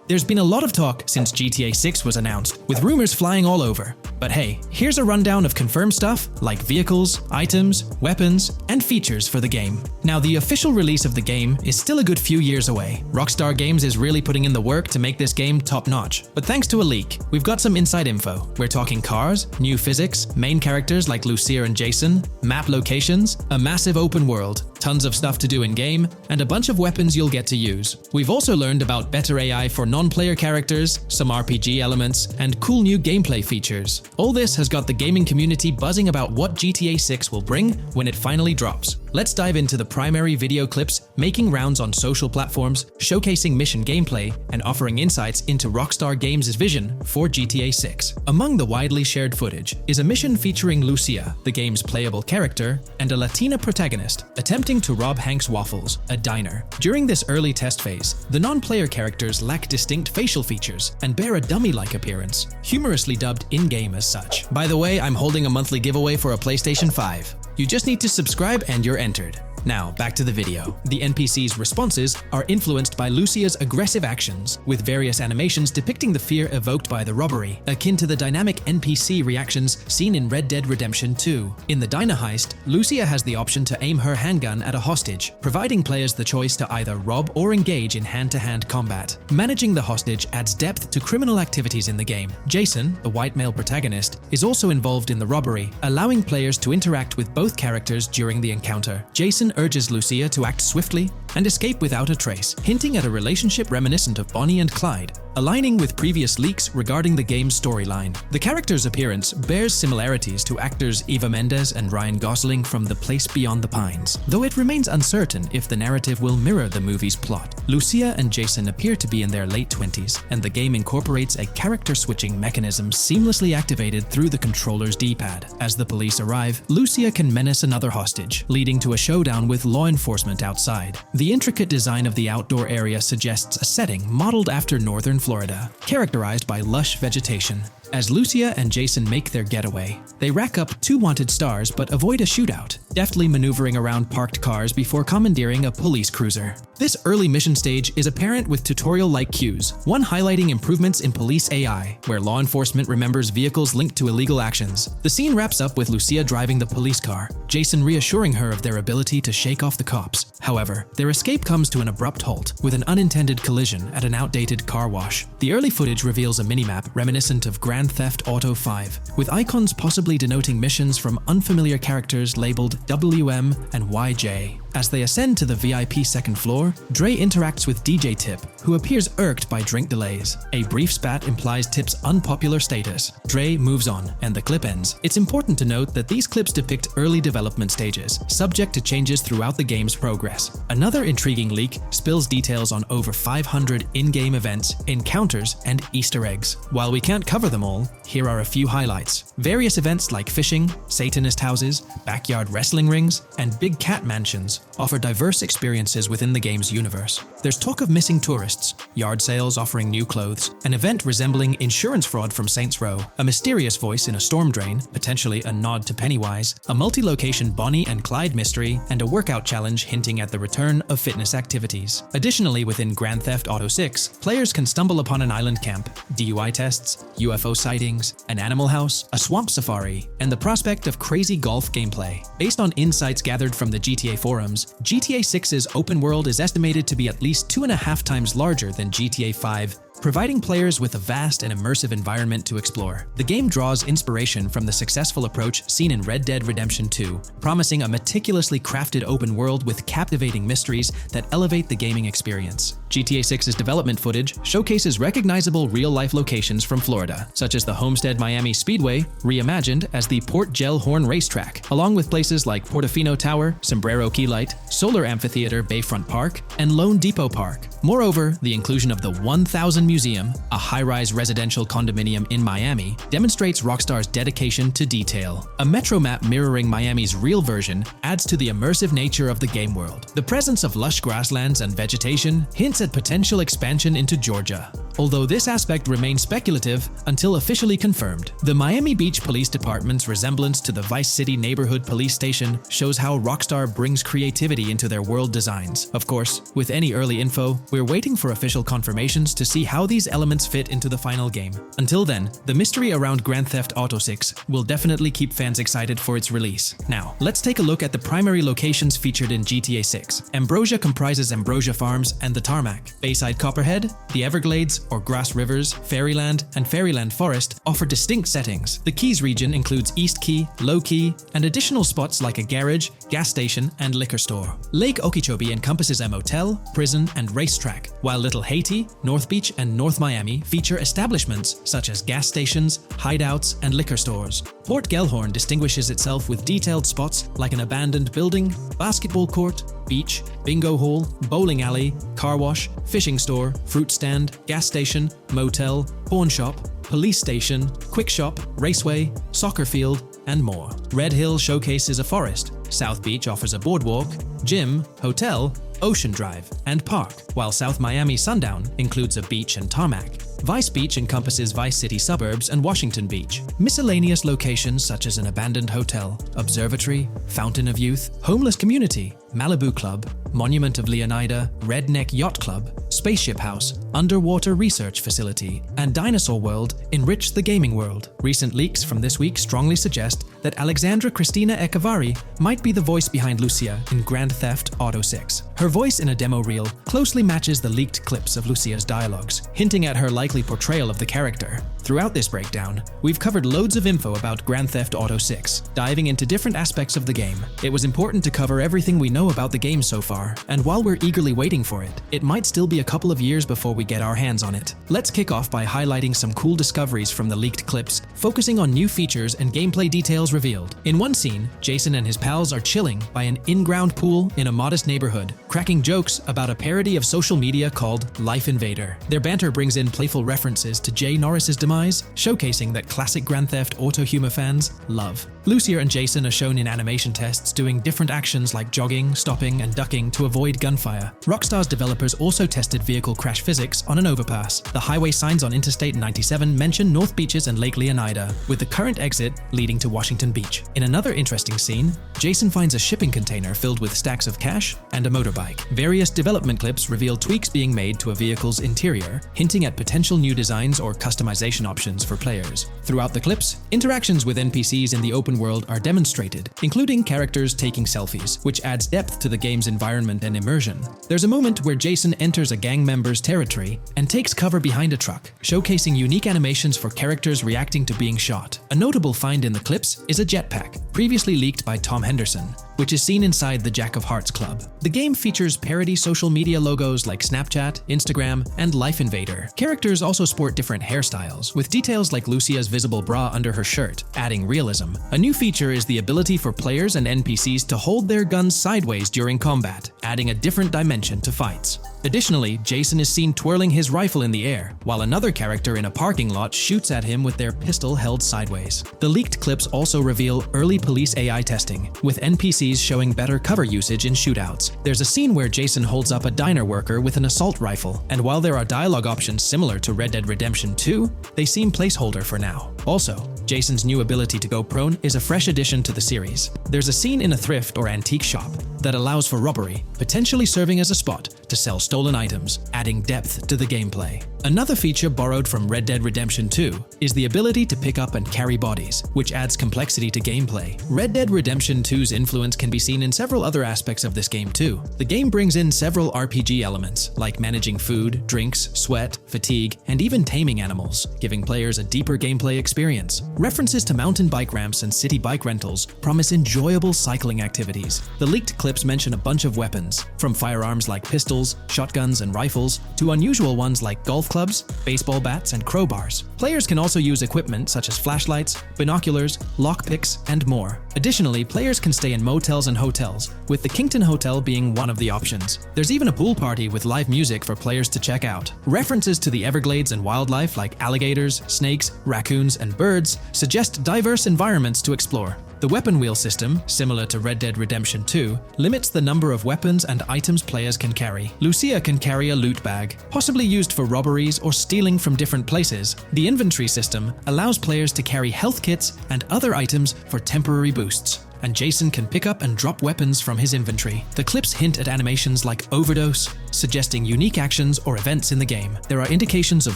There's been a lot of talk since GTA 6 was announced, with rumors flying all over. But hey, here's a rundown of confirmed stuff like vehicles, items, weapons, and features for the game. Now, the official release of the game is still a good few years away. Rockstar Games is really putting in the work to make this game top-notch. But thanks to a leak, we've got some inside info. We're talking cars, new physics, main characters like Lucia and Jason, map locations, a massive open world, tons of stuff to do in-game, and a bunch of weapons you'll get to use. We've also learned about better AI for non-player characters, some RPG elements, and cool new gameplay features. All this has got the gaming community buzzing about what GTA 6 will bring when it finally drops. Let's dive into the primary video clips making rounds on social platforms, showcasing mission gameplay, and offering insights into Rockstar Games' vision for GTA 6. Among the widely shared footage is a mission featuring Lucia, the game's playable character, and a Latina protagonist attempting to rob Hank's Waffles, a diner. During this early test phase, the non-player characters lack distinct facial features and bear a dummy-like appearance, humorously dubbed in-game as such. By the way, I'm holding a monthly giveaway for a PlayStation 5. You just need to subscribe and you're entered. Now, back to the video. The NPC's responses are influenced by Lucia's aggressive actions, with various animations depicting the fear evoked by the robbery, akin to the dynamic NPC reactions seen in Red Dead Redemption 2. In the diner heist, Lucia has the option to aim her handgun at a hostage, providing players the choice to either rob or engage in hand-to-hand combat. Managing the hostage adds depth to criminal activities in the game. Jason, the white male protagonist, is also involved in the robbery, allowing players to interact with both characters during the encounter. Jason urges Lucia to act swiftly and escape without a trace, hinting at a relationship reminiscent of Bonnie and Clyde, aligning with previous leaks regarding the game's storyline. The character's appearance bears similarities to actors Eva Mendes and Ryan Gosling from The Place Beyond the Pines, though it remains uncertain if the narrative will mirror the movie's plot. Lucia and Jason appear to be in their late 20s, and the game incorporates a character-switching mechanism seamlessly activated through the controller's D-pad. As the police arrive, Lucia can menace another hostage, leading to a showdown with law enforcement outside. The intricate design of the outdoor area suggests a setting modeled after northern Florida, characterized by lush vegetation. As Lucia and Jason make their getaway, they rack up 2 wanted stars but avoid a shootout, deftly maneuvering around parked cars before commandeering a police cruiser. This early mission stage is apparent with tutorial-like cues, one highlighting improvements in police AI, where law enforcement remembers vehicles linked to illegal actions. The scene wraps up with Lucia driving the police car, Jason reassuring her of their ability to shake off the cops. However, their escape comes to an abrupt halt, with an unintended collision at an outdated car wash. The early footage reveals a minimap reminiscent of Grand Theft Auto 5, with icons possibly denoting missions from unfamiliar characters labeled WM and YJ. As they ascend to the VIP second floor, Dre interacts with DJ Tip, who appears irked by drink delays. A brief spat implies Tip's unpopular status. Dre moves on, and the clip ends. It's important to note that these clips depict early development stages, subject to changes throughout the game's progress. Another intriguing leak spills details on over 500 in-game events, encounters, and Easter eggs. While we can't cover them all, here are a few highlights. Various events like fishing, Satanist houses, backyard wrestling rings, and big cat mansions offer diverse experiences within the game's universe. There's talk of missing tourists, yard sales offering new clothes, an event resembling insurance fraud from Saints Row, a mysterious voice in a storm drain, potentially a nod to Pennywise, a multi-location Bonnie and Clyde mystery, and a workout challenge hinting at the return of fitness activities. Additionally, within Grand Theft Auto 6, players can stumble upon an island camp, DUI tests, UFO sightings, an animal house, a swamp safari, and the prospect of crazy golf gameplay. Based on insights gathered from the GTA forums, GTA 6's open world is estimated to be at least 2.5 times larger than GTA 5, providing players with a vast and immersive environment to explore. The game draws inspiration from the successful approach seen in Red Dead Redemption 2, promising a meticulously crafted open world with captivating mysteries that elevate the gaming experience. GTA 6's development footage showcases recognizable real-life locations from Florida, such as the Homestead Miami Speedway, reimagined as the Port Gel-Horn Racetrack, along with places like Portofino Tower, Sombrero Key Light, Solar Amphitheater Bayfront Park, and Lone Depot Park. Moreover, the inclusion of the 1000 Museum, a high-rise residential condominium in Miami, demonstrates Rockstar's dedication to detail. A metro map mirroring Miami's real version adds to the immersive nature of the game world. The presence of lush grasslands and vegetation hints at potential expansion into Georgia. although this aspect remains speculative until officially confirmed. The Miami Beach Police Department's resemblance to the Vice City Neighborhood Police Station shows how Rockstar brings creativity into their world designs. Of course, with any early info, we're waiting for official confirmations to see how these elements fit into the final game. Until then, the mystery around Grand Theft Auto 6 will definitely keep fans excited for its release. Now, let's take a look at the primary locations featured in GTA 6. Ambrosia comprises Ambrosia Farms and the Tarmac. Bayside Copperhead, the Everglades or Grass Rivers, Fairyland, and Fairyland Forest offer distinct settings. The Keys region includes East Key, Low Key, and additional spots like a garage, gas station, and liquor store. Lake Okeechobee encompasses a motel, prison, and racetrack, while Little Haiti, North Beach, and North Miami feature establishments such as gas stations, hideouts, and liquor stores. Port Gellhorn distinguishes itself with detailed spots like an abandoned building, basketball court, beach, bingo hall, bowling alley, car wash, fishing store, fruit stand, gas station, motel, pawn shop, police station, quick shop, raceway, soccer field, and more. Red Hill showcases a forest. South Beach offers a boardwalk, gym, hotel, Ocean Drive, and park, while South Miami Sundown includes a beach and tarmac. Vice Beach encompasses Vice City suburbs and Washington Beach. Miscellaneous locations such as an abandoned hotel, observatory, Fountain of Youth, homeless community, Malibu Club, Monument of Leonida, Redneck Yacht Club, Spaceship House, Underwater Research Facility, and Dinosaur World enrich the gaming world. Recent leaks from this week strongly suggest that Alexandra Christina Echevarri might be the voice behind Lucia in Grand Theft Auto 6. Her voice in a demo reel closely matches the leaked clips of Lucia's dialogues, hinting at her likely portrayal of the character. Throughout this breakdown, we've covered loads of info about Grand Theft Auto 6, diving into different aspects of the game. It was important to cover everything we know about the game so far, and while we're eagerly waiting for it, it might still be a couple of years before we get our hands on it. Let's kick off by highlighting some cool discoveries from the leaked clips, focusing on new features and gameplay details revealed. In one scene, Jason and his pals are chilling by an in-ground pool in a modest neighborhood, cracking jokes about a parody of social media called Life Invader. Their banter brings in playful references to Jay Norris's demise, showcasing that classic Grand Theft Auto humor fans love. Lucia and Jason are shown in animation tests doing different actions like jogging, stopping, and ducking to avoid gunfire. Rockstar's developers also tested vehicle crash physics on an overpass. The highway signs on Interstate 97 mention North Beaches and Lake Leonida, with the current exit leading to Washington Beach. In another interesting scene, Jason finds a shipping container filled with stacks of cash and a motorbike. Various development clips reveal tweaks being made to a vehicle's interior, hinting at potential new designs or customization options for players. Throughout the clips, interactions with NPCs in the open world are demonstrated, including characters taking selfies, which adds depth to the game's environment and immersion. There's a moment where Jason enters a gang member's territory and takes cover behind a truck, showcasing unique animations for characters reacting to being shot. A notable find in the clips is a jetpack, previously leaked by Tom Henderson, which is seen inside the Jack of Hearts Club. The game features parody social media logos like Snapchat, Instagram, and Life Invader. Characters also sport different hairstyles, with details like Lucia's visible bra under her shirt, adding realism. A new feature is the ability for players and NPCs to hold their guns sideways during combat, adding a different dimension to fights. Additionally, Jason is seen twirling his rifle in the air, while another character in a parking lot shoots at him with their pistol held sideways. The leaked clips also reveal early police AI testing, with NPCs showing better cover usage in shootouts. There's a scene where Jason holds up a diner worker with an assault rifle, and while there are dialogue options similar to Red Dead Redemption 2, they seem placeholder for now. Also, Jason's new ability to go prone is a fresh addition to the series. There's a scene in a thrift or antique shop that allows for robbery, potentially serving as a spot to sell stolen items, adding depth to the gameplay. Another feature borrowed from Red Dead Redemption 2 is the ability to pick up and carry bodies, which adds complexity to gameplay. Red Dead Redemption 2's influence can be seen in several other aspects of this game too. The game brings in several RPG elements, like managing food, drinks, sweat, fatigue, and even taming animals, giving players a deeper gameplay experience. References to mountain bike ramps and city bike rentals promise enjoyable cycling activities. The leaked clips mention a bunch of weapons, from firearms like pistols, shotguns, and rifles, to unusual ones like golf clubs, baseball bats, and crowbars. Players can also use equipment such as flashlights, binoculars, lockpicks, and more. Additionally, players can stay in motels and hotels, with the Kington Hotel being one of the options. There's even a pool party with live music for players to check out. References to the Everglades and wildlife like alligators, snakes, raccoons, and birds suggest diverse environments to explore. The weapon wheel system, similar to Red Dead Redemption 2, limits the number of weapons and items players can carry. Lucia can carry a loot bag, possibly used for robberies or stealing from different places. The inventory system allows players to carry health kits and other items for temporary boosts, and Jason can pick up and drop weapons from his inventory. The clips hint at animations like overdose, suggesting unique actions or events in the game. There are indications of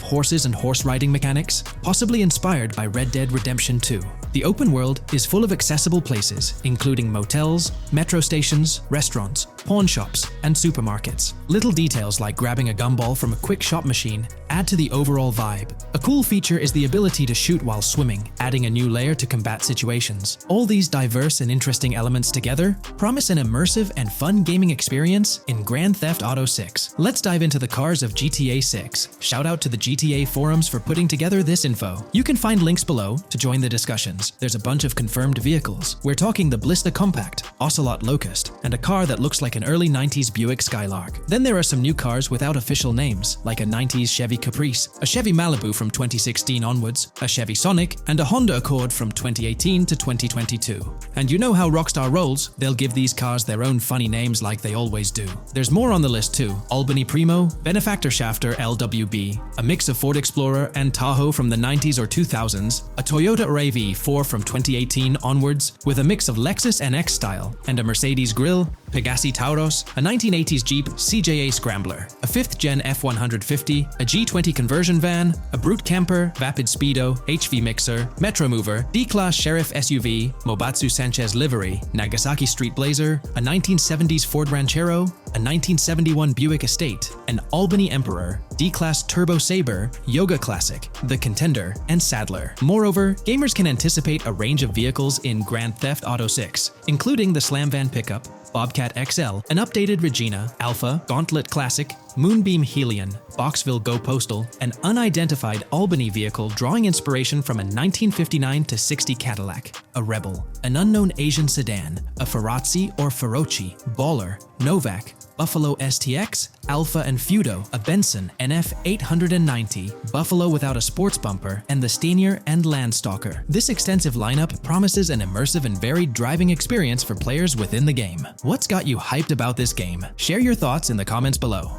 horses and horse riding mechanics, possibly inspired by Red Dead Redemption 2. The open world is full of accessible places, including motels, metro stations, restaurants, pawn shops, and supermarkets. Little details like grabbing a gumball from a quick shop machine add to the overall vibe. A cool feature is the ability to shoot while swimming, adding a new layer to combat situations. All these diverse and interesting elements together promise an immersive and fun gaming experience in Grand Theft Auto 6. Let's dive into the cars of GTA 6. Shout out to the GTA forums for putting together this info. You can find links below to join the discussions. There's a bunch of confirmed vehicles. We're talking the Blista Compact, Ocelot Locust, and a car that looks like an early 90s Buick Skylark. Then there are some new cars without official names, like a 90s Chevy Caprice, a Chevy Malibu from 2016 onwards, a Chevy Sonic, and a Honda Accord from 2018 to 2022. And you know how Rockstar rolls, they'll give these cars their own funny names like they always do. There's more on the list too. Albany Primo, Benefactor Shafter LWB, a mix of Ford Explorer and Tahoe from the 90s or 2000s, a Toyota RAV4 from 2018 onwards with a mix of Lexus NX style, and a Mercedes Grill, Pegassi Tauros, a 1980s Jeep CJA Scrambler, a 5th Gen F150, a G20 conversion van, a Brute Camper, Vapid Speedo, HV Mixer, Metro Mover, D-Class Sheriff SUV, Mobatsu Sanchez Livery, Nagasaki Street Blazer, a 1970s Ford Ranchero, a 1971 Buick Estate, an Albany Emperor, D-Class Turbo Sabre, Yoga Classic, the Contender, and Sadler. Moreover, gamers can anticipate a range of vehicles in Grand Theft Auto 6, including the Slam Van pickup, Bobcat XL, an updated Regina, Alpha, Gauntlet Classic, Moonbeam Helion, Boxville Go Postal, an unidentified Albany vehicle drawing inspiration from a 1959-60 Cadillac, a Rebel, an unknown Asian sedan, a Ferrazzi or Feroci, Baller, Novak, Buffalo STX, Alpha and Feudo, a Benson NF 890, Buffalo without a sports bumper, and the Stanier and Landstalker. This extensive lineup promises an immersive and varied driving experience for players within the game. What's got you hyped about this game? Share your thoughts in the comments below.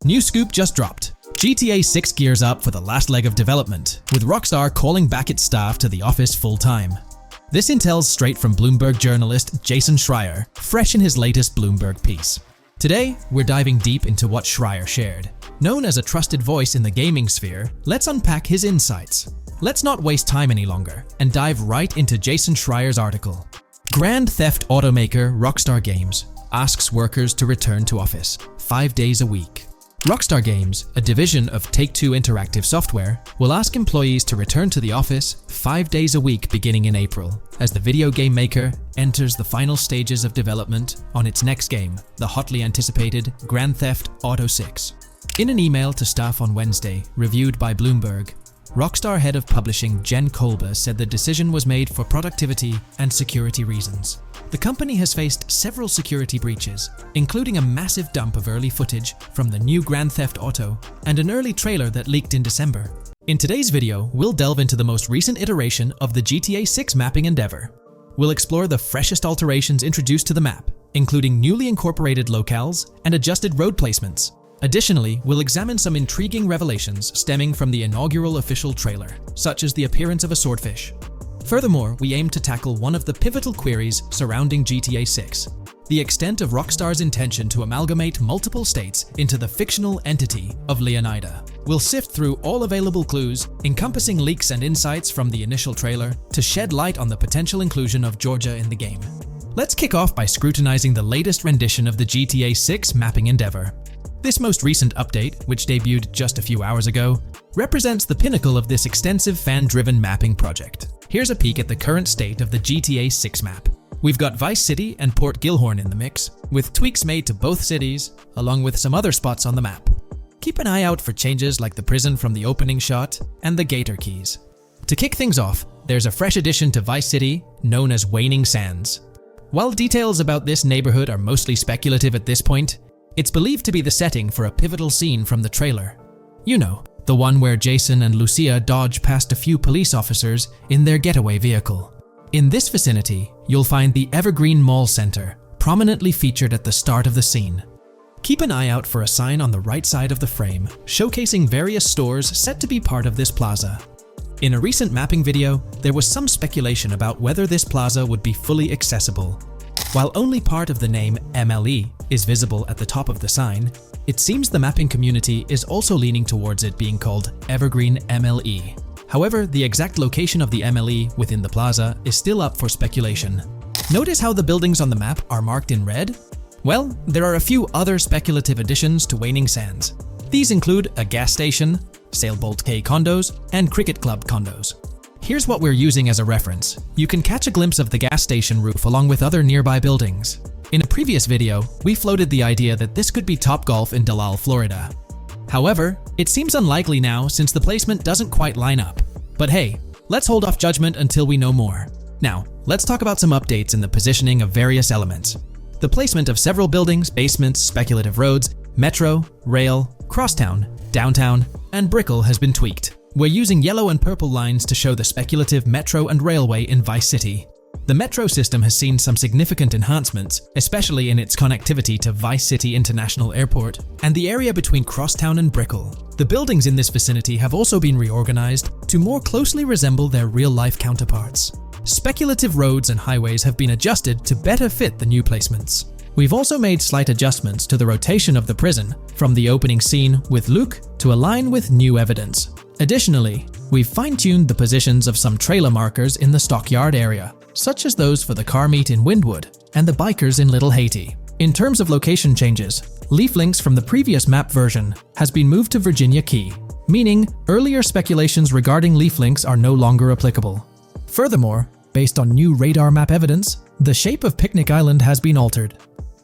New scoop just dropped. GTA 6 gears up for the last leg of development, with Rockstar calling back its staff to the office full-time. This intel's straight from Bloomberg journalist Jason Schreier, fresh in his latest Bloomberg piece. Today, we're diving deep into what Schreier shared. Known as a trusted voice in the gaming sphere, let's unpack his insights. Let's not waste time any longer, and dive right into Jason Schreier's article. Grand Theft automaker Rockstar Games asks workers to return to office 5 days a week. Rockstar Games, a division of Take-Two Interactive Software, will ask employees to return to the office 5 days a week beginning in April, as the video game maker enters the final stages of development on its next game, the hotly anticipated Grand Theft Auto 6. In an email to staff on Wednesday, reviewed by Bloomberg, Rockstar head of publishing Jen Kolber said the decision was made for productivity and security reasons. The company has faced several security breaches, including a massive dump of early footage from the new Grand Theft Auto and an early trailer that leaked in December. In today's video, we'll delve into the most recent iteration of the GTA 6 mapping endeavor. We'll explore the freshest alterations introduced to the map, including newly incorporated locales and adjusted road placements. Additionally, we'll examine some intriguing revelations stemming from the inaugural official trailer, such as the appearance of a swordfish. Furthermore, we aim to tackle one of the pivotal queries surrounding GTA 6, the extent of Rockstar's intention to amalgamate multiple states into the fictional entity of Leonida. We'll sift through all available clues, encompassing leaks and insights from the initial trailer, to shed light on the potential inclusion of Georgia in the game. Let's kick off by scrutinizing the latest rendition of the GTA 6 mapping endeavor. This most recent update, which debuted just a few hours ago, represents the pinnacle of this extensive fan-driven mapping project. Here's a peek at the current state of the GTA 6 map. We've got Vice City and Port Gilhorn in the mix, with tweaks made to both cities, along with some other spots on the map. Keep an eye out for changes like the prison from the opening shot and the Gator Keys. To kick things off, there's a fresh addition to Vice City known as Waning Sands. While details about this neighborhood are mostly speculative at this point, it's believed to be the setting for a pivotal scene from the trailer. You know, the one where Jason and Lucia dodge past a few police officers in their getaway vehicle. In this vicinity, you'll find the Evergreen Mall Center, prominently featured at the start of the scene. Keep an eye out for a sign on the right side of the frame, showcasing various stores set to be part of this plaza. In a recent mapping video, there was some speculation about whether this plaza would be fully accessible. While only part of the name MLE is visible at the top of the sign, it seems the mapping community is also leaning towards it being called Evergreen MLE. However, the exact location of the MLE within the plaza is still up for speculation. Notice how the buildings on the map are marked in red? Well, there are a few other speculative additions to Waning Sands. These include a gas station, Sailbolt K condos, and Cricket Club condos. Here's what we're using as a reference. You can catch a glimpse of the gas station roof along with other nearby buildings. In a previous video, we floated the idea that this could be Topgolf in Dalal, Florida. However, it seems unlikely now since the placement doesn't quite line up. But hey, let's hold off judgment until we know more. Now, let's talk about some updates in the positioning of various elements. The placement of several buildings, basements, speculative roads, metro, rail, crosstown, downtown, and Brickell has been tweaked. We're using yellow and purple lines to show the speculative metro and railway in Vice City. The metro system has seen some significant enhancements, especially in its connectivity to Vice City International Airport and the area between Crosstown and Brickell. The buildings in this vicinity have also been reorganized to more closely resemble their real-life counterparts. Speculative roads and highways have been adjusted to better fit the new placements. We've also made slight adjustments to the rotation of the prison from the opening scene with Luke to align with new evidence. Additionally, we've fine-tuned the positions of some trailer markers in the stockyard area, such as those for the car meet in Windwood and the bikers in Little Haiti. In terms of location changes, Leaf Links from the previous map version has been moved to Virginia Key, meaning earlier speculations regarding Leaf Links are no longer applicable. Furthermore, based on new radar map evidence, the shape of Picnic Island has been altered.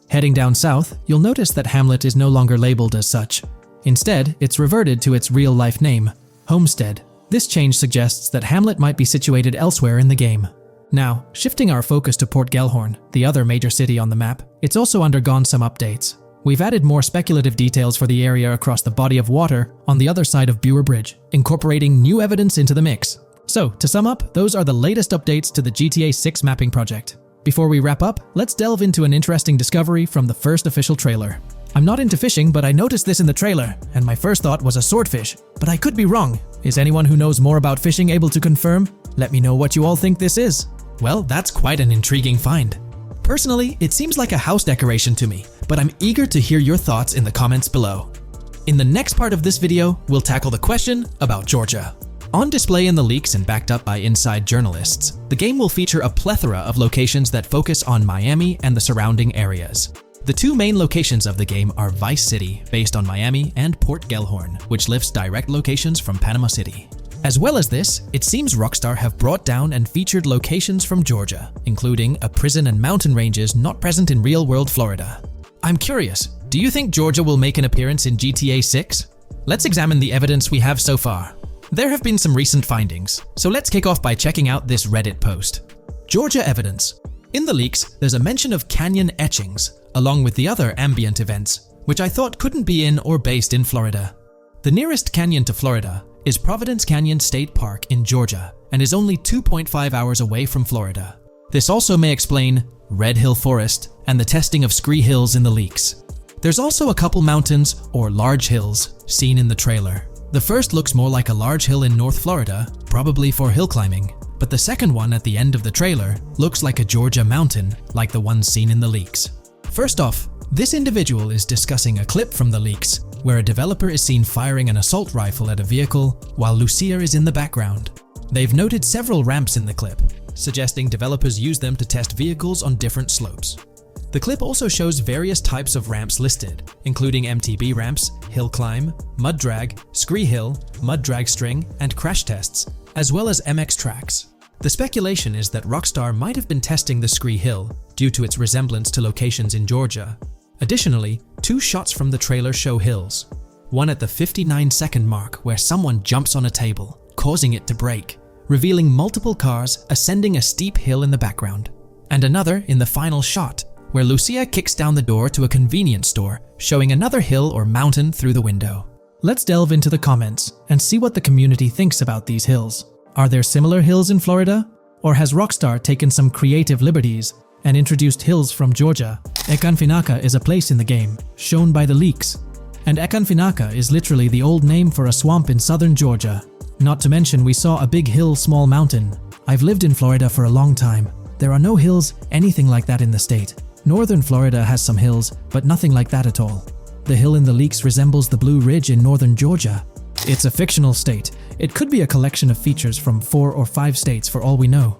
Heading down south, you'll notice that Hamlet is no longer labeled as such. Instead, it's reverted to its real-life name, Homestead. This change suggests that Hamlet might be situated elsewhere in the game. Now, shifting our focus to Port Gellhorn, the other major city on the map, it's also undergone some updates. We've added more speculative details for the area across the body of water on the other side of Bure Bridge, incorporating new evidence into the mix. So, to sum up, those are the latest updates to the GTA 6 mapping project. Before we wrap up, let's delve into an interesting discovery from the first official trailer. I'm not into fishing, but I noticed this in the trailer, and my first thought was a swordfish. But I could be wrong. Is anyone who knows more about fishing able to confirm? Let me know what you all think this is. Well, that's quite an intriguing find. Personally, it seems like a house decoration to me, but I'm eager to hear your thoughts in the comments below. In the next part of this video, we'll tackle the question about Georgia. On display in the leaks and backed up by inside journalists, the game will feature a plethora of locations that focus on Miami and the surrounding areas. The two main locations of the game are Vice City, based on Miami, and Port Gellhorn, which lifts direct locations from Panama City. As well as this, it seems Rockstar have brought down and featured locations from Georgia, including a prison and mountain ranges not present in real-world Florida. I'm curious, do you think Georgia will make an appearance in GTA 6? Let's examine the evidence we have so far. There have been some recent findings, so let's kick off by checking out this Reddit post. Georgia evidence. In the leaks, there's a mention of canyon etchings, along with the other ambient events, which I thought couldn't be in or based in Florida. The nearest canyon to Florida is Providence Canyon State Park in Georgia, and is only 2.5 hours away from Florida. This also may explain Red Hill Forest and the testing of Scree Hills in the leaks. There's also a couple mountains, or large hills, seen in the trailer. The first looks more like a large hill in North Florida, probably for hill climbing, but the second one at the end of the trailer looks like a Georgia mountain, like the ones seen in the leaks. First off, this individual is discussing a clip from the leaks, where a developer is seen firing an assault rifle at a vehicle while Lucia is in the background. They've noted several ramps in the clip, suggesting developers use them to test vehicles on different slopes. The clip also shows various types of ramps listed, including MTB ramps, hill climb, mud drag, Scree Hill, mud drag string, and crash tests, as well as MX tracks. The speculation is that Rockstar might have been testing the Scree Hill due to its resemblance to locations in Georgia. Additionally, two shots from the trailer show hills. One at the 59-second mark where someone jumps on a table, causing it to break, revealing multiple cars ascending a steep hill in the background. And another in the final shot, where Lucia kicks down the door to a convenience store, showing another hill or mountain through the window. Let's delve into the comments and see what the community thinks about these hills. Are there similar hills in Florida? Or has Rockstar taken some creative liberties and introduced hills from Georgia? Ekanfinaka is a place in the game, shown by the leaks. And Ekanfinaka is literally the old name for a swamp in southern Georgia. Not to mention we saw a big hill, small mountain. I've lived in Florida for a long time. There are no hills anything like that in the state. Northern Florida has some hills, but nothing like that at all. The hill in the leaks resembles the Blue Ridge in northern Georgia. It's a fictional state. It could be a collection of features from 4 or 5 states for all we know.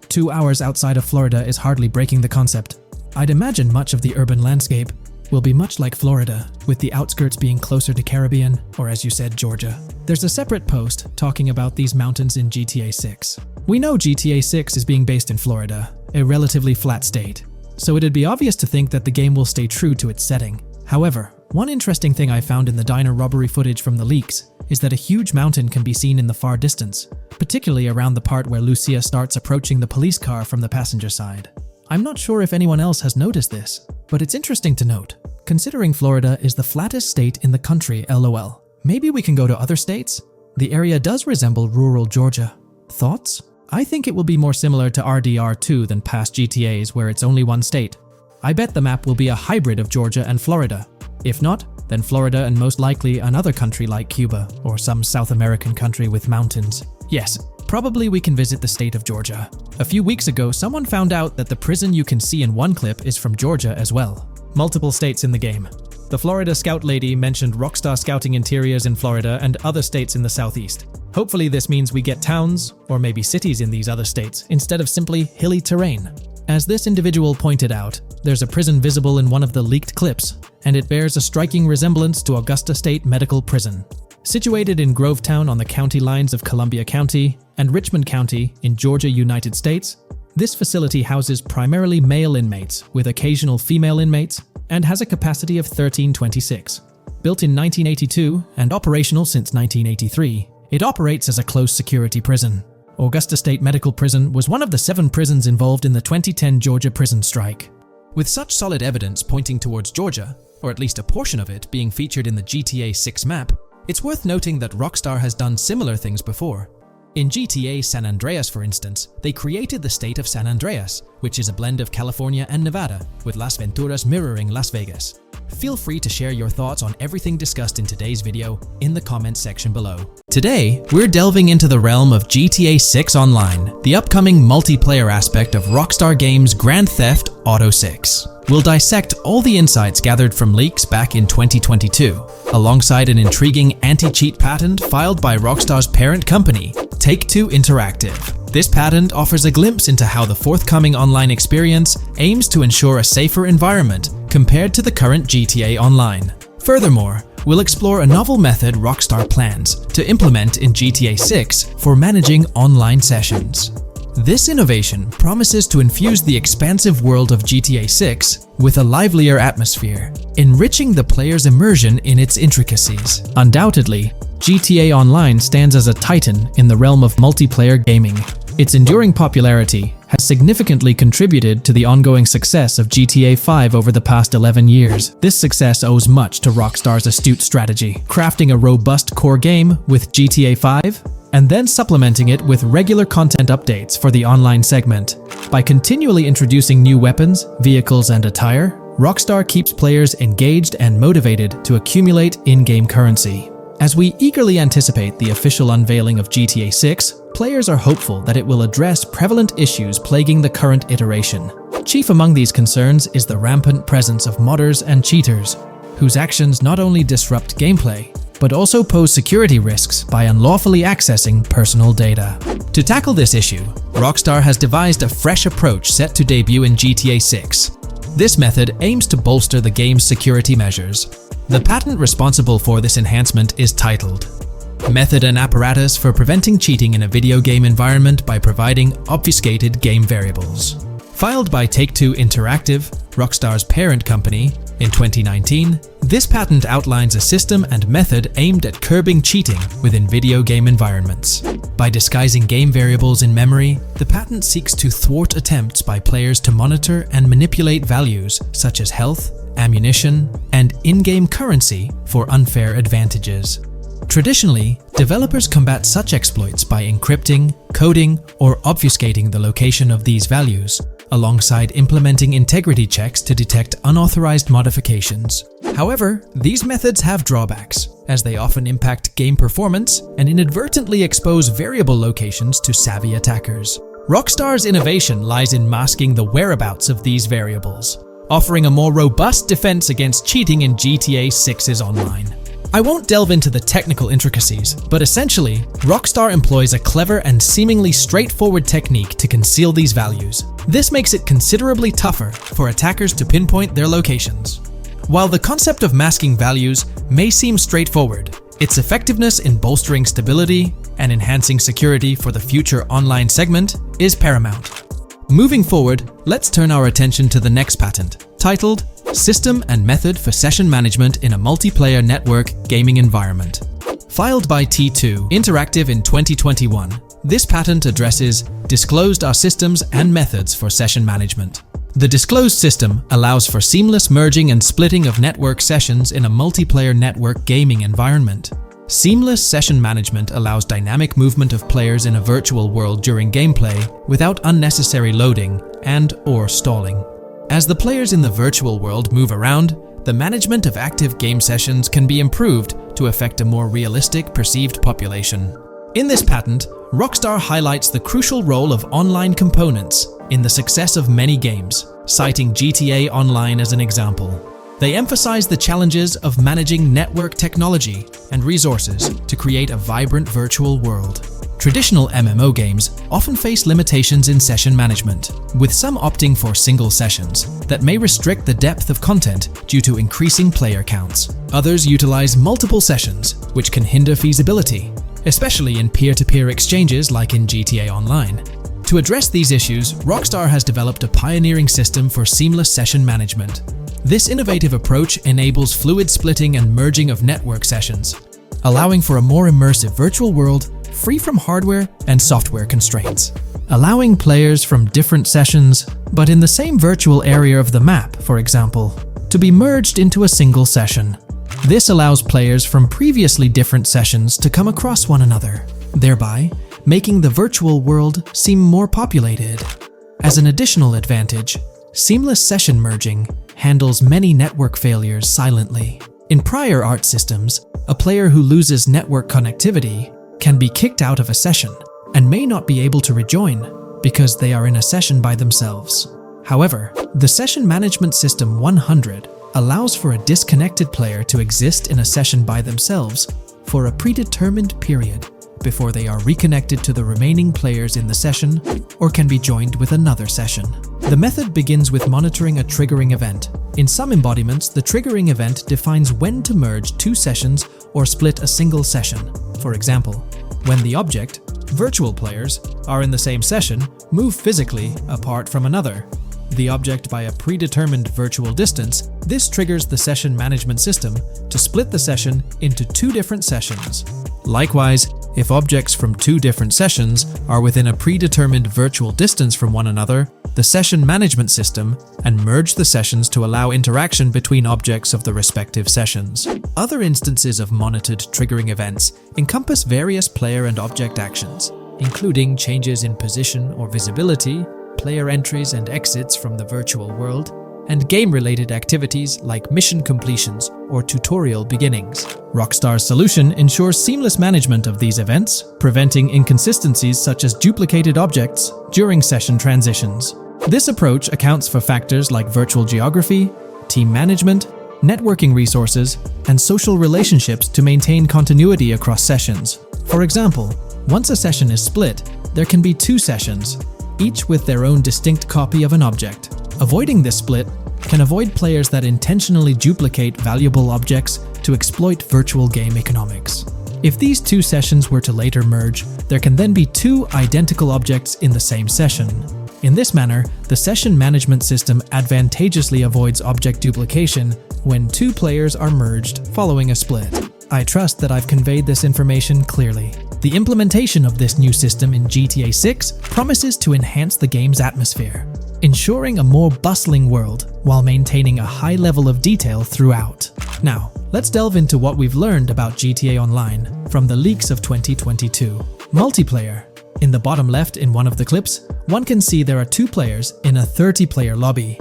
2 hours outside of Florida is hardly breaking the concept. I'd imagine much of the urban landscape will be much like Florida, with the outskirts being closer to Caribbean, or as you said, Georgia. There's a separate post talking about these mountains in GTA 6. We know GTA 6 is being based in Florida, a relatively flat state, so it'd be obvious to think that the game will stay true to its setting. However, one interesting thing I found in the diner robbery footage from the leaks is that a huge mountain can be seen in the far distance, particularly around the part where Lucia starts approaching the police car from the passenger side. I'm not sure if anyone else has noticed this, but it's interesting to note, considering Florida is the flattest state in the country, LOL. Maybe we can go to other states? The area does resemble rural Georgia. Thoughts? I think it will be more similar to RDR2 than past GTAs where it's only one state. I bet the map will be a hybrid of Georgia and Florida. If not, then Florida and most likely another country like Cuba or some South American country with mountains. Yes, probably we can visit the state of Georgia. A few weeks ago, someone found out that the prison you can see in one clip is from Georgia as well. Multiple states in the game. The Florida Scout lady mentioned Rockstar Scouting interiors in Florida and other states in the southeast. Hopefully this means we get towns, or maybe cities in these other states, instead of simply hilly terrain. As this individual pointed out, there's a prison visible in one of the leaked clips, and it bears a striking resemblance to Augusta State Medical Prison. Situated in Grovetown on the county lines of Columbia County and Richmond County in Georgia, United States, this facility houses primarily male inmates with occasional female inmates and has a capacity of 1326. Built in 1982 and operational since 1983, it operates as a close security prison. Augusta State Medical Prison was one of the 7 prisons involved in the 2010 Georgia prison strike. With such solid evidence pointing towards Georgia, or at least a portion of it being featured in the GTA 6 map, it's worth noting that Rockstar has done similar things before. In GTA San Andreas, for instance, they created the state of San Andreas, which is a blend of California and Nevada, with Las Venturas mirroring Las Vegas. Feel free to share your thoughts on everything discussed in today's video in the comments section below. Today, we're delving into the realm of GTA 6 Online, the upcoming multiplayer aspect of Rockstar Games' Grand Theft Auto 6. We'll dissect all the insights gathered from leaks back in 2022, alongside an intriguing anti-cheat patent filed by Rockstar's parent company, Take-Two Interactive. This patent offers a glimpse into how the forthcoming online experience aims to ensure a safer environment compared to the current GTA Online. Furthermore, we'll explore a novel method Rockstar plans to implement in GTA 6 for managing online sessions. This innovation promises to infuse the expansive world of GTA 6 with a livelier atmosphere, enriching the player's immersion in its intricacies. Undoubtedly, GTA Online stands as a titan in the realm of multiplayer gaming. Its enduring popularity has significantly contributed to the ongoing success of GTA 5 over the past 11 years. This success owes much to Rockstar's astute strategy, crafting a robust core game with GTA 5 and then supplementing it with regular content updates for the online segment. By continually introducing new weapons, vehicles, and attire, Rockstar keeps players engaged and motivated to accumulate in-game currency. As we eagerly anticipate the official unveiling of GTA 6, players are hopeful that it will address prevalent issues plaguing the current iteration. Chief among these concerns is the rampant presence of modders and cheaters, whose actions not only disrupt gameplay, but also pose security risks by unlawfully accessing personal data. To tackle this issue, Rockstar has devised a fresh approach set to debut in GTA 6. This method aims to bolster the game's security measures. The patent responsible for this enhancement is titled Method and Apparatus for Preventing Cheating in a Video Game Environment by Providing Obfuscated Game Variables. Filed by Take-Two Interactive, Rockstar's parent company, in 2019, this patent outlines a system and method aimed at curbing cheating within video game environments. By disguising game variables in memory, the patent seeks to thwart attempts by players to monitor and manipulate values such as health, ammunition, and in-game currency for unfair advantages. Traditionally, developers combat such exploits by encrypting, coding, or obfuscating the location of these values, alongside implementing integrity checks to detect unauthorized modifications. However, these methods have drawbacks, as they often impact game performance and inadvertently expose variable locations to savvy attackers. Rockstar's innovation lies in masking the whereabouts of these variables, offering a more robust defense against cheating in GTA 6's online. I won't delve into the technical intricacies, but essentially, Rockstar employs a clever and seemingly straightforward technique to conceal these values. This makes it considerably tougher for attackers to pinpoint their locations. While the concept of masking values may seem straightforward, its effectiveness in bolstering stability and enhancing security for the future online segment is paramount. Moving forward, let's turn our attention to the next patent, titled System and Method for Session Management in a Multiplayer Network Gaming Environment. Filed by T2 Interactive in 2021, this patent addresses disclosed are systems and methods for session management. The disclosed system allows for seamless merging and splitting of network sessions in a multiplayer network gaming environment. Seamless session management allows dynamic movement of players in a virtual world during gameplay without unnecessary loading and/or stalling. As the players in the virtual world move around, the management of active game sessions can be improved to affect a more realistic perceived population. In this patent, Rockstar highlights the crucial role of online components in the success of many games, citing GTA Online as an example. They emphasize the challenges of managing network technology and resources to create a vibrant virtual world. Traditional MMO games often face limitations in session management, with some opting for single sessions that may restrict the depth of content due to increasing player counts. Others utilize multiple sessions, which can hinder feasibility, especially in peer-to-peer exchanges like in GTA Online. To address these issues, Rockstar has developed a pioneering system for seamless session management. This innovative approach enables fluid splitting and merging of network sessions, allowing for a more immersive virtual world free from hardware and software constraints. Allowing players from different sessions, but in the same virtual area of the map, for example, to be merged into a single session. This allows players from previously different sessions to come across one another, thereby making the virtual world seem more populated. As an additional advantage, seamless session merging handles many network failures silently. In prior art systems, a player who loses network connectivity can be kicked out of a session and may not be able to rejoin because they are in a session by themselves. However, the Session Management System 100 allows for a disconnected player to exist in a session by themselves for a predetermined period before they are reconnected to the remaining players in the session or can be joined with another session. The method begins with monitoring a triggering event. In some embodiments, the triggering event defines when to merge two sessions or split a single session. For example, when the object, virtual players, are in the same session, move physically apart from another, the object by a predetermined virtual distance, this triggers the session management system to split the session into two different sessions. Likewise, if objects from two different sessions are within a predetermined virtual distance from one another, the session management system and merge the sessions to allow interaction between objects of the respective sessions. Other instances of monitored triggering events encompass various player and object actions, including changes in position or visibility, player entries and exits from the virtual world, and game-related activities like mission completions or tutorial beginnings. Rockstar's solution ensures seamless management of these events, preventing inconsistencies such as duplicated objects during session transitions. This approach accounts for factors like virtual geography, team management, networking resources, and social relationships to maintain continuity across sessions. For example, once a session is split, there can be two sessions, each with their own distinct copy of an object. Avoiding this split can avoid players that intentionally duplicate valuable objects to exploit virtual game economics. If these two sessions were to later merge, there can then be two identical objects in the same session. In this manner, the session management system advantageously avoids object duplication when two players are merged following a split. I trust that I've conveyed this information clearly. The implementation of this new system in GTA 6 promises to enhance the game's atmosphere, ensuring a more bustling world while maintaining a high level of detail throughout. Now, let's delve into what we've learned about GTA Online from the leaks of 2022. Multiplayer. In the bottom left in one of the clips, one can see there are 2 players in a 30-player lobby.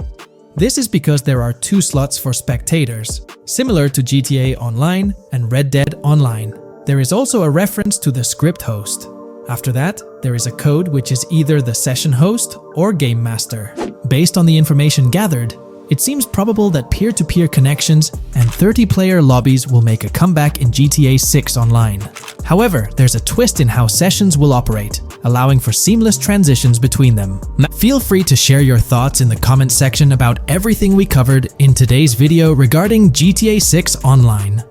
This is because there are 2 slots for spectators, similar to GTA Online and Red Dead Online. There is also a reference to the script host. After that, there is a code which is either the session host or game master. Based on the information gathered, it seems probable that peer-to-peer connections and 30-player lobbies will make a comeback in GTA 6 Online. However, there's a twist in how sessions will operate, allowing for seamless transitions between them. Feel free to share your thoughts in the comments section about everything we covered in today's video regarding GTA 6 Online.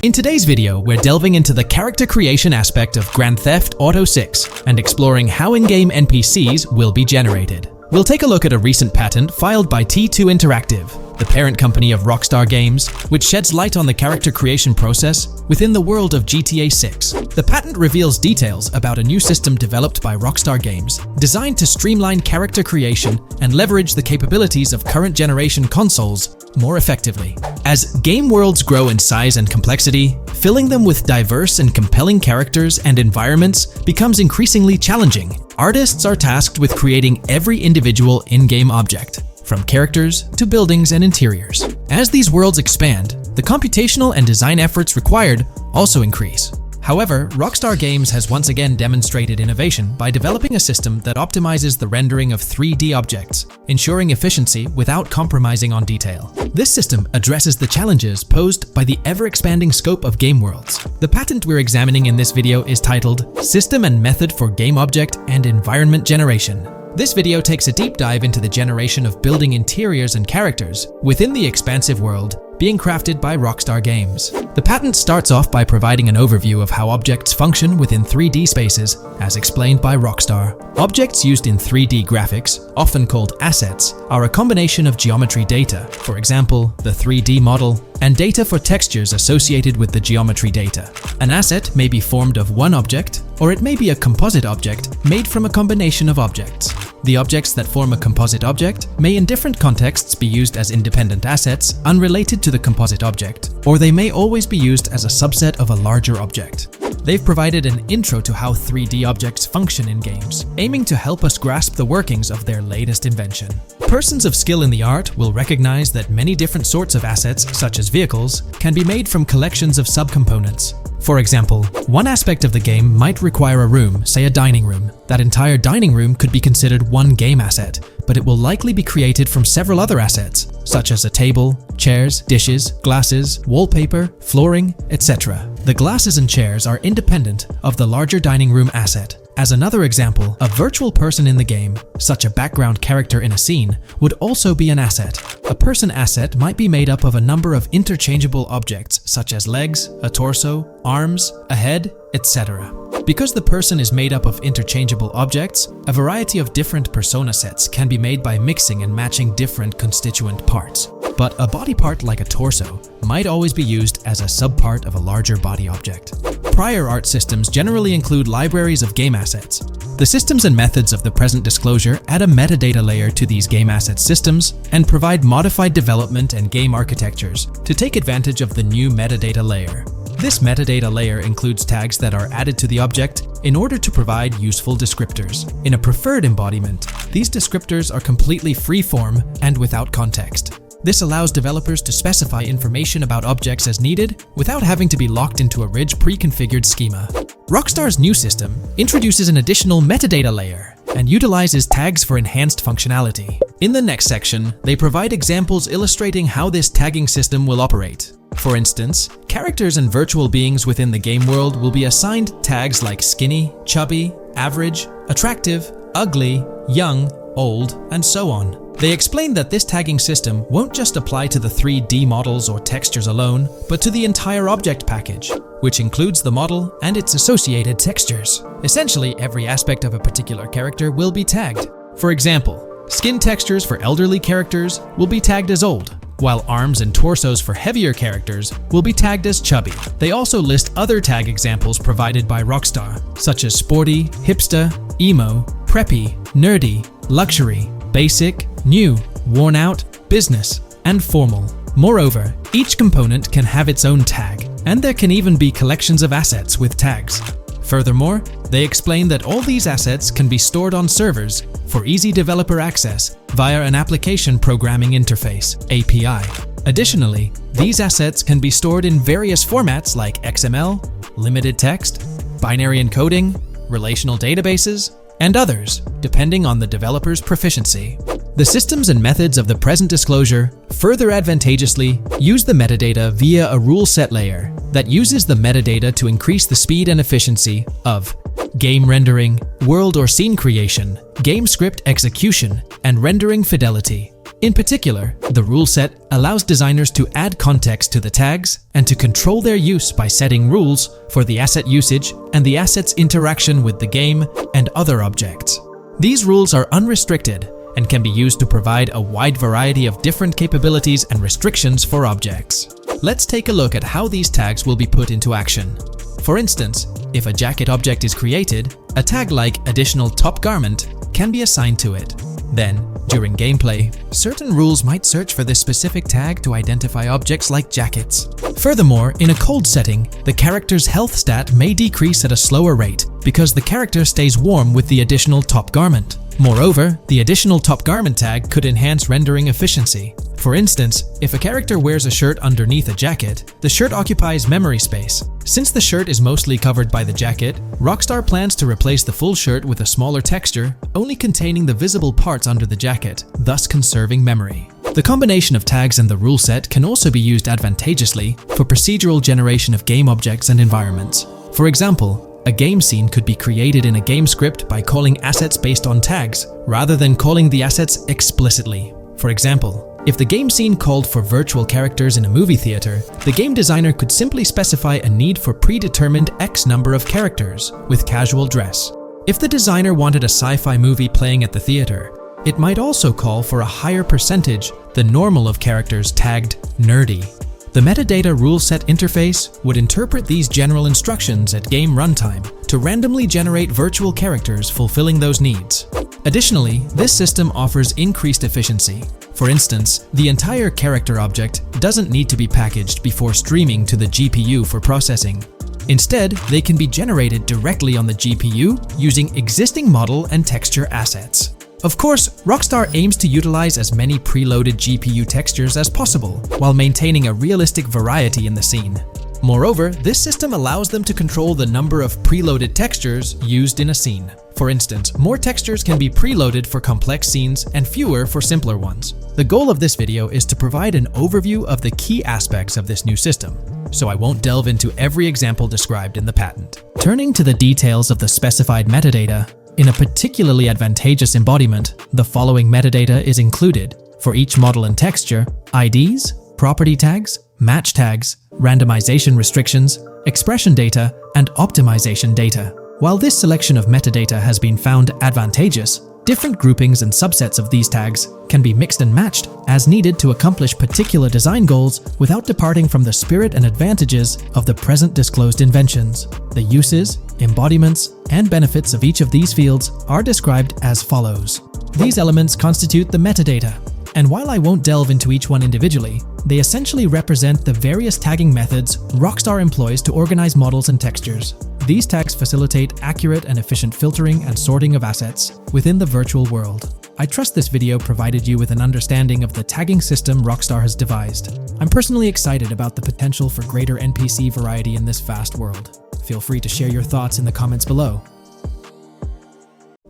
In today's video, we're delving into the character creation aspect of Grand Theft Auto 6 and exploring how in-game NPCs will be generated. We'll take a look at a recent patent filed by T2 Interactive, the parent company of Rockstar Games, which sheds light on the character creation process within the world of GTA 6. The patent reveals details about a new system developed by Rockstar Games, designed to streamline character creation and leverage the capabilities of current generation consoles more effectively. As game worlds grow in size and complexity, filling them with diverse and compelling characters and environments becomes increasingly challenging. Artists are tasked with creating every individual in-game object, from characters to buildings and interiors. As these worlds expand, the computational and design efforts required also increase. However, Rockstar Games has once again demonstrated innovation by developing a system that optimizes the rendering of 3D objects, ensuring efficiency without compromising on detail. This system addresses the challenges posed by the ever-expanding scope of game worlds. The patent we're examining in this video is titled System and Method for Game Object and Environment Generation. This video takes a deep dive into the generation of building interiors and characters within the expansive world being crafted by Rockstar Games. The patent starts off by providing an overview of how objects function within 3D spaces, as explained by Rockstar. Objects used in 3D graphics, often called assets, are a combination of geometry data, for example, the 3D model, and data for textures associated with the geometry data. An asset may be formed of one object, or it may be a composite object made from a combination of objects. The objects that form a composite object may in different contexts be used as independent assets unrelated to the composite object, or they may always be used as a subset of a larger object. They've provided an intro to how 3D objects function in games, aiming to help us grasp the workings of their latest invention. Persons of skill in the art will recognize that many different sorts of assets, such as vehicles, can be made from collections of subcomponents. For example, one aspect of the game might require a room, say a dining room. That entire dining room could be considered one game asset, but it will likely be created from several other assets, such as a table, chairs, dishes, glasses, wallpaper, flooring, etc. The glasses and chairs are independent of the larger dining room asset. As another example, a virtual person in the game, such a background character in a scene, would also be an asset. A person asset might be made up of a number of interchangeable objects such as legs, a torso, arms, a head, etc. Because the person is made up of interchangeable objects, a variety of different persona sets can be made by mixing and matching different constituent parts. But a body part like a torso might always be used as a subpart of a larger body object. Prior art systems generally include libraries of game assets. The systems and methods of the present disclosure add a metadata layer to these game asset systems and provide modified development and game architectures to take advantage of the new metadata layer. This metadata layer includes tags that are added to the object in order to provide useful descriptors. In a preferred embodiment, these descriptors are completely free-form and without context. This allows developers to specify information about objects as needed without having to be locked into a rich pre-configured schema. Rockstar's new system introduces an additional metadata layer and utilizes tags for enhanced functionality. In the next section, they provide examples illustrating how this tagging system will operate. For instance, characters and virtual beings within the game world will be assigned tags like skinny, chubby, average, attractive, ugly, young, old, and so on. They explain that this tagging system won't just apply to the 3D models or textures alone, but to the entire object package, which includes the model and its associated textures. Essentially, every aspect of a particular character will be tagged. For example, skin textures for elderly characters will be tagged as old, while arms and torsos for heavier characters will be tagged as chubby. They also list other tag examples provided by Rockstar, such as sporty, hipster, emo, preppy, nerdy, luxury, basic, new, worn out, business, and formal. Moreover, each component can have its own tag, and there can even be collections of assets with tags. Furthermore, they explain that all these assets can be stored on servers for easy developer access via an application programming interface (API). Additionally, these assets can be stored in various formats like XML, limited text, binary encoding, relational databases, and others, depending on the developer's proficiency. The systems and methods of the present disclosure further advantageously use the metadata via a rule set layer that uses the metadata to increase the speed and efficiency of game rendering, world or scene creation, game script execution, and rendering fidelity. In particular, the rule set allows designers to add context to the tags and to control their use by setting rules for the asset usage and the asset's interaction with the game and other objects. These rules are unrestricted and can be used to provide a wide variety of different capabilities and restrictions for objects. Let's take a look at how these tags will be put into action. For instance, if a jacket object is created, a tag like additional top garment can be assigned to it. Then, during gameplay, certain rules might search for this specific tag to identify objects like jackets. Furthermore, in a cold setting, the character's health stat may decrease at a slower rate because the character stays warm with the additional top garment. Moreover, the additional top garment tag could enhance rendering efficiency. For instance, if a character wears a shirt underneath a jacket, the shirt occupies memory space. Since the shirt is mostly covered by the jacket, Rockstar plans to replace the full shirt with a smaller texture, only containing the visible parts under the jacket, thus conserving memory. The combination of tags and the rule set can also be used advantageously for procedural generation of game objects and environments. For example, a game scene could be created in a game script by calling assets based on tags, rather than calling the assets explicitly. For example, if the game scene called for virtual characters in a movie theater, the game designer could simply specify a need for predetermined X number of characters with casual dress. If the designer wanted a sci-fi movie playing at the theater, it might also call for a higher percentage than normal of characters tagged nerdy. The metadata rule set interface would interpret these general instructions at game runtime to randomly generate virtual characters fulfilling those needs. Additionally, this system offers increased efficiency. For instance, the entire character object doesn't need to be packaged before streaming to the GPU for processing. Instead, they can be generated directly on the GPU using existing model and texture assets. Of course, Rockstar aims to utilize as many preloaded GPU textures as possible, while maintaining a realistic variety in the scene. Moreover, this system allows them to control the number of preloaded textures used in a scene. For instance, more textures can be preloaded for complex scenes and fewer for simpler ones. The goal of this video is to provide an overview of the key aspects of this new system, so I won't delve into every example described in the patent. Turning to the details of the specified metadata, in a particularly advantageous embodiment, the following metadata is included for each model and texture: IDs, property tags, match tags, randomization restrictions, expression data, and optimization data. While this selection of metadata has been found advantageous, different groupings and subsets of these tags can be mixed and matched as needed to accomplish particular design goals without departing from the spirit and advantages of the present disclosed inventions. The uses, embodiments, and benefits of each of these fields are described as follows. These elements constitute the metadata, and while I won't delve into each one individually, they essentially represent the various tagging methods Rockstar employs to organize models and textures. These tags facilitate accurate and efficient filtering and sorting of assets within the virtual world. I trust this video provided you with an understanding of the tagging system Rockstar has devised. I'm personally excited about the potential for greater NPC variety in this vast world. Feel free to share your thoughts in the comments below.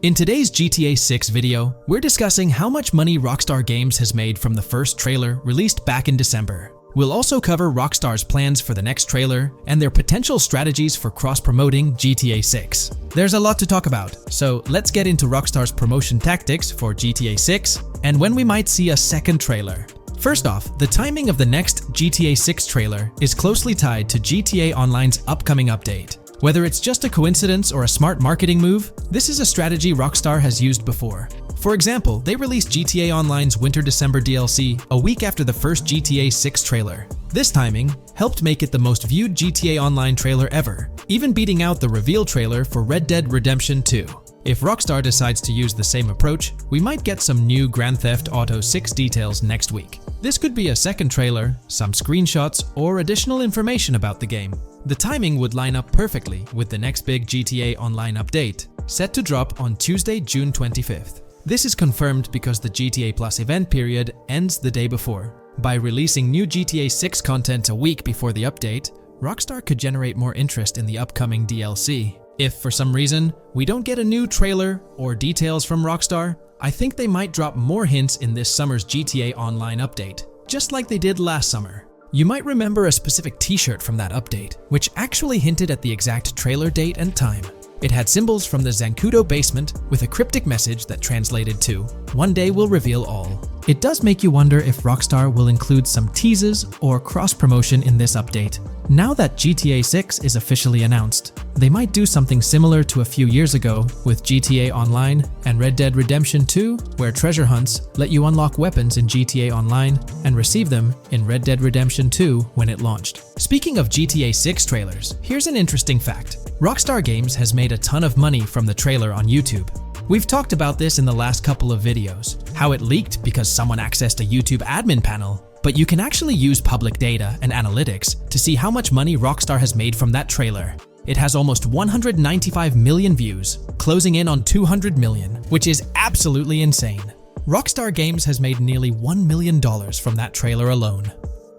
In today's GTA 6 video, we're discussing how much money Rockstar Games has made from the first trailer released back in December. We'll also cover Rockstar's plans for the next trailer and their potential strategies for cross-promoting GTA 6. There's a lot to talk about, so let's get into Rockstar's promotion tactics for GTA 6 and when we might see a second trailer. First off, the timing of the next GTA 6 trailer is closely tied to GTA Online's upcoming update. Whether it's just a coincidence or a smart marketing move, this is a strategy Rockstar has used before. For example, they released GTA Online's Winter-December DLC a week after the first GTA 6 trailer. This timing helped make it the most viewed GTA Online trailer ever, even beating out the reveal trailer for Red Dead Redemption 2. If Rockstar decides to use the same approach, we might get some new Grand Theft Auto 6 details next week. This could be a second trailer, some screenshots, or additional information about the game. The timing would line up perfectly with the next big GTA Online update, set to drop on Tuesday, June 25th. This is confirmed because the GTA Plus event period ends the day before. By releasing new GTA 6 content a week before the update, Rockstar could generate more interest in the upcoming DLC. If for some reason we don't get a new trailer or details from Rockstar, I think they might drop more hints in this summer's GTA Online update, just like they did last summer. You might remember a specific t-shirt from that update, which actually hinted at the exact trailer date and time. It had symbols from the Zancudo basement with a cryptic message that translated to, "One day will reveal all." It does make you wonder if Rockstar will include some teases or cross-promotion in this update. Now that GTA 6 is officially announced, they might do something similar to a few years ago with GTA Online and Red Dead Redemption 2, where treasure hunts let you unlock weapons in GTA Online and receive them in Red Dead Redemption 2 when it launched. Speaking of GTA 6 trailers, here's an interesting fact. Rockstar Games has made a ton of money from the trailer on YouTube. We've talked about this in the last couple of videos, how it leaked because someone accessed a YouTube admin panel, but you can actually use public data and analytics to see how much money Rockstar has made from that trailer. It has almost 195 million views, closing in on 200 million, which is absolutely insane. Rockstar Games has made nearly $1 million from that trailer alone.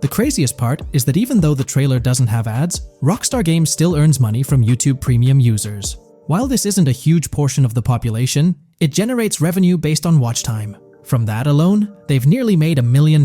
The craziest part is that even though the trailer doesn't have ads, Rockstar Games still earns money from YouTube Premium users. While this isn't a huge portion of the population, it generates revenue based on watch time. From that alone, they've nearly made $1 million.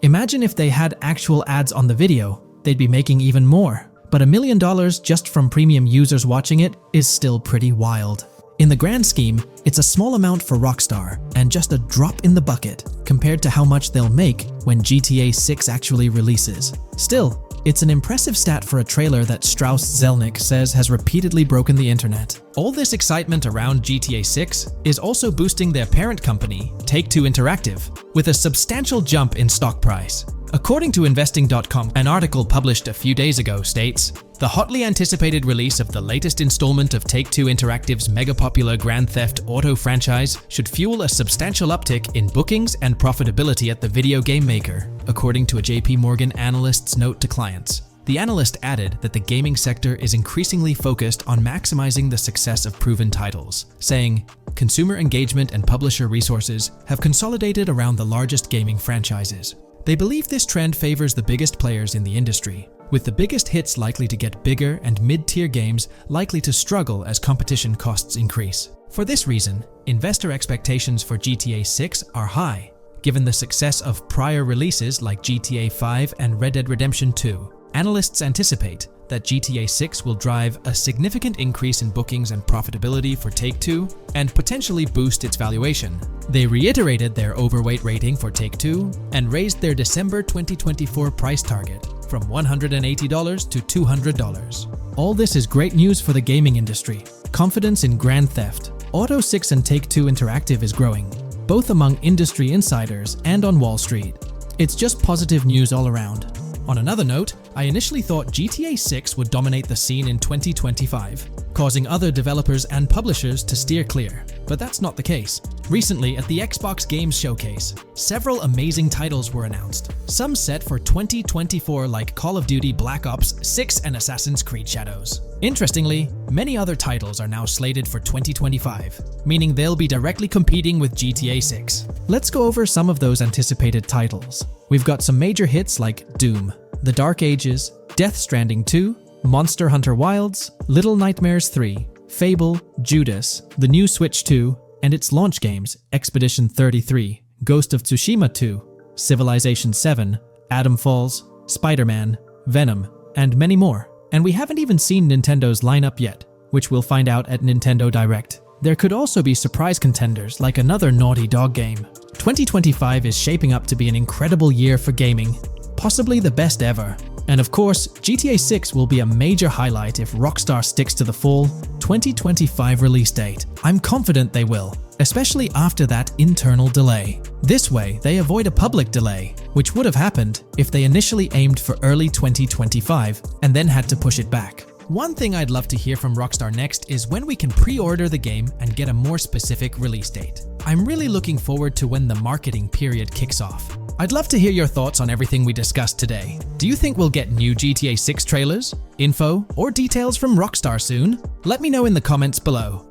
Imagine if they had actual ads on the video, they'd be making even more. But $1 million just from premium users watching it is still pretty wild. In the grand scheme, it's a small amount for Rockstar and just a drop in the bucket compared to how much they'll make when GTA 6 actually releases. Still, it's an impressive stat for a trailer that Strauss Zelnick says has repeatedly broken the internet. All this excitement around GTA 6 is also boosting their parent company, Take-Two Interactive, with a substantial jump in stock price. According to Investing.com, an article published a few days ago states, "The hotly anticipated release of the latest installment of Take-Two Interactive's mega-popular Grand Theft Auto franchise should fuel a substantial uptick in bookings and profitability at the video game maker," according to a JP Morgan analyst's note to clients. The analyst added that the gaming sector is increasingly focused on maximizing the success of proven titles, saying, "Consumer engagement and publisher resources have consolidated around the largest gaming franchises." They believe this trend favors the biggest players in the industry, with the biggest hits likely to get bigger and mid-tier games likely to struggle as competition costs increase. For this reason, investor expectations for GTA 6 are high, given the success of prior releases like GTA 5 and Red Dead Redemption 2. Analysts anticipate that GTA 6 will drive a significant increase in bookings and profitability for Take-Two and potentially boost its valuation. They reiterated their overweight rating for Take-Two and raised their December 2024 price target from $180 to $200. All this is great news for the gaming industry. Confidence in Grand Theft Auto 6 and Take-Two Interactive is growing, both among industry insiders and on Wall Street. It's just positive news all around. On another note, I initially thought GTA 6 would dominate the scene in 2025, causing other developers and publishers to steer clear, but that's not the case. Recently, at the Xbox Games Showcase, several amazing titles were announced, some set for 2024 like Call of Duty Black Ops 6 and Assassin's Creed Shadows. Interestingly, many other titles are now slated for 2025, meaning they'll be directly competing with GTA 6. Let's go over some of those anticipated titles. We've got some major hits like Doom, The Dark Ages, Death Stranding 2, Monster Hunter Wilds, Little Nightmares 3, Fable, Judas, the new Switch 2, and its launch games Expedition 33, Ghost of Tsushima 2, Civilization 7, Atom Falls, Spider-Man, Venom, and many more. And we haven't even seen Nintendo's lineup yet, which we'll find out at Nintendo Direct. There could also be surprise contenders like another Naughty Dog game. 2025 is shaping up to be an incredible year for gaming, possibly the best ever. And of course, GTA 6 will be a major highlight if Rockstar sticks to the fall 2025 release date. I'm confident they will, especially after that internal delay. This way, they avoid a public delay, which would have happened if they initially aimed for early 2025 and then had to push it back. One thing I'd love to hear from Rockstar next is when we can pre-order the game and get a more specific release date. I'm really looking forward to when the marketing period kicks off. I'd love to hear your thoughts on everything we discussed today. Do you think we'll get new GTA 6 trailers, info, or details from Rockstar soon? Let me know in the comments below.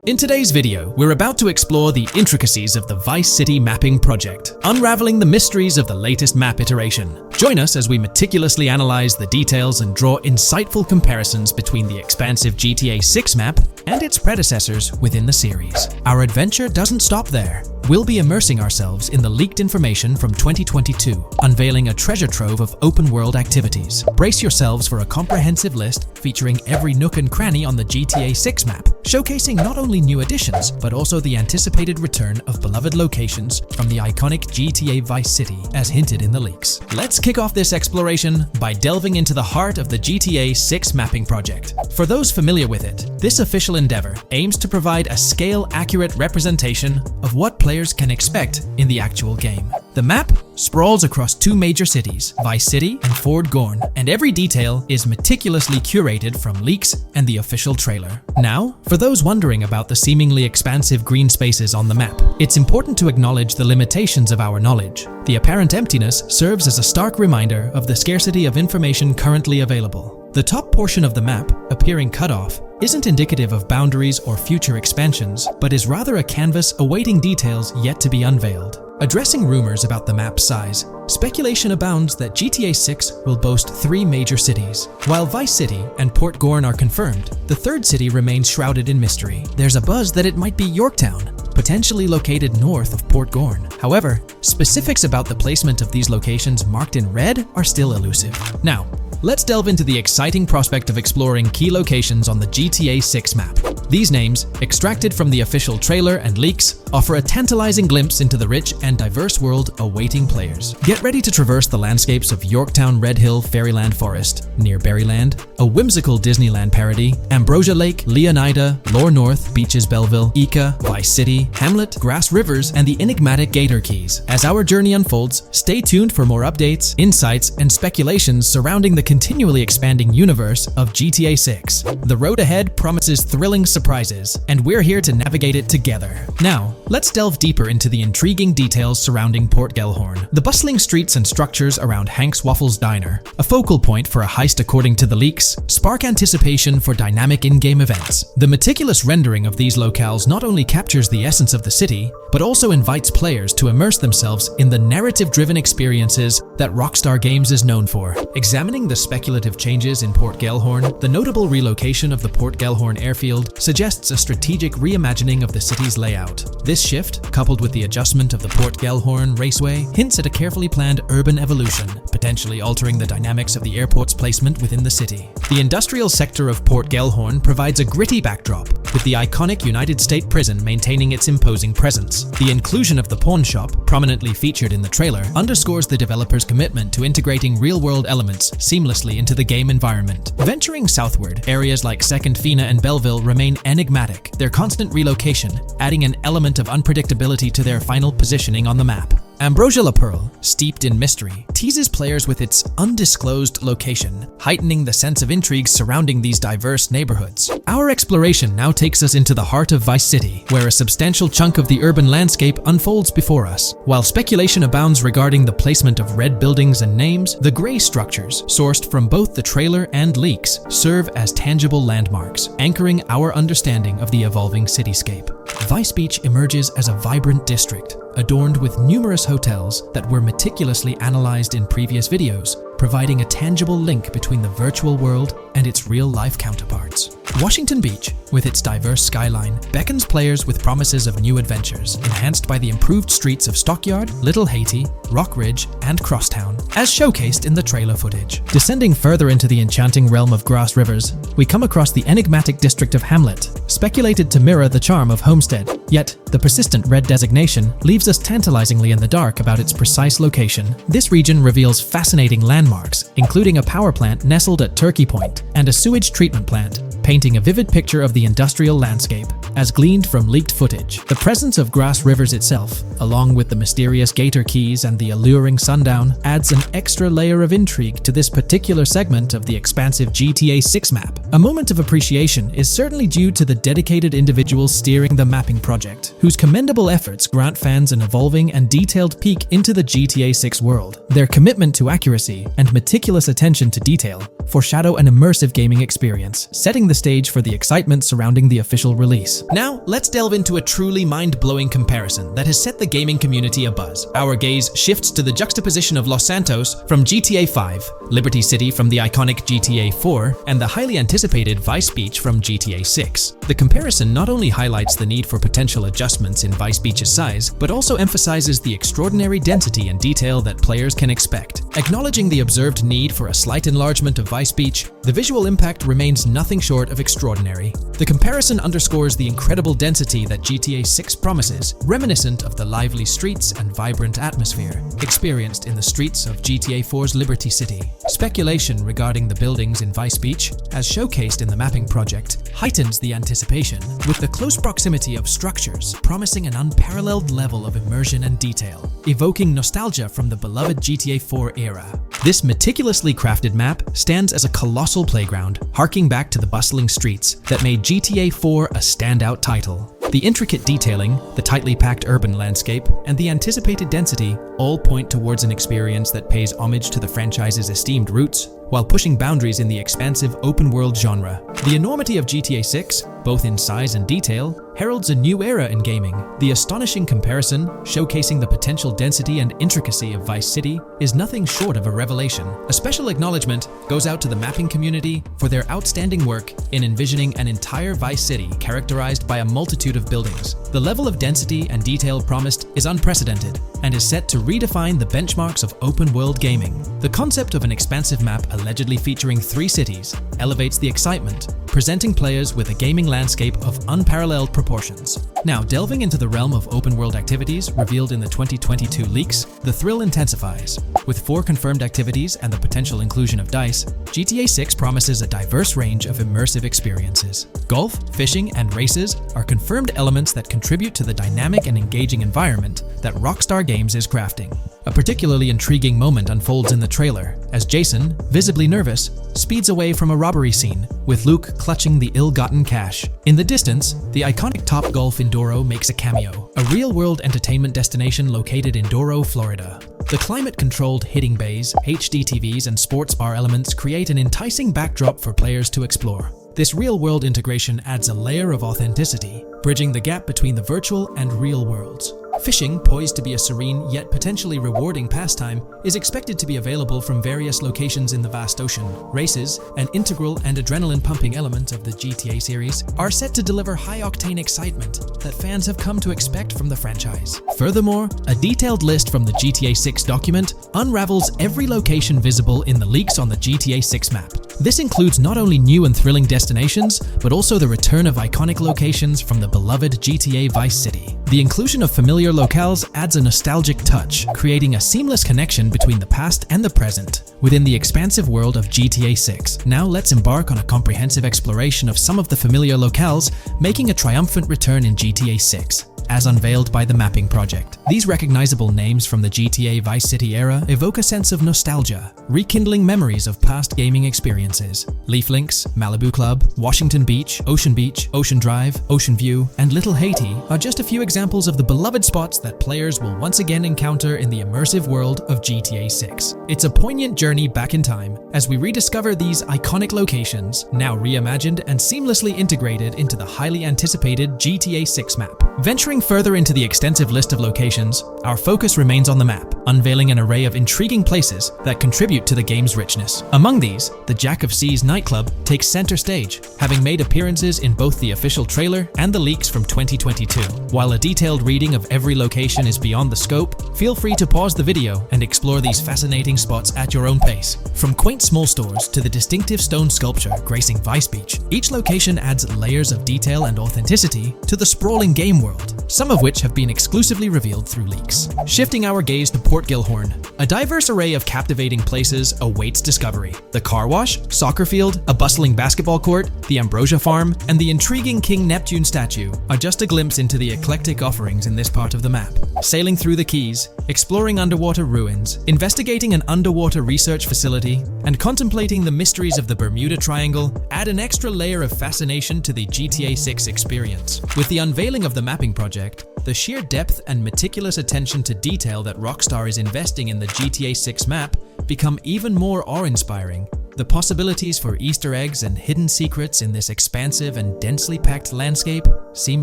In today's video, we're about to explore the intricacies of the Vice City mapping project, unraveling the mysteries of the latest map iteration. Join us as we meticulously analyze the details and draw insightful comparisons between the expansive GTA 6 map and its predecessors within the series. Our adventure doesn't stop there. We'll be immersing ourselves in the leaked information from 2022, unveiling a treasure trove of open-world activities. Brace yourselves for a comprehensive list featuring every nook and cranny on the GTA 6 map, showcasing not only new additions, but also the anticipated return of beloved locations from the iconic GTA Vice City, as hinted in the leaks. Let's kick off this exploration by delving into the heart of the GTA 6 mapping project. For those familiar with it, this official endeavor aims to provide a scale-accurate representation of what players can expect in the actual game. The map sprawls across two major cities, Vice City and Fort Gorn, and every detail is meticulously curated from leaks and the official trailer. Now, for those wondering about the seemingly expansive green spaces on the map, it's important to acknowledge the limitations of our knowledge. The apparent emptiness serves as a stark reminder of the scarcity of information currently available. The top portion of the map, appearing cut off, isn't indicative of boundaries or future expansions, but is rather a canvas awaiting details yet to be unveiled. Addressing rumors about the map's size, speculation abounds that GTA 6 will boast 3 major cities. While Vice City and Port Gorn are confirmed, the third city remains shrouded in mystery. There's a buzz that it might be Yorktown, potentially located north of Port Gorn. However, specifics about the placement of these locations marked in red are still elusive. Now, let's delve into the exciting prospect of exploring key locations on the GTA 6 map. These names, extracted from the official trailer and leaks, offer a tantalizing glimpse into the rich and diverse world awaiting players. Get ready to traverse the landscapes of Yorktown Red Hill Fairyland Forest, near Berryland, a whimsical Disneyland parody, Ambrosia Lake, Leonida, Lore North, Beaches Belleville, Ica, Vice City, Hamlet, Grass Rivers, and the enigmatic Gator Keys. As our journey unfolds, stay tuned for more updates, insights, and speculations surrounding the continually expanding universe of GTA 6. The road ahead promises thrilling surprises, and we're here to navigate it together. Now, let's delve deeper into the intriguing details surrounding Port Gellhorn. The bustling streets and structures around Hank's Waffles Diner, a focal point for a heist according to the leaks, spark anticipation for dynamic in-game events. The meticulous rendering of these locales not only captures the essence of the city, but also invites players to immerse themselves in the narrative-driven experiences that Rockstar Games is known for. Examining the speculative changes in Port Gellhorn, the notable relocation of the Port Gellhorn airfield suggests a strategic reimagining of the city's layout. This shift, coupled with the adjustment of the Port Gellhorn Raceway, hints at a carefully planned urban evolution, potentially altering the dynamics of the airport's placement within the city. The industrial sector of Port Gellhorn provides a gritty backdrop, with the iconic United State Prison maintaining its imposing presence. The inclusion of the pawn shop, prominently featured in the trailer, underscores the developer's commitment to integrating real-world elements seamlessly into the game environment. Venturing southward, areas like Second Fina and Belleville remain enigmatic, their constant relocation adding an element of unpredictability to their final positioning on the map. Ambrosia La Pearl, steeped in mystery, teases players with its undisclosed location, heightening the sense of intrigue surrounding these diverse neighborhoods. Our exploration now takes us into the heart of Vice City, where a substantial chunk of the urban landscape unfolds before us. While speculation abounds regarding the placement of red buildings and names, the gray structures, sourced from both the trailer and leaks, serve as tangible landmarks, anchoring our understanding of the evolving cityscape. Vice Beach emerges as a vibrant district, adorned with numerous hotels that were meticulously analyzed in previous videos, providing a tangible link between the virtual world and its real-life counterparts. Washington Beach, with its diverse skyline, beckons players with promises of new adventures, enhanced by the improved streets of Stockyard, Little Haiti, Rock Ridge, and Crosstown, as showcased in the trailer footage. Descending further into the enchanting realm of Grass Rivers, we come across the enigmatic district of Hamlet, speculated to mirror the charm of Homestead. Yet, the persistent red designation leaves us tantalizingly in the dark about its precise location. This region reveals fascinating landmarks, including a power plant nestled at Turkey Point and a sewage treatment plant, painting a vivid picture of the industrial landscape. as gleaned from leaked footage. The presence of Grass Rivers itself, along with the mysterious Gator Keys and the alluring sundown, adds an extra layer of intrigue to this particular segment of the expansive GTA 6 map. A moment of appreciation is certainly due to the dedicated individuals steering the mapping project, whose commendable efforts grant fans an evolving and detailed peek into the GTA 6 world. Their commitment to accuracy and meticulous attention to detail foreshadow an immersive gaming experience, setting the stage for the excitement surrounding the official release. Now, let's delve into a truly mind-blowing comparison that has set the gaming community abuzz. Our gaze shifts to the juxtaposition of Los Santos from GTA 5, Liberty City from the iconic GTA 4, and the highly anticipated Vice Beach from GTA 6. The comparison not only highlights the need for potential adjustments in Vice Beach's size, but also emphasizes the extraordinary density and detail that players can expect. Acknowledging the observed need for a slight enlargement of Vice Beach, the visual impact remains nothing short of extraordinary. The comparison underscores the incredible density that GTA 6 promises, reminiscent of the lively streets and vibrant atmosphere experienced in the streets of GTA 4's Liberty City. Speculation regarding the buildings in Vice Beach, as showcased in the mapping project, heightens the anticipation, with the close proximity of structures promising an unparalleled level of immersion and detail, evoking nostalgia from the beloved GTA 4 era. This meticulously crafted map stands as a colossal playground, harking back to the bustling streets that made GTA 4 a standout title. The intricate detailing, the tightly packed urban landscape, and the anticipated density all point towards an experience that pays homage to the franchise's esteemed roots, while pushing boundaries in the expansive open-world genre. The enormity of GTA 6, both in size and detail, heralds a new era in gaming. The astonishing comparison, showcasing the potential density and intricacy of Vice City, is nothing short of a revelation. A special acknowledgement goes out to the mapping community for their outstanding work in envisioning an entire Vice City characterized by a multitude of buildings. The level of density and detail promised is unprecedented and is set to redefine the benchmarks of open-world gaming. The concept of an expansive map allegedly featuring 3 cities elevates the excitement, presenting players with a gaming landscape of unparalleled proportions. Now, delving into the realm of open-world activities revealed in the 2022 leaks, the thrill intensifies. With 4 confirmed activities and the potential inclusion of DICE, GTA 6 promises a diverse range of immersive experiences. Golf, fishing, and races are confirmed elements that contribute to the dynamic and engaging environment that Rockstar Games is crafting. A particularly intriguing moment unfolds in the trailer, as Jason, visibly nervous, speeds away from a robbery scene, with Luke clutching the ill-gotten cash. In the distance, the iconic Topgolf in Doro makes a cameo, a real-world entertainment destination located in Doro, Florida. The climate-controlled hitting bays, HD TVs, and sports bar elements create an enticing backdrop for players to explore. This real-world integration adds a layer of authenticity, bridging the gap between the virtual and real worlds. Fishing, poised to be a serene yet potentially rewarding pastime, is expected to be available from various locations in the vast ocean. Races, an integral and adrenaline-pumping element of the GTA series, are set to deliver high-octane excitement that fans have come to expect from the franchise. Furthermore, a detailed list from the GTA 6 document unravels every location visible in the leaks on the GTA 6 map. This includes not only new and thrilling destinations, but also the return of iconic locations from the beloved GTA Vice City. The inclusion of familiar locales adds a nostalgic touch, creating a seamless connection between the past and the present within the expansive world of GTA 6. Now let's embark on a comprehensive exploration of some of the familiar locales, making a triumphant return in GTA 6. As unveiled by the mapping project. These recognizable names from the GTA Vice City era evoke a sense of nostalgia, rekindling memories of past gaming experiences. Leaf Links, Malibu Club, Washington Beach, Ocean Drive, Ocean View, and Little Haiti are just a few examples of the beloved spots that players will once again encounter in the immersive world of GTA 6. It's a poignant journey back in time as we rediscover these iconic locations, now reimagined and seamlessly integrated into the highly anticipated GTA 6 map. Venturing further into the extensive list of locations, our focus remains on the map, unveiling an array of intriguing places that contribute to the game's richness. Among these, the Jack of Seas nightclub takes center stage, having made appearances in both the official trailer and the leaks from 2022. While a detailed reading of every location is beyond the scope, feel free to pause the video and explore these fascinating spots at your own pace. From quaint small stores to the distinctive stone sculpture gracing Vice Beach, each location adds layers of detail and authenticity to the sprawling game world, some of which have been exclusively revealed through leaks. Shifting our gaze to Port Gilhorn. A diverse array of captivating places awaits discovery. The car wash, soccer field, a bustling basketball court, the Ambrosia Farm, and the intriguing King Neptune statue are just a glimpse into the eclectic offerings in this part of the map. Sailing through the Keys, exploring underwater ruins, investigating an underwater research facility, and contemplating the mysteries of the Bermuda Triangle add an extra layer of fascination to the GTA 6 experience. With the unveiling of the mapping project, the sheer depth and meticulous attention to detail that Rockstar is investing in the GTA 6 map become even more awe-inspiring. The possibilities for Easter eggs and hidden secrets in this expansive and densely packed landscape seem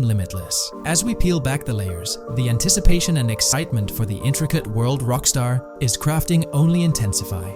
limitless. As we peel back the layers, the anticipation and excitement for the intricate world Rockstar is crafting only intensify.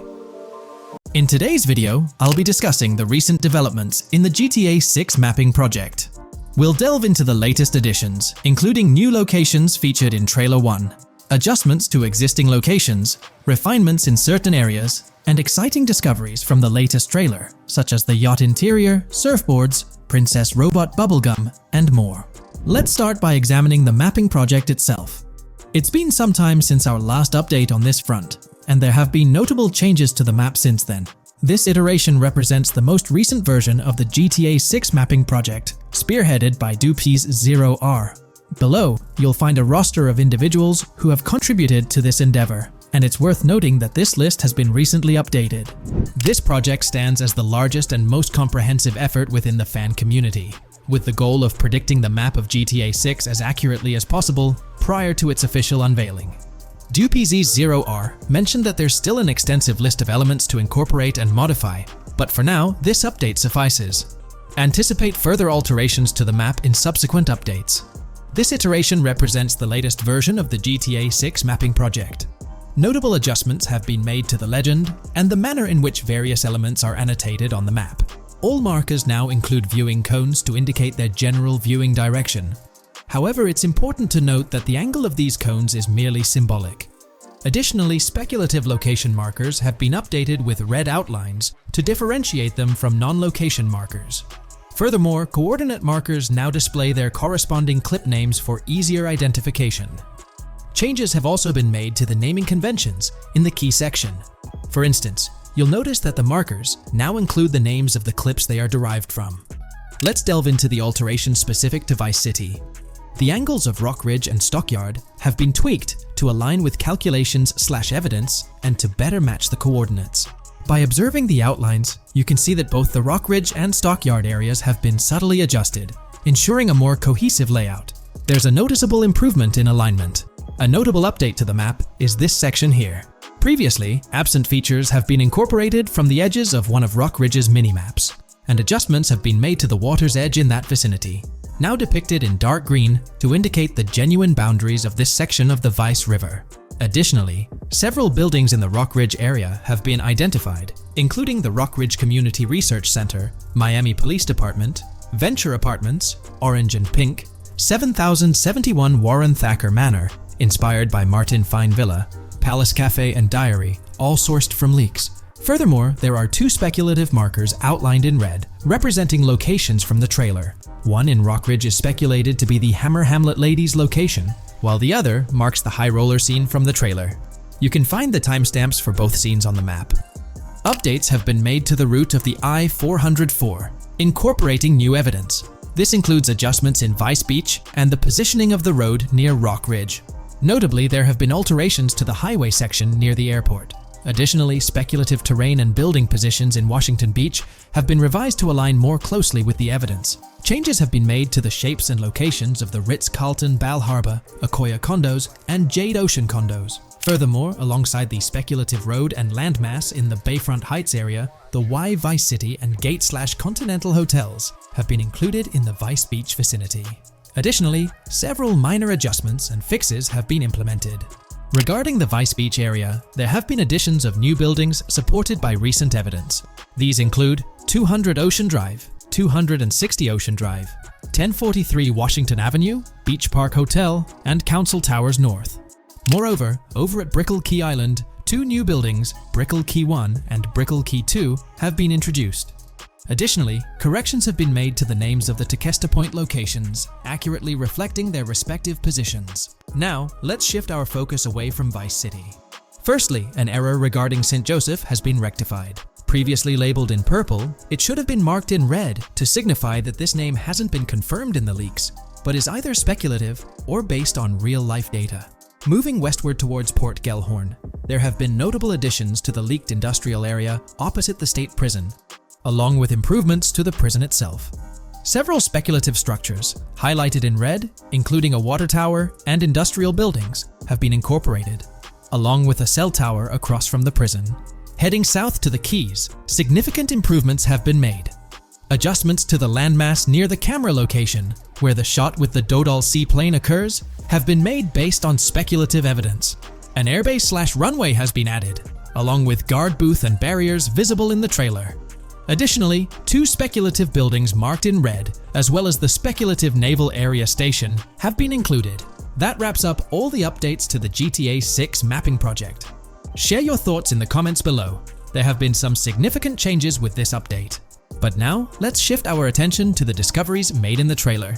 In today's video, I'll be discussing the recent developments in the GTA 6 mapping project. We'll delve into the latest additions, including new locations featured in Trailer 1, adjustments to existing locations, refinements in certain areas, and exciting discoveries from the latest trailer, such as the yacht interior, surfboards, Princess Robot bubblegum, and more. Let's start by examining the mapping project itself. It's been some time since our last update on this front, and there have been notable changes to the map since then. This iteration represents the most recent version of the GTA 6 mapping project, spearheaded by Dupees Zero R. Below, you'll find a roster of individuals who have contributed to this endeavor, and it's worth noting that this list has been recently updated. This project stands as the largest and most comprehensive effort within the fan community, with the goal of predicting the map of GTA 6 as accurately as possible prior to its official unveiling. DuPZ0R mentioned that there's still an extensive list of elements to incorporate and modify, but for now, this update suffices. Anticipate further alterations to the map in subsequent updates. This iteration represents the latest version of the GTA 6 mapping project. Notable adjustments have been made to the legend and the manner in which various elements are annotated on the map. All markers now include viewing cones to indicate their general viewing direction. However, it's important to note that the angle of these cones is merely symbolic. Additionally, speculative location markers have been updated with red outlines to differentiate them from non-location markers. Furthermore, coordinate markers now display their corresponding clip names for easier identification. Changes have also been made to the naming conventions in the key section. For instance, you'll notice that the markers now include the names of the clips they are derived from. Let's delve into the alterations specific to Vice City. The angles of Rock Ridge and Stockyard have been tweaked to align with calculations/evidence and to better match the coordinates. By observing the outlines, you can see that both the Rock Ridge and Stockyard areas have been subtly adjusted, ensuring a more cohesive layout. There's a noticeable improvement in alignment. A notable update to the map is this section here. Previously, absent features have been incorporated from the edges of one of Rock Ridge's mini-maps, and adjustments have been made to the water's edge in that vicinity, now depicted in dark green to indicate the genuine boundaries of this section of the Vice River. Additionally, several buildings in the Rock Ridge area have been identified, including the Rock Ridge Community Research Center, Miami Police Department, Venture Apartments, Orange and Pink, 7071 Warren Thacker Manor, inspired by Martin Fine Villa, Palace Cafe and Diary, all sourced from leaks. Furthermore, there are two speculative markers outlined in red, representing locations from the trailer. One in Rock Ridge is speculated to be the Hammer Hamlet Ladies location, while the other marks the high roller scene from the trailer. You can find the timestamps for both scenes on the map. Updates have been made to the route of the I-404, incorporating new evidence. This includes adjustments in Vice Beach and the positioning of the road near Rock Ridge. Notably, there have been alterations to the highway section near the airport. Additionally, speculative terrain and building positions in Washington Beach have been revised to align more closely with the evidence. Changes have been made to the shapes and locations of the Ritz-Carlton Bal Harbour, Akoya condos, and Jade Ocean condos. Furthermore, alongside the speculative road and landmass in the Bayfront Heights area, the Y Vice City and Gate/Continental hotels have been included in the Vice Beach vicinity. Additionally, several minor adjustments and fixes have been implemented. Regarding the Vice Beach area, there have been additions of new buildings supported by recent evidence. These include 200 Ocean Drive, 260 Ocean Drive, 1043 Washington Avenue, Beach Park Hotel, and Council Towers North. Moreover, over at Brickell Key Island, two new buildings, Brickell Key 1 and Brickell Key 2, have been introduced. Additionally, corrections have been made to the names of the Tequesta Point locations, accurately reflecting their respective positions. Now, let's shift our focus away from Vice City. Firstly, an error regarding St. Joseph has been rectified. Previously labeled in purple, it should have been marked in red to signify that this name hasn't been confirmed in the leaks, but is either speculative or based on real-life data. Moving westward towards Port Gellhorn, there have been notable additions to the leaked industrial area opposite the state prison, along with improvements to the prison itself. Several speculative structures, highlighted in red, including a water tower and industrial buildings, have been incorporated, along with a cell tower across from the prison. Heading south to the quays, significant improvements have been made. Adjustments to the landmass near the camera location, where the shot with the Dodal seaplane occurs, have been made based on speculative evidence. An airbase/runway has been added, along with guard booth and barriers visible in the trailer. Additionally, 2 speculative buildings marked in red, as well as the speculative naval area station, have been included. That wraps up all the updates to the GTA 6 mapping project. Share your thoughts in the comments below. There have been some significant changes with this update. But now, let's shift our attention to the discoveries made in the trailer.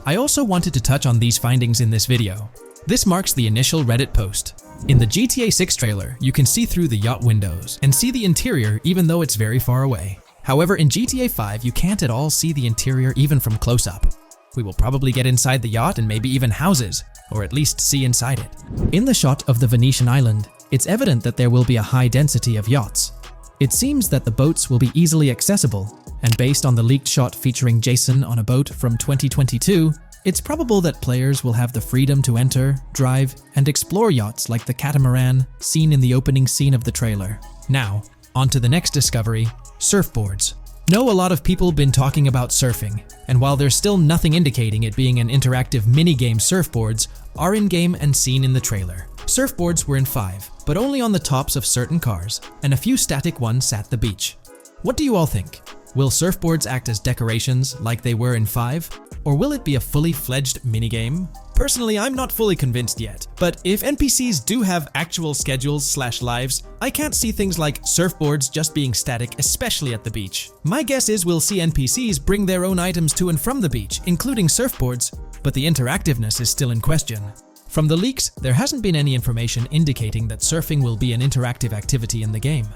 I also wanted to touch on these findings in this video. This marks the initial Reddit post. In the GTA 6 trailer, you can see through the yacht windows and see the interior even though it's very far away. However, in GTA 5, you can't at all see the interior even from close-up. We will probably get inside the yacht and maybe even houses, or at least see inside it. In the shot of the Venetian island, it's evident that there will be a high density of yachts. It seems that the boats will be easily accessible, and based on the leaked shot featuring Jason on a boat from 2022, it's probable that players will have the freedom to enter, drive, and explore yachts like the catamaran seen in the opening scene of the trailer. Now, on to the next discovery, surfboards. Know a lot of people been talking about surfing, and while there's still nothing indicating it being an interactive minigame, surfboards are in-game and seen in the trailer. Surfboards were in 5, but only on the tops of certain cars, and a few static ones at the beach. What do you all think? Will surfboards act as decorations like they were in 5, or will it be a fully fledged minigame? Personally, I'm not fully convinced yet, but if NPCs do have actual schedules/lives, I can't see things like surfboards just being static, especially at the beach. My guess is we'll see NPCs bring their own items to and from the beach, including surfboards, but the interactiveness is still in question. From the leaks, there hasn't been any information indicating that surfing will be an interactive activity in the game.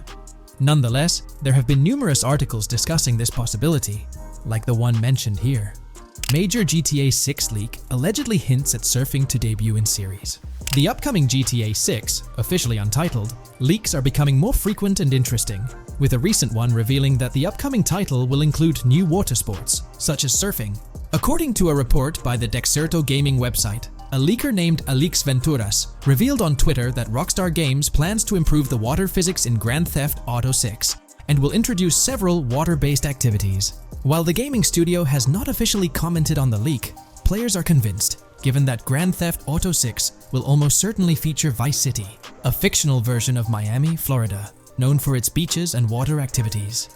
Nonetheless, there have been numerous articles discussing this possibility, like the one mentioned here. Major GTA 6 leak allegedly hints at surfing to debut in series. The upcoming GTA 6, officially untitled, leaks are becoming more frequent and interesting, with a recent one revealing that the upcoming title will include new water sports, such as surfing. According to a report by the Dexerto gaming website, a leaker named Alix Venturas revealed on Twitter that Rockstar Games plans to improve the water physics in Grand Theft Auto 6 and will introduce several water-based activities. While the gaming studio has not officially commented on the leak, players are convinced, given that Grand Theft Auto 6 will almost certainly feature Vice City, a fictional version of Miami, Florida, known for its beaches and water activities.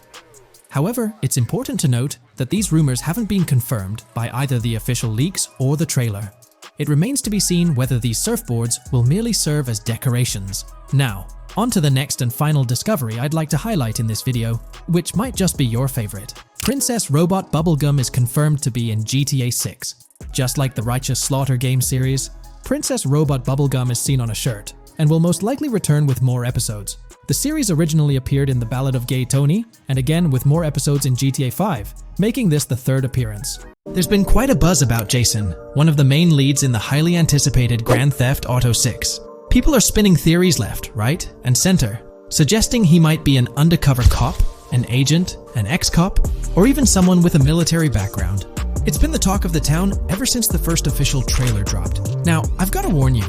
However, it's important to note that these rumors haven't been confirmed by either the official leaks or the trailer. It remains to be seen whether these surfboards will merely serve as decorations. Now, on to the next and final discovery I'd like to highlight in this video, which might just be your favorite. Princess Robot Bubblegum is confirmed to be in GTA 6. Just like the Righteous Slaughter game series, Princess Robot Bubblegum is seen on a shirt, and will most likely return with more episodes. The series originally appeared in The Ballad of Gay Tony, and again with more episodes in GTA 5, making this the 3rd appearance. There's been quite a buzz about Jason, one of the main leads in the highly anticipated Grand Theft Auto 6. People are spinning theories left, right, and center, suggesting he might be an undercover cop, an agent, an ex-cop, or even someone with a military background. It's been the talk of the town ever since the first official trailer dropped. Now, I've got to warn you,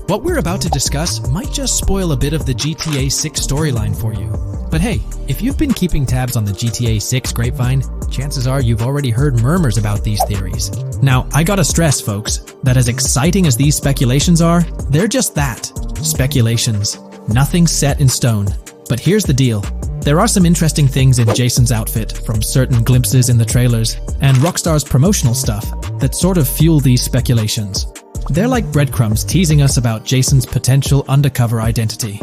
what we're about to discuss might just spoil a bit of the GTA 6 storyline for you. But hey, if you've been keeping tabs on the GTA 6 grapevine, chances are you've already heard murmurs about these theories. Now, I gotta stress, folks, that as exciting as these speculations are, they're just that, speculations. Nothing's set in stone. But here's the deal. There are some interesting things in Jason's outfit from certain glimpses in the trailers and Rockstar's promotional stuff that sort of fuel these speculations. They're like breadcrumbs teasing us about Jason's potential undercover identity.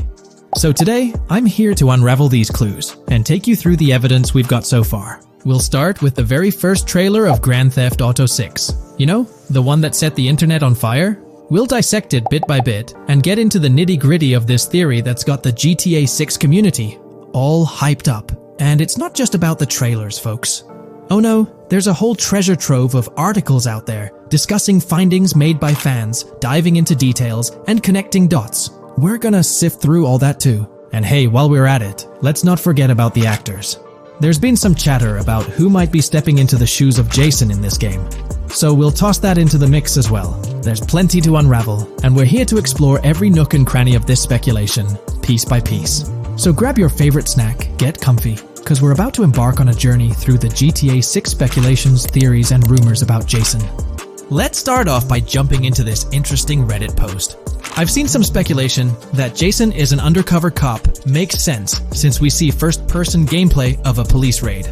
So today, I'm here to unravel these clues and take you through the evidence we've got so far. We'll start with the very first trailer of Grand Theft Auto 6. You know, the one that set the internet on fire? we'll dissect it bit by bit and get into the nitty-gritty of this theory that's got the GTA 6 community all hyped up. And it's not just about the trailers, folks. Oh no, there's a whole treasure trove of articles out there discussing findings made by fans, diving into details, and connecting dots. We're gonna sift through all that too. And hey, while we're at it, let's not forget about the actors. There's been some chatter about who might be stepping into the shoes of Jason in this game, so we'll toss that into the mix as well. There's plenty to unravel, and we're here to explore every nook and cranny of this speculation, piece by piece. So grab your favorite snack, get comfy, because we're about to embark on a journey through the GTA 6 speculations, theories, and rumors about Jason. Let's start off by jumping into this interesting Reddit post. I've seen some speculation that Jason is an undercover cop makes sense since we see first-person gameplay of a police raid.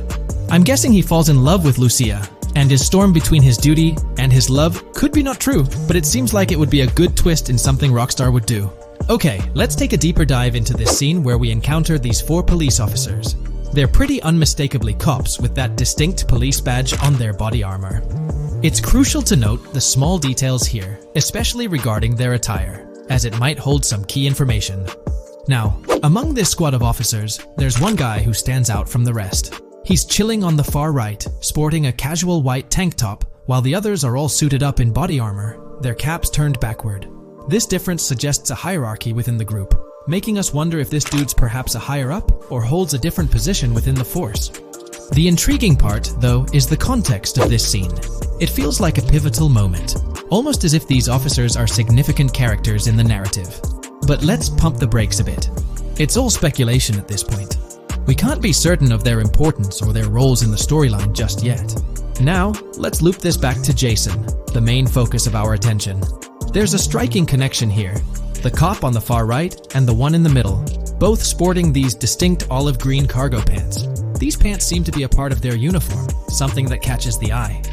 I'm guessing he falls in love with Lucia, and his storm between his duty and his love could be not true, but it seems like it would be a good twist in something Rockstar would do. Okay, let's take a deeper dive into this scene where we encounter these 4 police officers. They're pretty unmistakably cops with that distinct police badge on their body armor. It's crucial to note the small details here, especially regarding their attire, as it might hold some key information. Now, among this squad of officers, there's one guy who stands out from the rest. He's chilling on the far right, sporting a casual white tank top, while the others are all suited up in body armor, their caps turned backward. This difference suggests a hierarchy within the group, making us wonder if this dude's perhaps a higher up or holds a different position within the force. The intriguing part, though, is the context of this scene. It feels like a pivotal moment, almost as if these officers are significant characters in the narrative. But let's pump the brakes a bit. It's all speculation at this point. We can't be certain of their importance or their roles in the storyline just yet. Now, let's loop this back to Jason, the main focus of our attention. There's a striking connection here. The cop on the far right and the one in the middle, both sporting these distinct olive green cargo pants. These pants seem to be a part of their uniform, something that catches the eye.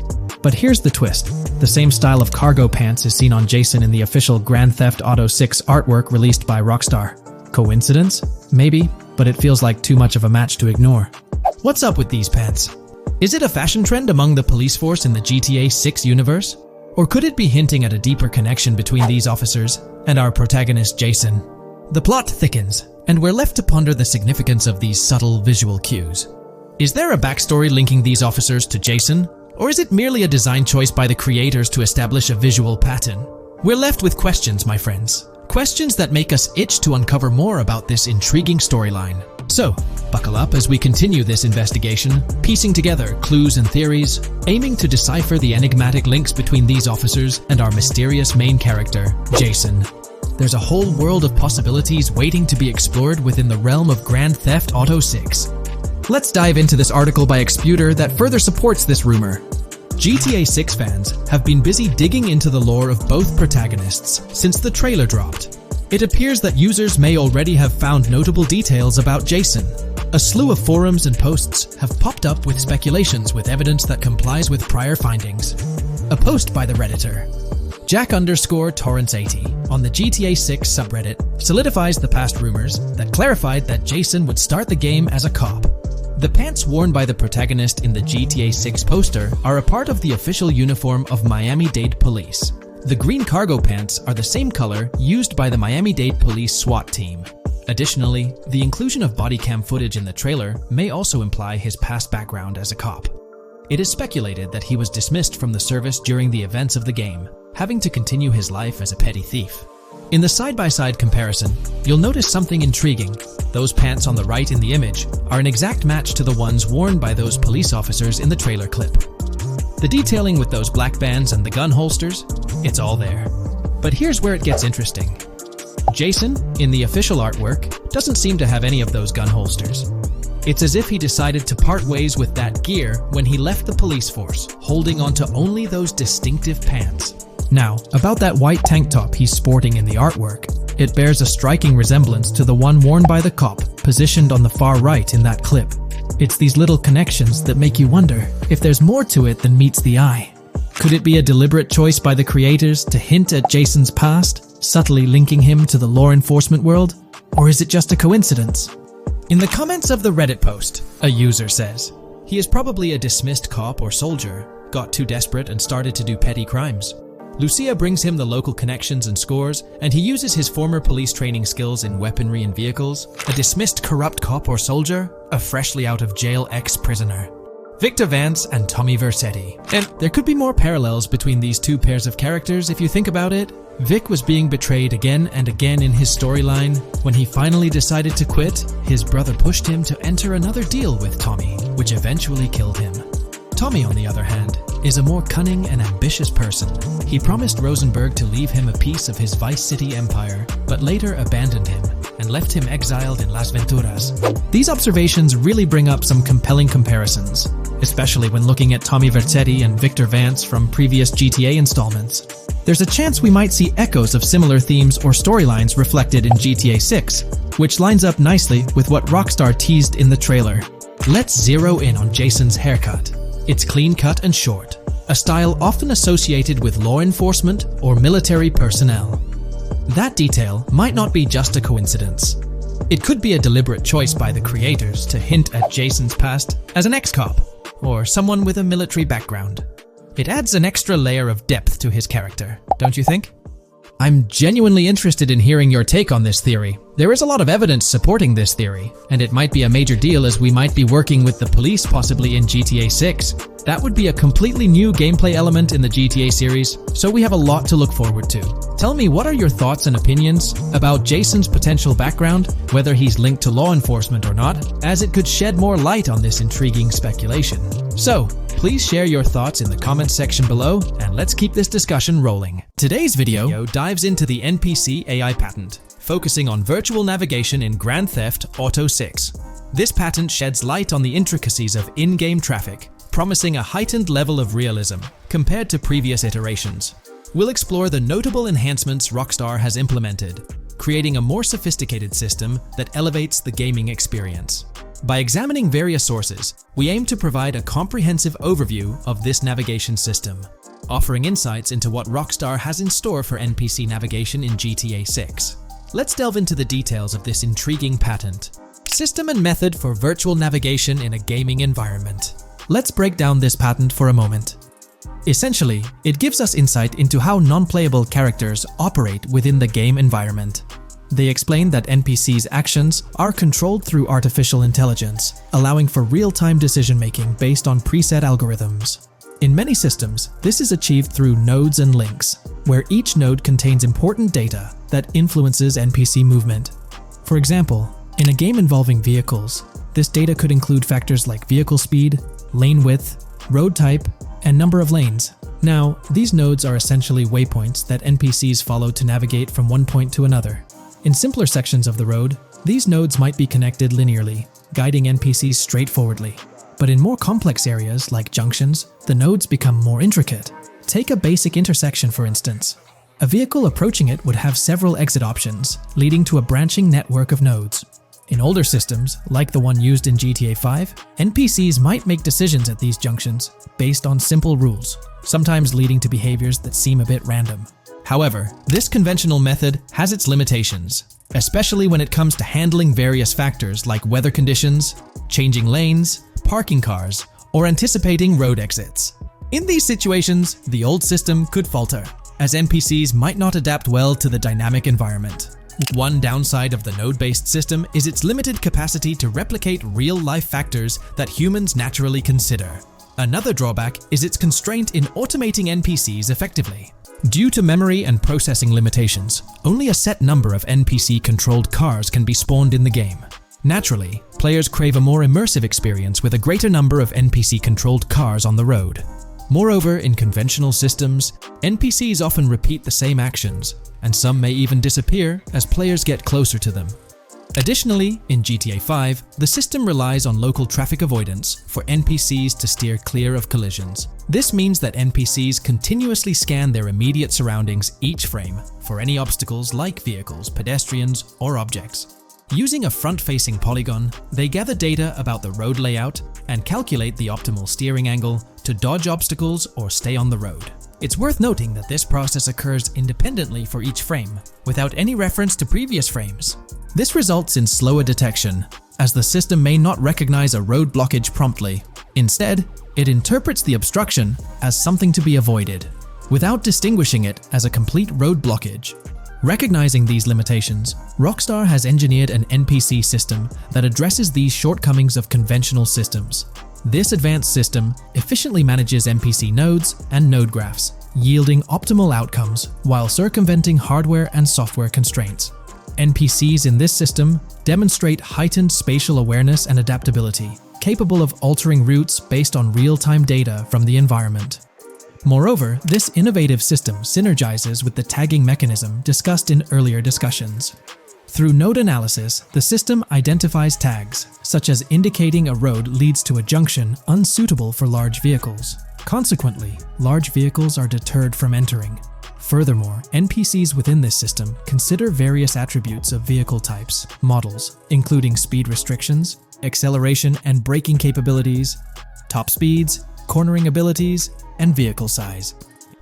But here's the twist. The same style of cargo pants is seen on Jason in the official Grand Theft Auto 6 artwork released by Rockstar. Coincidence? Maybe, but it feels like too much of a match to ignore. What's up with these pants? Is it a fashion trend among the police force in the GTA 6 universe? Or could it be hinting at a deeper connection between these officers and our protagonist Jason? The plot thickens, and we're left to ponder the significance of these subtle visual cues. Is there a backstory linking these officers to Jason? Or is it merely a design choice by the creators to establish a visual pattern? We're left with questions, my friends. Questions that make us itch to uncover more about this intriguing storyline. So, buckle up as we continue this investigation, piecing together clues and theories, aiming to decipher the enigmatic links between these officers and our mysterious main character, Jason. There's a whole world of possibilities waiting to be explored within the realm of Grand Theft Auto 6. Let's dive into this article by Exputer that further supports this rumor. GTA 6 fans have been busy digging into the lore of both protagonists since the trailer dropped. It appears that users may already have found notable details about Jason. A slew of forums and posts have popped up with speculations with evidence that complies with prior findings. A post by the Redditor, Jack_Torrance80, on the GTA 6 subreddit solidifies the past rumors that clarified that Jason would start the game as a cop. The pants worn by the protagonist in the GTA 6 poster are a part of the official uniform of Miami-Dade Police. The green cargo pants are the same color used by the Miami-Dade Police SWAT team. Additionally, the inclusion of body cam footage in the trailer may also imply his past background as a cop. It is speculated that he was dismissed from the service during the events of the game, having to continue his life as a petty thief. In the side-by-side comparison, you'll notice something intriguing. Those pants on the right in the image are an exact match to the ones worn by those police officers in the trailer clip. The detailing with those black bands and the gun holsters, it's all there. But here's where it gets interesting. Jason, in the official artwork, doesn't seem to have any of those gun holsters. It's as if he decided to part ways with that gear when he left the police force, holding onto only those distinctive pants. Now, about that white tank top he's sporting in the artwork, it bears a striking resemblance to the one worn by the cop, positioned on the far right in that clip. It's these little connections that make you wonder if there's more to it than meets the eye. Could it be a deliberate choice by the creators to hint at Jason's past, subtly linking him to the law enforcement world? Or is it just a coincidence? In the comments of the Reddit post, a user says, "He is probably a dismissed cop or soldier, got too desperate and started to do petty crimes. Lucia brings him the local connections and scores, and he uses his former police training skills in weaponry and vehicles, a dismissed corrupt cop or soldier, a freshly out of jail ex-prisoner. Victor Vance and Tommy Vercetti. And there could be more parallels between these two pairs of characters if you think about it. Vic was being betrayed again and again in his storyline. When he finally decided to quit, his brother pushed him to enter another deal with Tommy, which eventually killed him. Tommy, on the other hand, is a more cunning and ambitious person. He promised Rosenberg to leave him a piece of his Vice City empire, but later abandoned him and left him exiled in Las Venturas. These observations really bring up some compelling comparisons, especially when looking at Tommy Vercetti and Victor Vance from previous GTA installments. There's a chance we might see echoes of similar themes or storylines reflected in GTA 6, which lines up nicely with what Rockstar teased in the trailer. Let's zero in on Jason's haircut. It's clean cut and short, a style often associated with law enforcement or military personnel. That detail might not be just a coincidence. It could be a deliberate choice by the creators to hint at Jason's past as an ex-cop or someone with a military background. It adds an extra layer of depth to his character, don't you think? I'm genuinely interested in hearing your take on this theory. There is a lot of evidence supporting this theory, and it might be a major deal as we might be working with the police possibly in GTA 6. That would be a completely new gameplay element in the GTA series, so we have a lot to look forward to. Tell me, what are your thoughts and opinions about Jason's potential background, whether he's linked to law enforcement or not, as it could shed more light on this intriguing speculation. So, please share your thoughts in the comments section below, and let's keep this discussion rolling. Today's video dives into the NPC AI patent, focusing on virtual navigation in Grand Theft Auto 6. This patent sheds light on the intricacies of in-game traffic, promising a heightened level of realism compared to previous iterations. We'll explore the notable enhancements Rockstar has implemented, creating a more sophisticated system that elevates the gaming experience. By examining various sources, we aim to provide a comprehensive overview of this navigation system, offering insights into what Rockstar has in store for NPC navigation in GTA 6. Let's delve into the details of this intriguing patent. System and method for virtual navigation in a gaming environment. Let's break down this patent for a moment. Essentially, it gives us insight into how non-playable characters operate within the game environment. They explain that NPCs' actions are controlled through artificial intelligence, allowing for real-time decision-making based on preset algorithms. In many systems, this is achieved through nodes and links, where each node contains important data that influences NPC movement. For example, in a game involving vehicles, this data could include factors like vehicle speed, lane width, road type, and number of lanes. Now, these nodes are essentially waypoints that NPCs follow to navigate from one point to another. In simpler sections of the road, these nodes might be connected linearly, guiding NPCs straightforwardly. But in more complex areas, like junctions, the nodes become more intricate. Take a basic intersection, for instance. A vehicle approaching it would have several exit options, leading to a branching network of nodes. In older systems, like the one used in GTA 5, NPCs might make decisions at these junctions based on simple rules, sometimes leading to behaviors that seem a bit random. However, this conventional method has its limitations, especially when it comes to handling various factors like weather conditions, changing lanes, parking cars, or anticipating road exits. In these situations, the old system could falter, as NPCs might not adapt well to the dynamic environment. One downside of the node-based system is its limited capacity to replicate real-life factors that humans naturally consider. Another drawback is its constraint in automating NPCs effectively. Due to memory and processing limitations, only a set number of NPC-controlled cars can be spawned in the game. Naturally, players crave a more immersive experience with a greater number of NPC-controlled cars on the road. Moreover, in conventional systems, NPCs often repeat the same actions, and some may even disappear as players get closer to them. Additionally, in GTA 5, the system relies on local traffic avoidance for NPCs to steer clear of collisions. This means that NPCs continuously scan their immediate surroundings each frame for any obstacles like vehicles, pedestrians, or objects. Using a front-facing polygon, they gather data about the road layout and calculate the optimal steering angle to dodge obstacles or stay on the road. It's worth noting that this process occurs independently for each frame, without any reference to previous frames. This results in slower detection, as the system may not recognize a road blockage promptly. Instead, it interprets the obstruction as something to be avoided. without distinguishing it as a complete road blockage. Recognizing these limitations, Rockstar has engineered an NPC system that addresses these shortcomings of conventional systems. This advanced system efficiently manages NPC nodes and node graphs, yielding optimal outcomes while circumventing hardware and software constraints. NPCs in this system demonstrate heightened spatial awareness and adaptability, capable of altering routes based on real-time data from the environment. Moreover, this innovative system synergizes with the tagging mechanism discussed in earlier discussions. Through node analysis, the system identifies tags, such as indicating a road leads to a junction unsuitable for large vehicles. Consequently, large vehicles are deterred from entering. Furthermore, NPCs within this system consider various attributes of vehicle types, models, including speed restrictions, acceleration and braking capabilities, top speeds, cornering abilities, and vehicle size.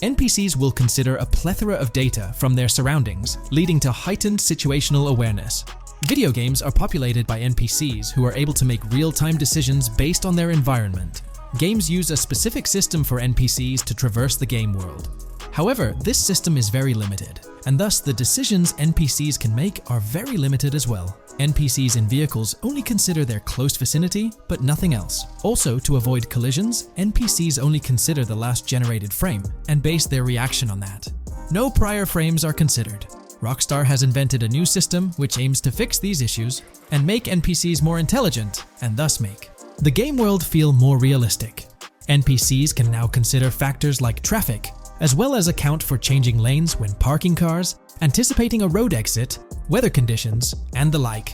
NPCs will consider a plethora of data from their surroundings, leading to heightened situational awareness. Video games are populated by NPCs who are able to make real-time decisions based on their environment. Games use a specific system for NPCs to traverse the game world. However, this system is very limited, and thus the decisions NPCs can make are very limited as well. NPCs in vehicles only consider their close vicinity, but nothing else. Also, to avoid collisions, NPCs only consider the last generated frame and base their reaction on that. No prior frames are considered. Rockstar has invented a new system which aims to fix these issues and make NPCs more intelligent, and thus make the game world feel more realistic. NPCs can now consider factors like traffic, as well as account for changing lanes when parking cars, anticipating a road exit, weather conditions, and the like.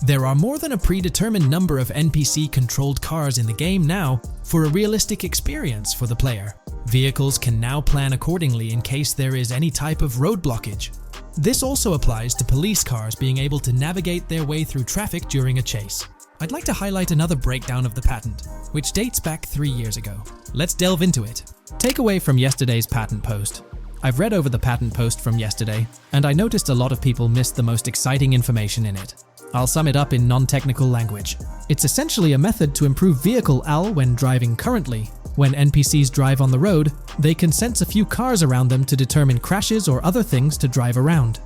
There are more than a predetermined number of NPC-controlled cars in the game now for a realistic experience for the player. Vehicles can now plan accordingly in case there is any type of road blockage. This also applies to police cars being able to navigate their way through traffic during a chase. I'd like to highlight another breakdown of the patent, which dates back 3 years ago. Let's delve into it. Takeaway from yesterday's patent post. I've read over the patent post from yesterday, and I noticed a lot of people missed the most exciting information in it. I'll sum it up in non-technical language. It's essentially a method to improve vehicle AL when driving currently. When NPCs drive on the road, they can sense a few cars around them to determine crashes or other things to drive around.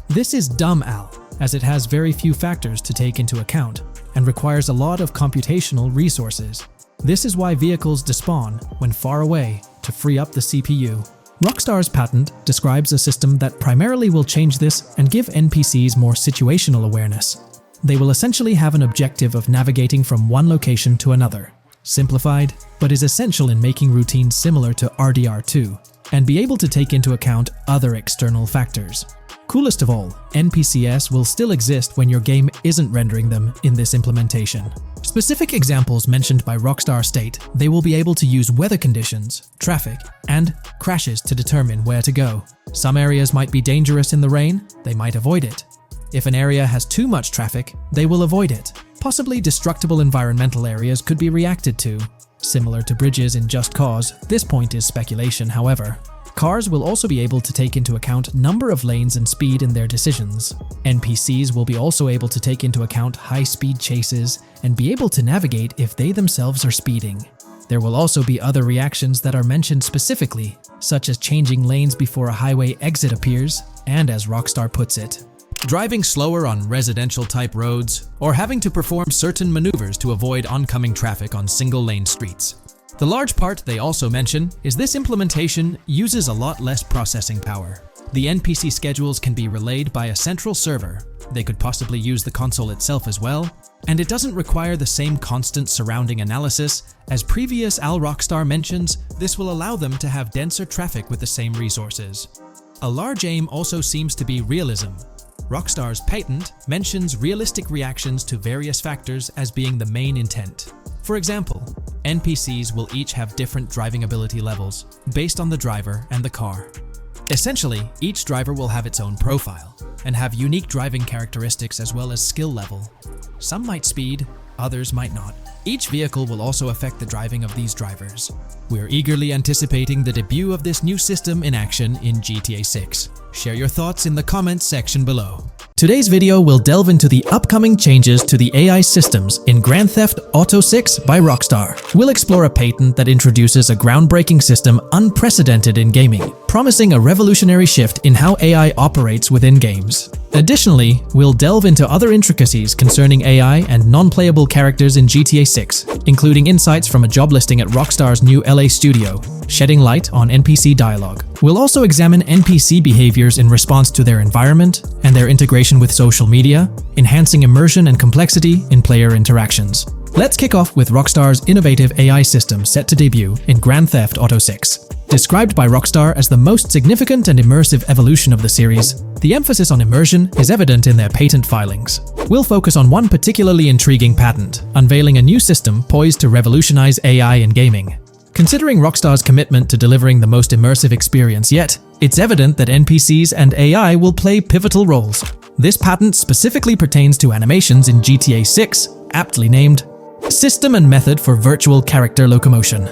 This is dumb AL, as it has very few factors to take into account, and requires a lot of computational resources. This is why vehicles despawn when far away to free up the CPU. Rockstar's patent describes a system that primarily will change this and give NPCs more situational awareness. They will essentially have an objective of navigating from one location to another. Simplified, but is essential in making routines similar to RDR2, and be able to take into account other external factors. Coolest of all, NPCs will still exist when your game isn't rendering them in this implementation. Specific examples mentioned by Rockstar state they will be able to use weather conditions, traffic, and crashes to determine where to go. Some areas might be dangerous in the rain, they might avoid it. If an area has too much traffic, they will avoid it. Possibly destructible environmental areas could be reacted to. Similar to bridges in Just Cause, this point is speculation, however. Cars will also be able to take into account number of lanes and speed in their decisions. NPCs will be also able to take into account high-speed chases and be able to navigate if they themselves are speeding. There will also be other reactions that are mentioned specifically, such as changing lanes before a highway exit appears, and as Rockstar puts it, driving slower on residential-type roads, or having to perform certain maneuvers to avoid oncoming traffic on single-lane streets. The large part they also mention is this implementation uses a lot less processing power. The NPC schedules can be relayed by a central server. They could possibly use the console itself as well, and it doesn't require the same constant surrounding analysis. As previous AL Rockstar mentions, this will allow them to have denser traffic with the same resources. A large aim also seems to be realism. Rockstar's patent mentions realistic reactions to various factors as being the main intent. For example, NPCs will each have different driving ability levels based on the driver and the car. Essentially, each driver will have its own profile and have unique driving characteristics as well as skill level. Some might speed, others might not. Each vehicle will also affect the driving of these drivers. We're eagerly anticipating the debut of this new system in action in GTA 6. Share your thoughts in the comments section below. Today's video will delve into the upcoming changes to the AI systems in Grand Theft Auto 6 by Rockstar. We'll explore a patent that introduces a groundbreaking system unprecedented in gaming, promising a revolutionary shift in how AI operates within games. Additionally, we'll delve into other intricacies concerning AI and non-playable characters in GTA 6, including insights from a job listing at Rockstar's new LA studio, shedding light on NPC dialogue. We'll also examine NPC behaviors in response to their environment and their integration with social media, enhancing immersion and complexity in player interactions. Let's kick off with Rockstar's innovative AI system set to debut in Grand Theft Auto 6. Described by Rockstar as the most significant and immersive evolution of the series, the emphasis on immersion is evident in their patent filings. We'll focus on one particularly intriguing patent, unveiling a new system poised to revolutionize AI in gaming. Considering Rockstar's commitment to delivering the most immersive experience yet, it's evident that NPCs and AI will play pivotal roles. This patent specifically pertains to animations in GTA 6, aptly named System and Method for Virtual Character Locomotion.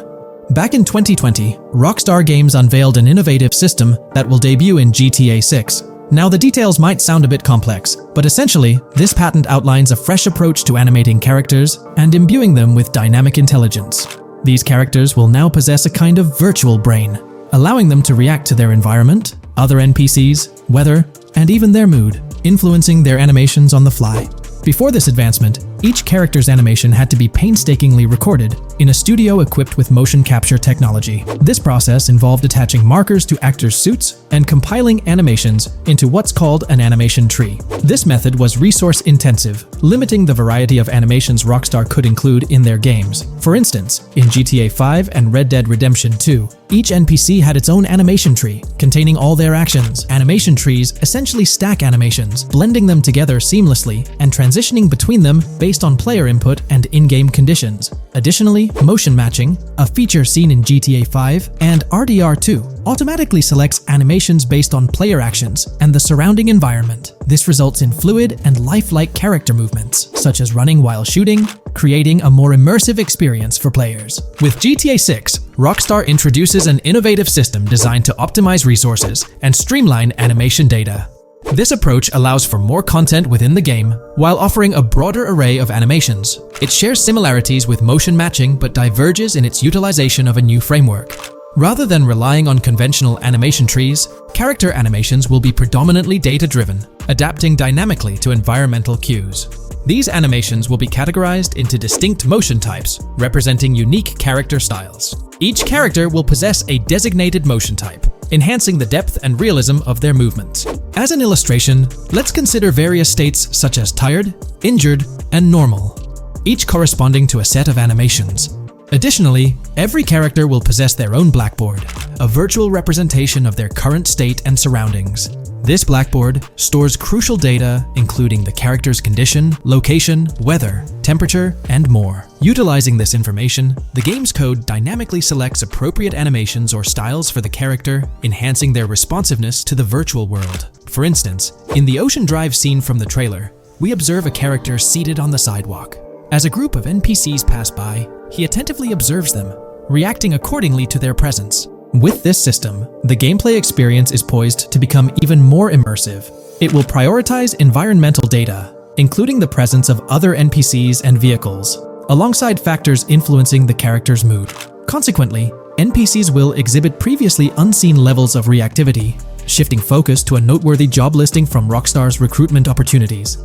Back in 2020, Rockstar Games unveiled an innovative system that will debut in GTA 6. Now, the details might sound a bit complex, but essentially, this patent outlines a fresh approach to animating characters and imbuing them with dynamic intelligence. These characters will now possess a kind of virtual brain, allowing them to react to their environment, other NPCs, weather, and even their mood, influencing their animations on the fly. Before this advancement, each character's animation had to be painstakingly recorded in a studio equipped with motion capture technology. This process involved attaching markers to actors' suits and compiling animations into what's called an animation tree. This method was resource-intensive, limiting the variety of animations Rockstar could include in their games. For instance, in GTA 5 and Red Dead Redemption 2, each NPC had its own animation tree, containing all their actions. Animation trees essentially stack animations, blending them together seamlessly and transitioning between them based on player input and in-game conditions. Additionally, motion matching, a feature seen in GTA 5 and RDR2, automatically selects animations based on player actions and the surrounding environment. This results in fluid and lifelike character movements, such as running while shooting, creating a more immersive experience for players. With GTA 6, Rockstar introduces an innovative system designed to optimize resources and streamline animation data. This approach allows for more content within the game while offering a broader array of animations. It shares similarities with motion matching but diverges in its utilization of a new framework. Rather than relying on conventional animation trees, character animations will be predominantly data-driven, adapting dynamically to environmental cues. These animations will be categorized into distinct motion types, representing unique character styles. Each character will possess a designated motion type, enhancing the depth and realism of their movements. As an illustration, let's consider various states such as tired, injured, and normal, each corresponding to a set of animations. Additionally, every character will possess their own blackboard, a virtual representation of their current state and surroundings. This blackboard stores crucial data including the character's condition, location, weather, temperature, and more. Utilizing this information, the game's code dynamically selects appropriate animations or styles for the character, enhancing their responsiveness to the virtual world. For instance, in the Ocean Drive scene from the trailer, we observe a character seated on the sidewalk. As a group of NPCs pass by, he attentively observes them, reacting accordingly to their presence. With this system, the gameplay experience is poised to become even more immersive. It will prioritize environmental data, including the presence of other NPCs and vehicles, alongside factors influencing the character's mood. Consequently, NPCs will exhibit previously unseen levels of reactivity, shifting focus to a noteworthy job listing from Rockstar's recruitment opportunities.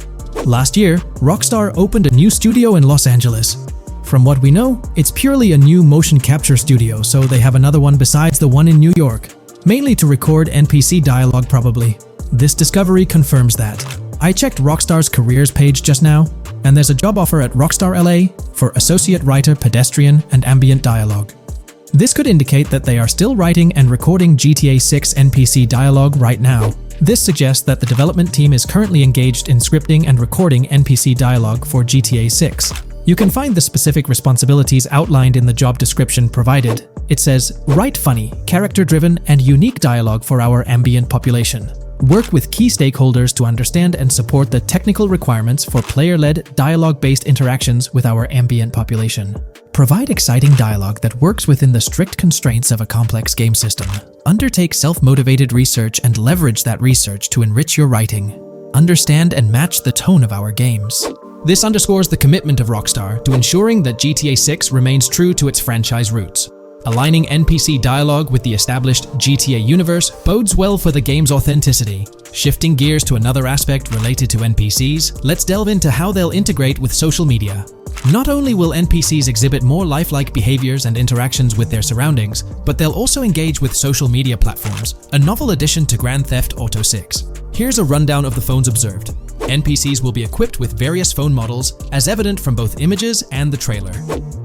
Last year, Rockstar opened a new studio in Los Angeles. From what we know, it's purely a new motion capture studio, so they have another one besides the one in New York, mainly to record NPC dialogue probably. This discovery confirms that. I checked Rockstar's careers page just now, and there's a job offer at Rockstar LA for Associate Writer Pedestrian and Ambient Dialogue. This could indicate that they are still writing and recording GTA 6 NPC dialogue right now. This suggests that the development team is currently engaged in scripting and recording NPC dialogue for GTA 6. You can find the specific responsibilities outlined in the job description provided. It says, write funny, character-driven, and unique dialogue for our ambient population. Work with key stakeholders to understand and support the technical requirements for player-led, dialogue-based interactions with our ambient population. Provide exciting dialogue that works within the strict constraints of a complex game system. Undertake self-motivated research and leverage that research to enrich your writing. Understand and match the tone of our games. This underscores the commitment of Rockstar to ensuring that GTA 6 remains true to its franchise roots. Aligning NPC dialogue with the established GTA universe bodes well for the game's authenticity. Shifting gears to another aspect related to NPCs, let's delve into how they'll integrate with social media. Not only will NPCs exhibit more lifelike behaviors and interactions with their surroundings, but they'll also engage with social media platforms, a novel addition to Grand Theft Auto 6. Here's a rundown of the phones observed. NPCs will be equipped with various phone models, as evident from both images and the trailer.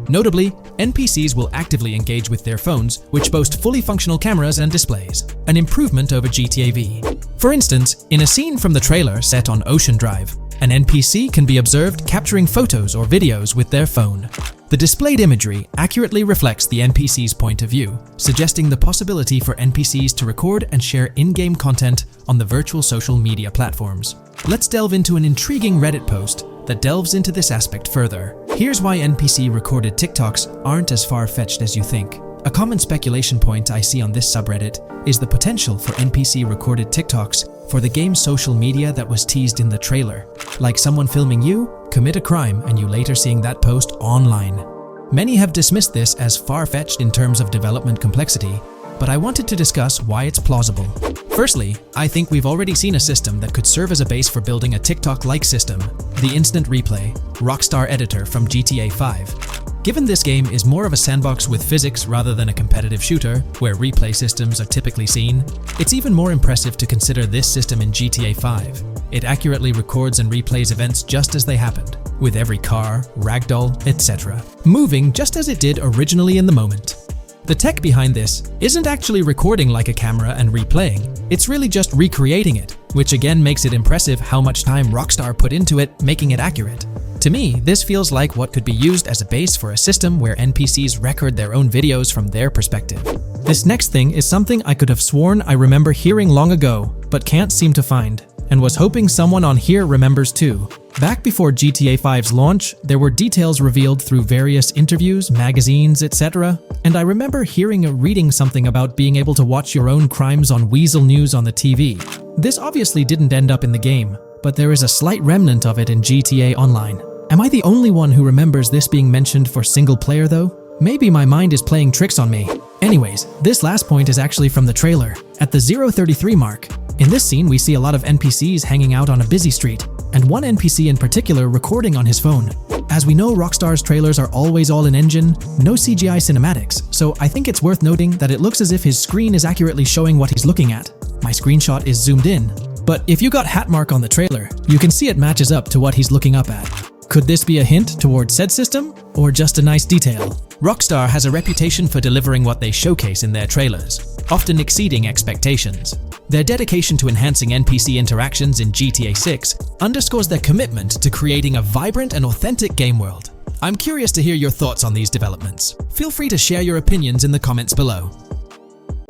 Notably, NPCs will actively engage with their phones, which boast fully functional cameras and displays, an improvement over GTA V. For instance, in a scene from the trailer set on Ocean Drive, an NPC can be observed capturing photos or videos with their phone. The displayed imagery accurately reflects the NPC's point of view, suggesting the possibility for NPCs to record and share in-game content on the virtual social media platforms. Let's delve into an intriguing Reddit post that delves into this aspect further. Here's why NPC-recorded TikToks aren't as far-fetched as you think. A common speculation point I see on this subreddit is the potential for NPC-recorded TikToks for the game's social media that was teased in the trailer. Like someone filming you, commit a crime, and you later seeing that post online. Many have dismissed this as far-fetched in terms of development complexity, but I wanted to discuss why it's plausible. Firstly, I think we've already seen a system that could serve as a base for building a TikTok-like system, the Instant Replay, Rockstar editor from GTA 5. Given this game is more of a sandbox with physics rather than a competitive shooter, where replay systems are typically seen, it's even more impressive to consider this system in GTA 5. It accurately records and replays events just as they happened, with every car, ragdoll, etc., moving just as it did originally in the moment. The tech behind this isn't actually recording like a camera and replaying, it's really just recreating it, which again makes it impressive how much time Rockstar put into it, making it accurate. To me, this feels like what could be used as a base for a system where NPCs record their own videos from their perspective. This next thing is something I could have sworn I remember hearing long ago, but can't seem to find, and was hoping someone on here remembers too. Back before GTA 5's launch, there were details revealed through various interviews, magazines, etc., and I remember hearing or reading something about being able to watch your own crimes on Weasel News on the TV. This obviously didn't end up in the game, but there is a slight remnant of it in GTA Online. Am I the only one who remembers this being mentioned for single player though? Maybe my mind is playing tricks on me. Anyways, this last point is actually from the trailer. At the 0:33 mark, in this scene we see a lot of NPCs hanging out on a busy street, and one NPC in particular recording on his phone. As we know, Rockstar's trailers are always all in engine, no CGI cinematics, so I think it's worth noting that it looks as if his screen is accurately showing what he's looking at. My screenshot is zoomed in, but if you got Hatmark on the trailer, you can see it matches up to what he's looking up at. Could this be a hint towards said system, or just a nice detail? Rockstar has a reputation for delivering what they showcase in their trailers, often exceeding expectations. Their dedication to enhancing NPC interactions in GTA 6 underscores their commitment to creating a vibrant and authentic game world. I'm curious to hear your thoughts on these developments. Feel free to share your opinions in the comments below.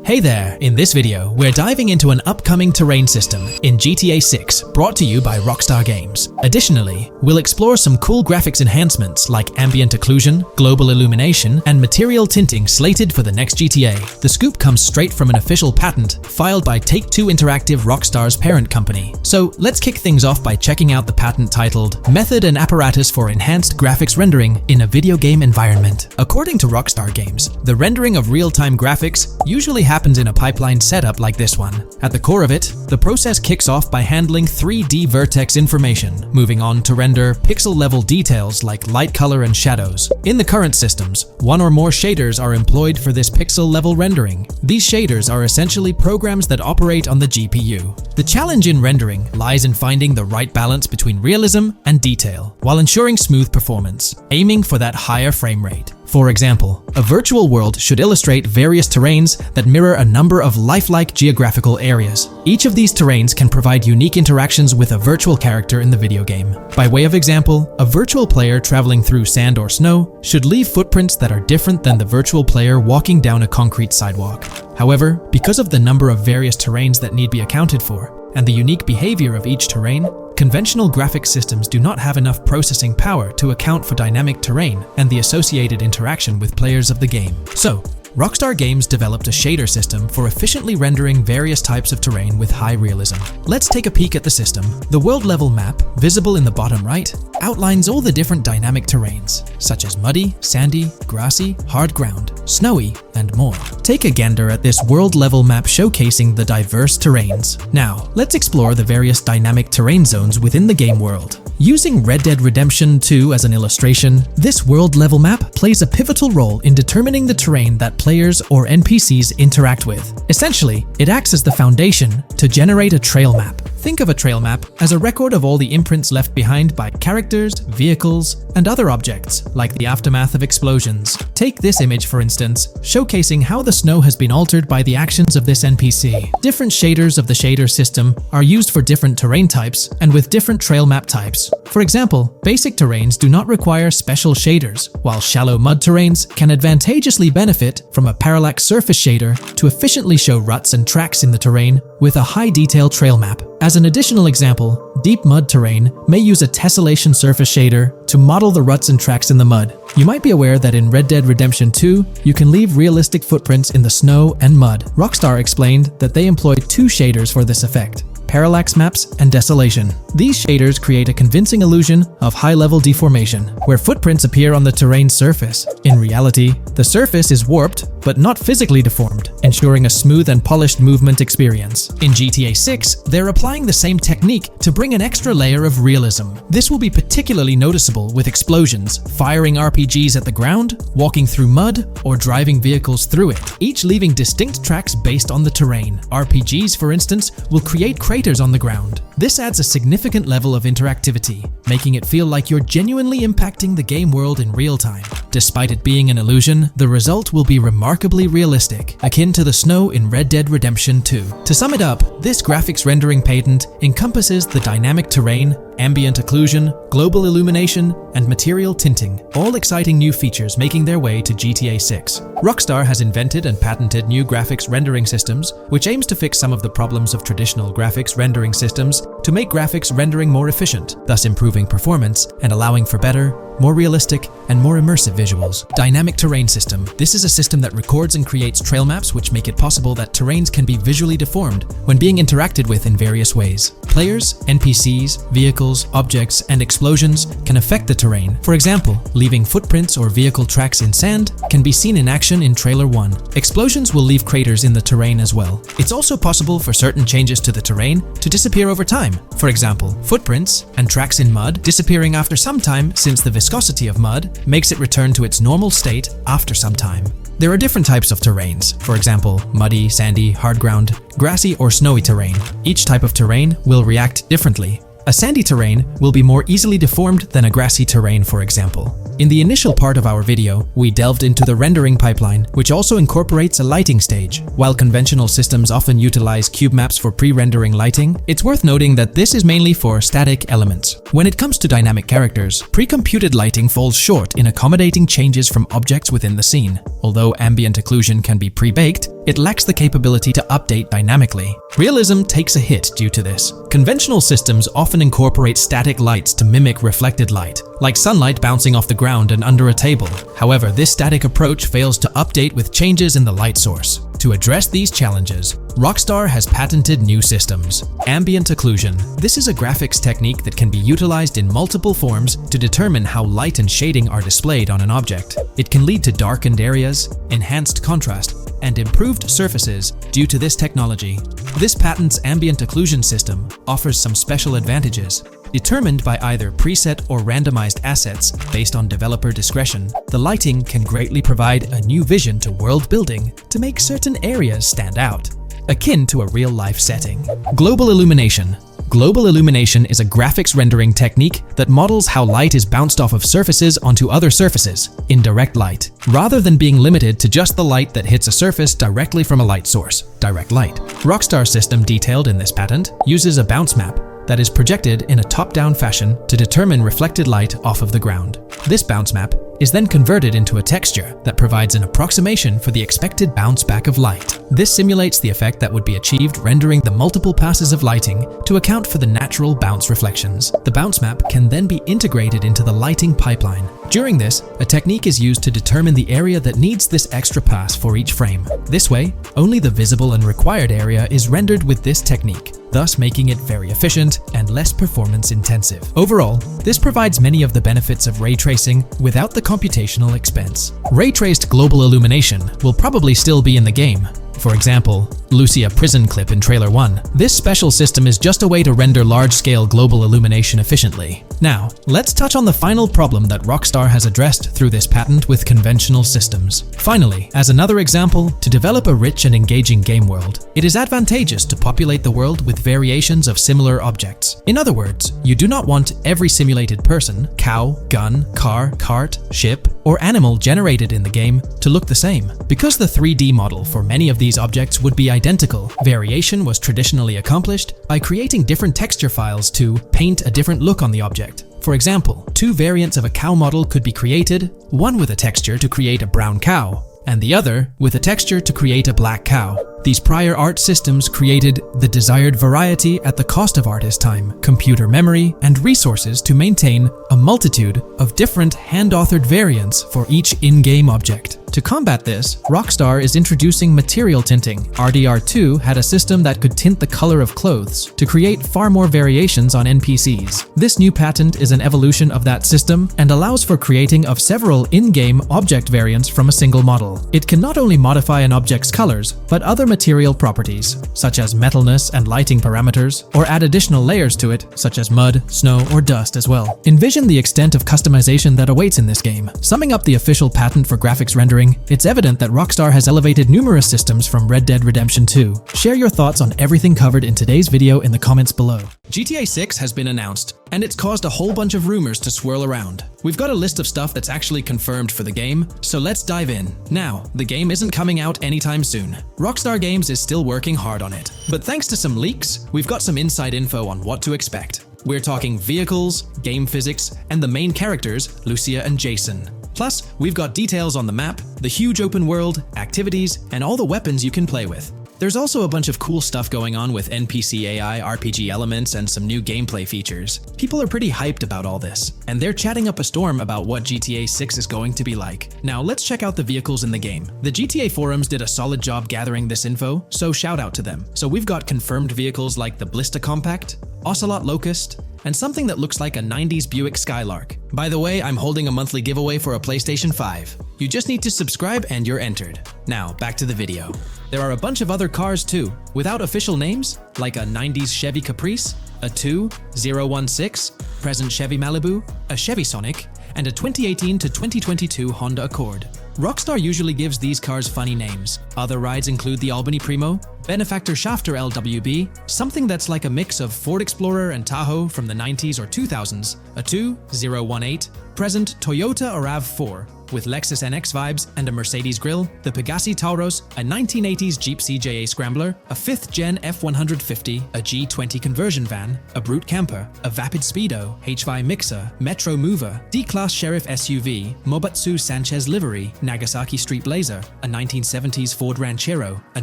Hey there! In this video, we're diving into an upcoming terrain system in GTA 6 brought to you by Rockstar Games. Additionally, we'll explore some cool graphics enhancements like ambient occlusion, global illumination, and material tinting slated for the next GTA. The scoop comes straight from an official patent filed by Take-Two Interactive, Rockstar's parent company. So let's kick things off by checking out the patent titled Method and Apparatus for Enhanced Graphics Rendering in a Video Game Environment. According to Rockstar Games, the rendering of real-time graphics usually happens in a pipeline setup like this one. At the core of it, the process kicks off by handling 3D vertex information, moving on to render pixel-level details like light, color, and shadows. In the current systems, one or more shaders are employed for this pixel-level rendering. These shaders are essentially programs that operate on the GPU. The challenge in rendering lies in finding the right balance between realism and detail, while ensuring smooth performance, aiming for that higher frame rate. For example, a virtual world should illustrate various terrains that mirror a number of lifelike geographical areas. Each of these terrains can provide unique interactions with a virtual character in the video game. By way of example, a virtual player traveling through sand or snow should leave footprints that are different than the virtual player walking down a concrete sidewalk. However, because of the number of various terrains that need be accounted for, and the unique behavior of each terrain, conventional graphics systems do not have enough processing power to account for dynamic terrain and the associated interaction with players of the game. So, Rockstar Games developed a shader system for efficiently rendering various types of terrain with high realism. Let's take a peek at the system. The world-level map, visible in the bottom right, outlines all the different dynamic terrains, such as muddy, sandy, grassy, hard ground, snowy, and more. Take a gander at this world-level map showcasing the diverse terrains. Now, let's explore the various dynamic terrain zones within the game world. Using Red Dead Redemption 2 as an illustration, this world-level map plays a pivotal role in determining the terrain that players or NPCs interact with. Essentially, it acts as the foundation to generate a trail map. Think of a trail map as a record of all the imprints left behind by characters, vehicles, and other objects, like the aftermath of explosions. Take this image, for instance, showcasing how the snow has been altered by the actions of this NPC. Different shaders of the shader system are used for different terrain types and with different trail map types. For example, basic terrains do not require special shaders, while shallow mud terrains can advantageously benefit from a parallax surface shader to efficiently show ruts and tracks in the terrain with a high-detail trail map. As an additional example, deep mud terrain may use a tessellation surface shader to model the ruts and tracks in the mud. You might be aware that in Red Dead Redemption 2, you can leave realistic footprints in the snow and mud. Rockstar explained that they employed two shaders for this effect: parallax maps and desolation. These shaders create a convincing illusion of high-level deformation, where footprints appear on the terrain's surface. In reality, the surface is warped but not physically deformed, ensuring a smooth and polished movement experience. In GTA 6, they're applying the same technique to bring an extra layer of realism. This will be particularly noticeable with explosions, firing RPGs at the ground, walking through mud, or driving vehicles through it, each leaving distinct tracks based on the terrain. RPGs, for instance, will create craters on the ground. This adds a significant level of interactivity, making it feel like you're genuinely impacting the game world in real time. Despite it being an illusion, the result will be remarkably realistic, akin to the snow in Red Dead Redemption 2. To sum it up, this graphics rendering patent encompasses the dynamic terrain, ambient occlusion, global illumination, and material tinting, all exciting new features making their way to GTA 6. Rockstar has invented and patented new graphics rendering systems, which aims to fix some of the problems of traditional graphics rendering systems to make graphics rendering more efficient, thus improving performance and allowing for better, more realistic, and more immersive visuals. Dynamic Terrain System. This is a system that records and creates trail maps which make it possible that terrains can be visually deformed when being interacted with in various ways. Players, NPCs, vehicles, objects, and explosions can affect the terrain. For example, leaving footprints or vehicle tracks in sand can be seen in action in Trailer 1. Explosions will leave craters in the terrain as well. It's also possible for certain changes to the terrain to disappear over time. For example, footprints and tracks in mud disappearing after some time, since the viscosity of mud makes it return to its normal state after some time. There are different types of terrains, for example, muddy, sandy, hard ground, grassy, or snowy terrain. Each type of terrain will react differently. A sandy terrain will be more easily deformed than a grassy terrain, for example. In the initial part of our video, we delved into the rendering pipeline, which also incorporates a lighting stage. While conventional systems often utilize cube maps for pre-rendering lighting, it's worth noting that this is mainly for static elements. When it comes to dynamic characters, pre-computed lighting falls short in accommodating changes from objects within the scene. Although ambient occlusion can be pre-baked, it lacks the capability to update dynamically. Realism takes a hit due to this. Conventional systems often incorporate static lights to mimic reflected light, like sunlight bouncing off the ground and under a table. However, this static approach fails to update with changes in the light source. To address these challenges, Rockstar has patented new systems. Ambient occlusion. This is a graphics technique that can be utilized in multiple forms to determine how light and shading are displayed on an object. It can lead to darkened areas, enhanced contrast, and improved surfaces due to this technology. This patent's ambient occlusion system offers some special advantages. Determined by either preset or randomized assets based on developer discretion, the lighting can greatly provide a new vision to world building to make certain areas stand out, akin to a real-life setting. Global illumination. Global illumination is a graphics rendering technique that models how light is bounced off of surfaces onto other surfaces in direct light, rather than being limited to just the light that hits a surface directly from a light source, direct light. Rockstar's system detailed in this patent uses a bounce map that is projected in a top-down fashion to determine reflected light off of the ground. This bounce map is then converted into a texture that provides an approximation for the expected bounce back of light. This simulates the effect that would be achieved rendering the multiple passes of lighting to account for the natural bounce reflections. The bounce map can then be integrated into the lighting pipeline. During this, a technique is used to determine the area that needs this extra pass for each frame. This way, only the visible and required area is rendered with this technique. thus making it very efficient and less performance intensive. Overall, this provides many of the benefits of ray tracing without the computational expense. Ray-traced global illumination will probably still be in the game. For example, Lucia prison clip in Trailer 1. This special system is just a way to render large-scale global illumination efficiently. Now, let's touch on the final problem that Rockstar has addressed through this patent with conventional systems. Finally, as another example, to develop a rich and engaging game world, it is advantageous to populate the world with variations of similar objects. In other words, you do not want every simulated person, cow, gun, car, cart, ship, or animal generated in the game to look the same. Because the 3D model for many of these objects would be identical, variation was traditionally accomplished by creating different texture files to paint a different look on the object. For example, two variants of a cow model could be created, one with a texture to create a brown cow, and the other with a texture to create a black cow. These prior art systems created the desired variety at the cost of artist time, computer memory, and resources to maintain a multitude of different hand-authored variants for each in-game object. To combat this, Rockstar is introducing material tinting. RDR2 had a system that could tint the color of clothes to create far more variations on NPCs. This new patent is an evolution of that system and allows for creating of several in-game object variants from a single model. It can not only modify an object's colors, but other material properties, such as metalness and lighting parameters, or add additional layers to it, such as mud, snow, or dust as well. Envision the extent of customization that awaits in this game. Summing up the official patent for graphics rendering, it's evident that Rockstar has elevated numerous systems from Red Dead Redemption 2. Share your thoughts on everything covered in today's video in the comments below. GTA 6 has been announced, and it's caused a whole bunch of rumors to swirl around. We've got a list of stuff that's actually confirmed for the game, so let's dive in. Now, the game isn't coming out anytime soon. Rockstar Games is still working hard on it. But thanks to some leaks, we've got some inside info on what to expect. We're talking vehicles, game physics, and the main characters, Lucia and Jason. Plus, we've got details on the map, the huge open world, activities, and all the weapons you can play with. There's also a bunch of cool stuff going on with NPC AI, RPG elements, and some new gameplay features. People are pretty hyped about all this, and they're chatting up a storm about what GTA 6 is going to be like. Now let's check out the vehicles in the game. The GTA forums did a solid job gathering this info, so shout out to them. So we've got confirmed vehicles like the Blista Compact, Ocelot Locust, and something that looks like a 90s Buick Skylark. By the way, I'm holding a monthly giveaway for a PlayStation 5. You just need to subscribe and you're entered. Now, back to the video. There are a bunch of other cars too, without official names, like a 90s Chevy Caprice, a 2016 present Chevy Malibu, a Chevy Sonic, and a 2018 to 2022 Honda Accord. Rockstar usually gives these cars funny names. Other rides include the Albany Primo, Benefactor Shafter LWB, something that's like a mix of Ford Explorer and Tahoe from the 90s or 2000s, a 2018 present Toyota RAV4, with Lexus NX vibes and a Mercedes grille, the Pegassi Tauros, a 1980s Jeep CJA Scrambler, a 5th Gen F150, a G20 conversion van, a Brute Camper, a Vapid Speedo, HY Mixer, Metro Mover, D-Class Sheriff SUV, Mobatsu Sanchez Livery, Nagasaki Street Blazer, a 1970s Ford Ranchero, a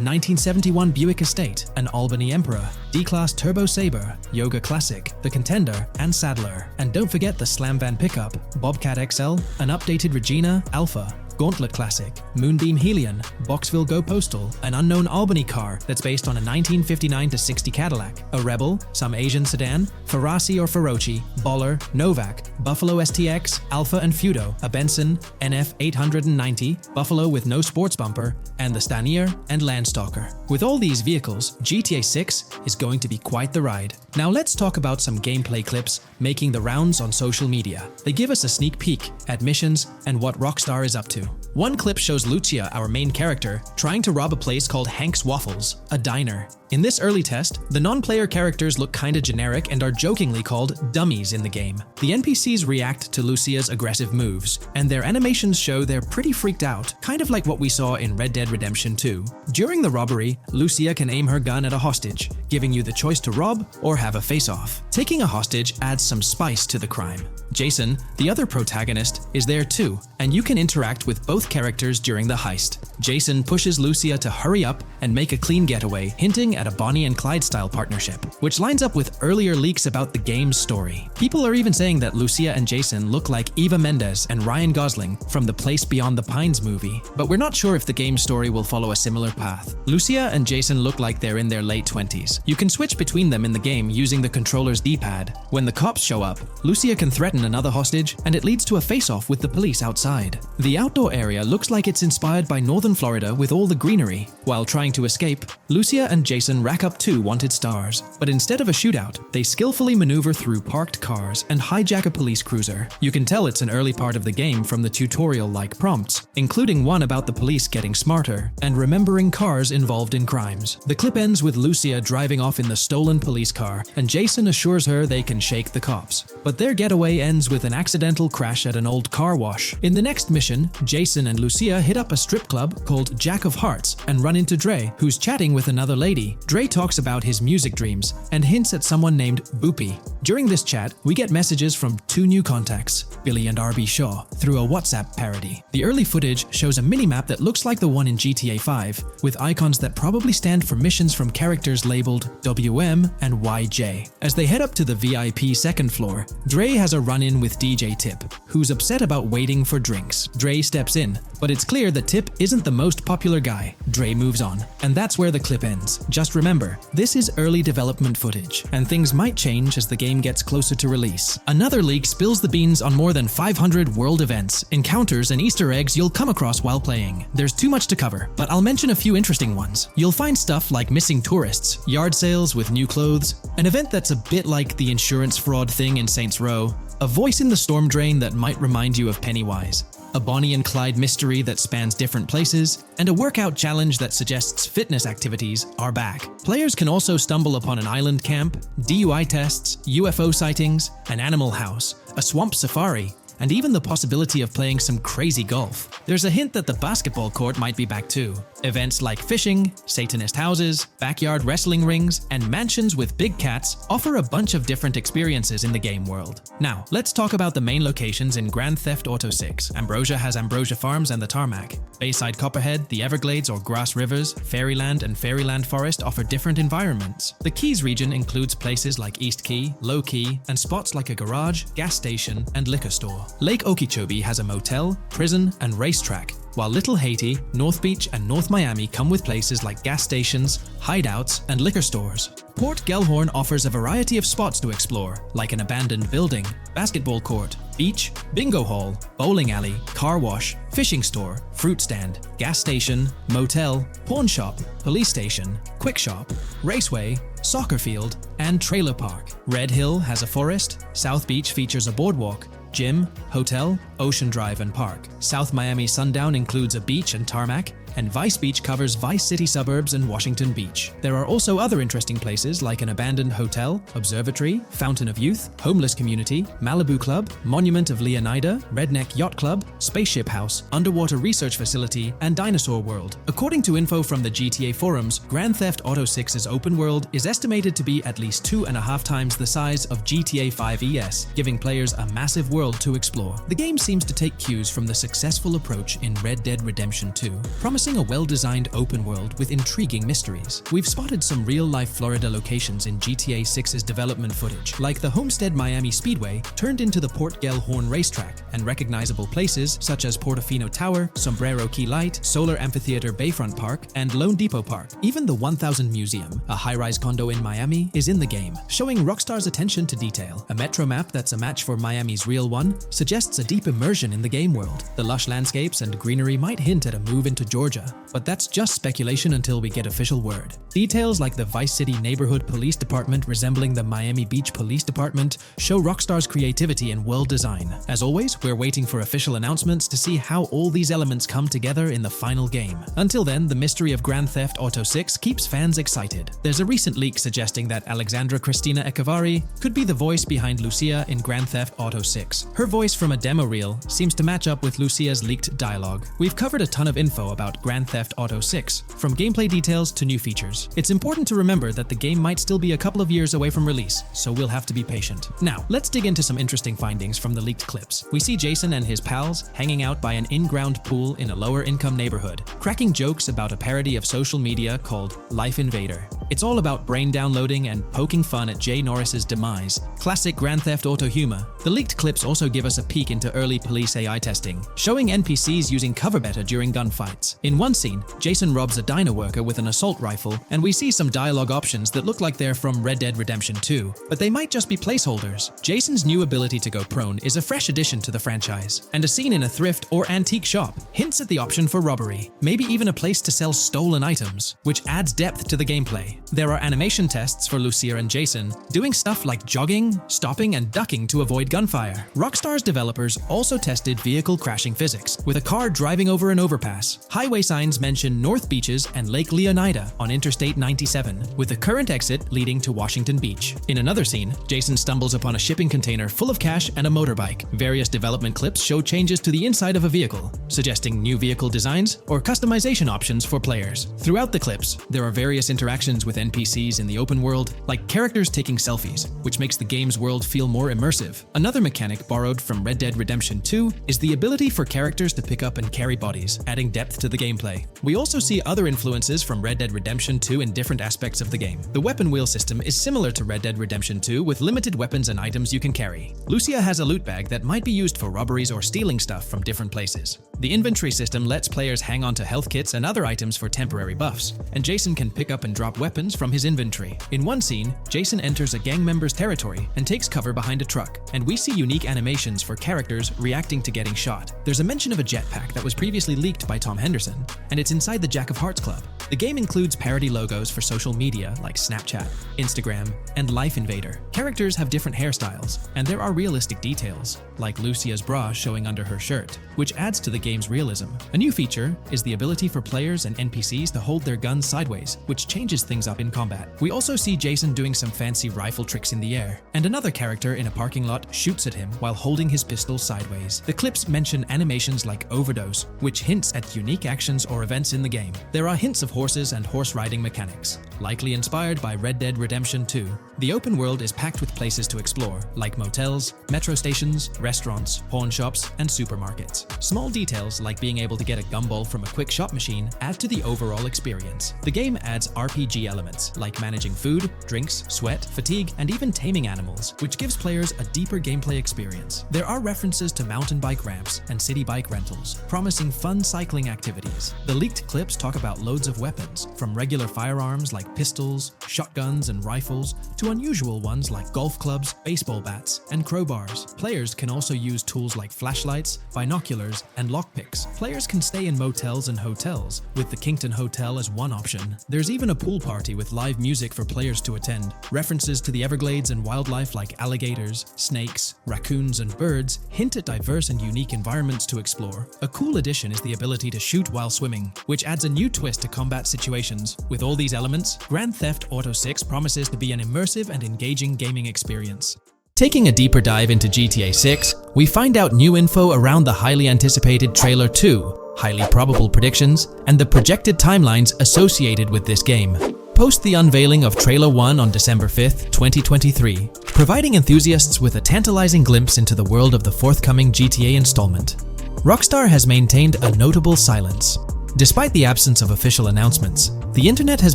1971 Buick Estate, an Albany Emperor, D-Class Turbo Sabre, Yoga Classic, the Contender, and Sadler. And don't forget the Slam Van pickup, Bobcat XL, an updated Regina Alpha, Gauntlet Classic, Moonbeam Helion, Boxville Go Postal, an unknown Albany car that's based on a 1959-60 Cadillac, a Rebel, some Asian sedan, Ferrari or Feroci, Baller, Novak, Buffalo STX, Alpha and Feudo, a Benson NF 890, Buffalo with no sports bumper, and the Stanier and Landstalker. With all these vehicles, GTA 6 is going to be quite the ride. Now let's talk about some gameplay clips making the rounds on social media. They give us a sneak peek at missions and what Rockstar is up to. One clip shows Lucia, our main character, trying to rob a place called Hank's Waffles, a diner. In this early test, the non-player characters look kinda generic and are jokingly called dummies in the game. The NPCs react to Lucia's aggressive moves, and their animations show they're pretty freaked out, kind of like what we saw in Red Dead Redemption 2. During the robbery, Lucia can aim her gun at a hostage, giving you the choice to rob or have a face-off. Taking a hostage adds some spice to the crime. Jason, the other protagonist, is there too, and you can interact with both both characters during the heist. Jason pushes Lucia to hurry up and make a clean getaway, hinting at a Bonnie and Clyde-style partnership, which lines up with earlier leaks about the game's story. People are even saying that Lucia and Jason look like Eva Mendes and Ryan Gosling from the Place Beyond the Pines movie, but we're not sure if the game's story will follow a similar path. Lucia and Jason look like they're in their late 20s. You can switch between them in the game using the controller's D-pad. When the cops show up, Lucia can threaten another hostage, and it leads to a face-off with the police outside. The outdoor area looks like it's inspired by northern Florida with all the greenery. While trying to escape, Lucia and Jason rack up 2 wanted stars, but instead of a shootout, they skillfully maneuver through parked cars and hijack a police cruiser. You can tell it's an early part of the game from the tutorial-like prompts, including one about the police getting smarter and remembering cars involved in crimes. The clip ends with Lucia driving off in the stolen police car, and Jason assures her they can shake the cops. But their getaway ends with an accidental crash at an old car wash. In the next mission, Jason and Lucia hit up a strip club called Jack of Hearts and run into Dre, who's chatting with another lady. Dre talks about his music dreams and hints at someone named Boopy. During this chat, we get messages from 2 new contacts, Billy and RB Shaw, through a WhatsApp parody. The early footage shows a minimap that looks like the one in GTA 5, with icons that probably stand for missions from characters labeled WM and YJ. As they head up to the VIP second floor, Dre has a run-in with DJ Tip, who's upset about waiting for drinks. Dre steps in, but it's clear that Tip isn't the most popular guy. Dre moves on, and that's where the clip ends. Just remember, this is early development footage, and things might change as the game gets closer to release. Another leak spills the beans on more than 500 world events, encounters, and Easter eggs you'll come across while playing. There's too much to cover, but I'll mention a few interesting ones. You'll find stuff like missing tourists, yard sales with new clothes, an event that's a bit like the insurance fraud thing in Saints Row, a voice in the storm drain that might remind you of Pennywise, a Bonnie and Clyde mystery that spans different places, and a workout challenge that suggests fitness activities are back. Players can also stumble upon an island camp, DUI tests, UFO sightings, an animal house, a swamp safari, and even the possibility of playing some crazy golf. There's a hint that the basketball court might be back too. Events like fishing, Satanist houses, backyard wrestling rings, and mansions with big cats offer a bunch of different experiences in the game world. Now, let's talk about the main locations in Grand Theft Auto 6. Ambrosia has Ambrosia Farms and the Tarmac. Bayside Copperhead, the Everglades or Grass Rivers, Fairyland and Fairyland Forest offer different environments. The Keys region includes places like East Key, Low Key, and spots like a garage, gas station, and liquor store. Lake Okeechobee has a motel, prison, and racetrack, while Little Haiti, North Beach, and North Miami come with places like gas stations, hideouts, and liquor stores. Port Gellhorn offers a variety of spots to explore, like an abandoned building, basketball court, beach, bingo hall, bowling alley, car wash, fishing store, fruit stand, gas station, motel, pawn shop, police station, quick shop, raceway, soccer field, and trailer park. Red Hill has a forest, South Beach features a boardwalk, gym, hotel, Ocean Drive, and park. South Miami Sundown includes a beach and tarmac, and Vice Beach covers Vice City suburbs and Washington Beach. There are also other interesting places like an abandoned hotel, observatory, Fountain of Youth, homeless community, Malibu Club, Monument of Leonida, Redneck Yacht Club, Spaceship House, underwater research facility, and Dinosaur World. According to info from the GTA forums, Grand Theft Auto 6's open world is estimated to be at least 2.5 times the size of GTA 5 ES, giving players a massive world to explore. The game seems to take cues from the successful approach in Red Dead Redemption 2, promising a well-designed open world with intriguing mysteries. We've spotted some real-life Florida locations in GTA 6's development footage, like the Homestead Miami Speedway turned into the Port Gellhorn racetrack, and recognizable places such as Portofino Tower, Sombrero Key Light, Solar Amphitheater Bayfront Park, and Lone Depot Park. Even the 1000 Museum, a high-rise condo in Miami, is in the game, showing Rockstar's attention to detail. A metro map that's a match for Miami's real one suggests a deep immersion in the game world. The lush landscapes and greenery might hint at a move into Georgia, but that's just speculation until we get official word. Details like the Vice City Neighborhood Police Department resembling the Miami Beach Police Department show Rockstar's creativity in world design. As always, we're waiting for official announcements to see how all these elements come together in the final game. Until then, the mystery of Grand Theft Auto 6 keeps fans excited. There's a recent leak suggesting that Alexandra Christina Echevarri could be the voice behind Lucia in Grand Theft Auto 6. Her voice from a demo reel seems to match up with Lucia's leaked dialogue. We've covered a ton of info about Grand Theft Auto 6, from gameplay details to new features. It's important to remember that the game might still be a couple of years away from release, so we'll have to be patient. Now, let's dig into some interesting findings from the leaked clips. We see Jason and his pals hanging out by an in-ground pool in a lower-income neighborhood, cracking jokes about a parody of social media called Life Invader. It's all about brain downloading and poking fun at Jay Norris's demise. Classic Grand Theft Auto humor. The leaked clips also give us a peek into early police AI testing, showing NPCs using cover better during gunfights. In one scene, Jason robs a diner worker with an assault rifle, and we see some dialogue options that look like they're from Red Dead Redemption 2, but they might just be placeholders. Jason's new ability to go prone is a fresh addition to the franchise, and a scene in a thrift or antique shop hints at the option for robbery, maybe even a place to sell stolen items, which adds depth to the gameplay. There are animation tests for Lucia and Jason, doing stuff like jogging, stopping, and ducking to avoid gunfire. Rockstar's developers also tested vehicle crashing physics, with a car driving over an overpass. Highway signs mention North Beaches and Lake Leonida on Interstate 97, with the current exit leading to Washington Beach. In another scene, Jason stumbles upon a shipping container full of cash and a motorbike. Various development clips show changes to the inside of a vehicle, suggesting new vehicle designs or customization options for players. Throughout the clips, there are various interactions with NPCs in the open world, like characters taking selfies, which makes the game's world feel more immersive. Another mechanic borrowed from Red Dead Redemption 2 is the ability for characters to pick up and carry bodies, adding depth to the gameplay. We also see other influences from Red Dead Redemption 2 in different aspects of the game. The weapon wheel system is similar to Red Dead Redemption 2 with limited weapons and items you can carry. Lucia has a loot bag that might be used for robberies or stealing stuff from different places. The inventory system lets players hang on to health kits and other items for temporary buffs, and Jason can pick up and drop weapons from his inventory. In one scene, Jason enters a gang member's territory and takes cover behind a truck, and we see unique animations for characters reacting to getting shot. There's a mention of a jetpack that was previously leaked by Tom Henderson, and it's inside the Jack of Hearts Club. The game includes parody logos for social media like Snapchat, Instagram, and Life Invader. Characters have different hairstyles, and there are realistic details, like Lucia's bra showing under her shirt, which adds to the game's realism. A new feature is the ability for players and NPCs to hold their guns sideways, which changes things up in combat. We also see Jason doing some fancy rifle tricks in the air, and another character in a parking lot shoots at him while holding his pistol sideways. The clips mention animations like Overdose, which hints at unique actions or events in the game. There are hints of horses and horse riding mechanics, likely inspired by Red Dead Redemption 2. The open world is packed with places to explore, like motels, metro stations, restaurants, pawn shops, and supermarkets. Small details like being able to get a gumball from a quick shop machine add to the overall experience. The game adds RPG elements, like managing food, drinks, sweat, fatigue, and even taming animals, which gives players a deeper gameplay experience. There are references to mountain bike ramps and city bike rentals, promising fun cycling activities. The leaked clips talk about loads of weapons, from regular firearms like pistols, shotguns, and rifles, to unusual ones like golf clubs, baseball bats, and crowbars. Players can also use tools like flashlights, binoculars, and lockpicks. Players can stay in motels and hotels, with the Kinkton Hotel as one option. There's even a pool party with live music for players to attend. References to the Everglades and wildlife like alligators, snakes, raccoons, and birds hint at diverse and unique environments to explore. A cool addition is the ability to shoot while swimming, which adds a new twist to combat situations. With all these elements, Grand Theft Auto 6 promises to be an immersive and engaging gaming experience. Taking a deeper dive into GTA 6, we find out new info around the highly anticipated Trailer 2, highly probable predictions, and the projected timelines associated with this game. Post the unveiling of Trailer 1 on December 5th, 2023, providing enthusiasts with a tantalizing glimpse into the world of the forthcoming GTA installment. Rockstar has maintained a notable silence. Despite the absence of official announcements, the internet has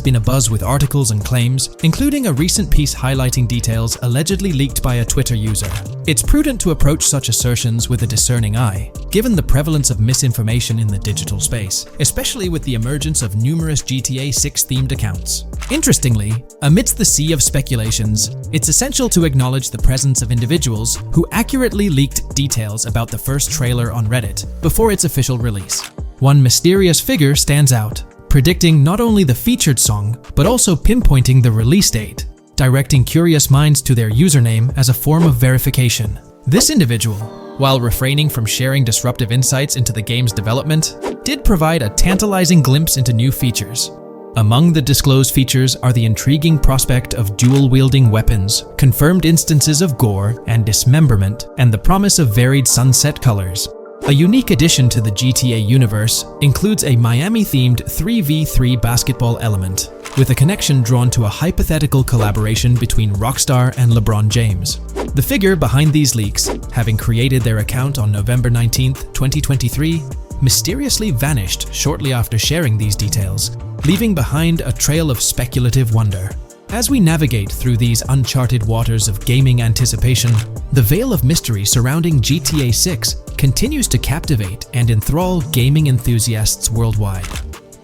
been abuzz with articles and claims, including a recent piece highlighting details allegedly leaked by a Twitter user. It's prudent to approach such assertions with a discerning eye, given the prevalence of misinformation in the digital space, especially with the emergence of numerous GTA 6 themed accounts. Interestingly, amidst the sea of speculations, it's essential to acknowledge the presence of individuals who accurately leaked details about the first trailer on Reddit before its official release. One mysterious figure stands out, predicting not only the featured song, but also pinpointing the release date, directing curious minds to their username as a form of verification. This individual, while refraining from sharing disruptive insights into the game's development, did provide a tantalizing glimpse into new features. Among the disclosed features are the intriguing prospect of dual-wielding weapons, confirmed instances of gore and dismemberment, and the promise of varied sunset colors. A unique addition to the GTA universe includes a Miami-themed 3v3 basketball element, with a connection drawn to a hypothetical collaboration between Rockstar and LeBron James. The figure behind these leaks, having created their account on November 19, 2023, mysteriously vanished shortly after sharing these details, leaving behind a trail of speculative wonder. As we navigate through these uncharted waters of gaming anticipation, the veil of mystery surrounding GTA 6 continues to captivate and enthrall gaming enthusiasts worldwide.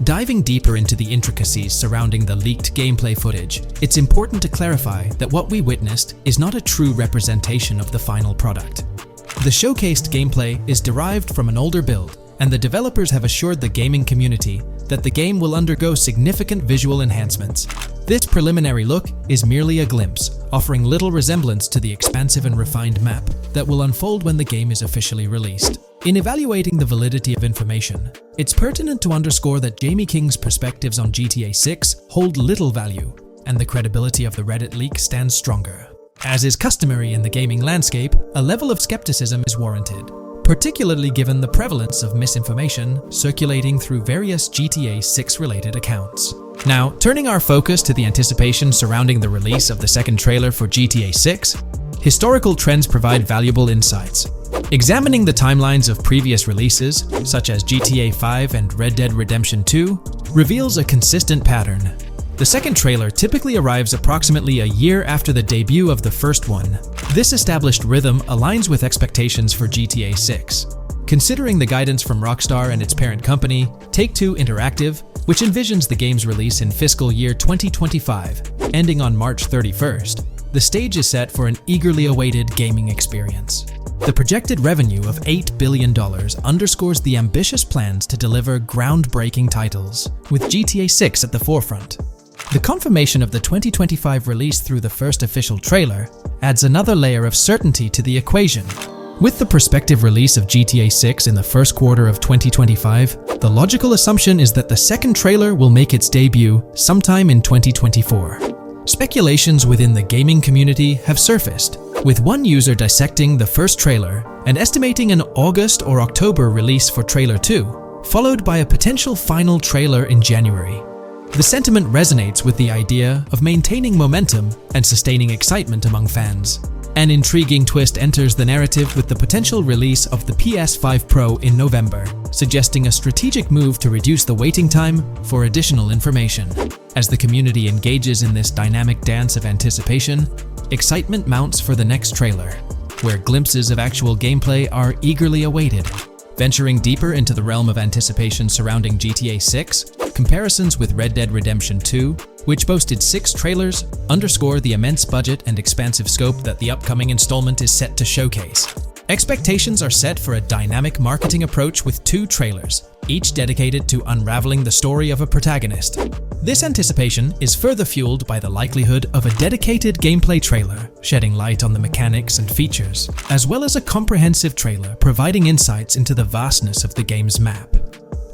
Diving deeper into the intricacies surrounding the leaked gameplay footage, it's important to clarify that what we witnessed is not a true representation of the final product. The showcased gameplay is derived from an older build, and the developers have assured the gaming community that the game will undergo significant visual enhancements. This preliminary look is merely a glimpse, offering little resemblance to the expansive and refined map that will unfold when the game is officially released. In evaluating the validity of information, it's pertinent to underscore that Jamie King's perspectives on GTA 6 hold little value, and the credibility of the Reddit leak stands stronger. As is customary in the gaming landscape, a level of skepticism is warranted, particularly given the prevalence of misinformation circulating through various GTA 6 related accounts. Now, turning our focus to the anticipation surrounding the release of the second trailer for GTA 6, historical trends provide valuable insights. Examining the timelines of previous releases, such as GTA 5 and Red Dead Redemption 2, reveals a consistent pattern. The second trailer typically arrives approximately a year after the debut of the first one. This established rhythm aligns with expectations for GTA 6. Considering the guidance from Rockstar and its parent company, Take-Two Interactive, which envisions the game's release in fiscal year 2025, ending on March 31st, the stage is set for an eagerly awaited gaming experience. The projected revenue of $8 billion underscores the ambitious plans to deliver groundbreaking titles, with GTA 6 at the forefront. The confirmation of the 2025 release through the first official trailer adds another layer of certainty to the equation. With the prospective release of GTA 6 in the first quarter of 2025, the logical assumption is that the second trailer will make its debut sometime in 2024. Speculations within the gaming community have surfaced, with one user dissecting the first trailer and estimating an August or October release for Trailer 2, followed by a potential final trailer in January. The sentiment resonates with the idea of maintaining momentum and sustaining excitement among fans. An intriguing twist enters the narrative with the potential release of the PS5 Pro in November, suggesting a strategic move to reduce the waiting time for additional information. As the community engages in this dynamic dance of anticipation, excitement mounts for the next trailer, where glimpses of actual gameplay are eagerly awaited. Venturing deeper into the realm of anticipation surrounding GTA 6, comparisons with Red Dead Redemption 2, which boasted 6 trailers, underscore the immense budget and expansive scope that the upcoming installment is set to showcase. Expectations are set for a dynamic marketing approach with 2 trailers, each dedicated to unraveling the story of a protagonist. This anticipation is further fueled by the likelihood of a dedicated gameplay trailer, shedding light on the mechanics and features, as well as a comprehensive trailer providing insights into the vastness of the game's map.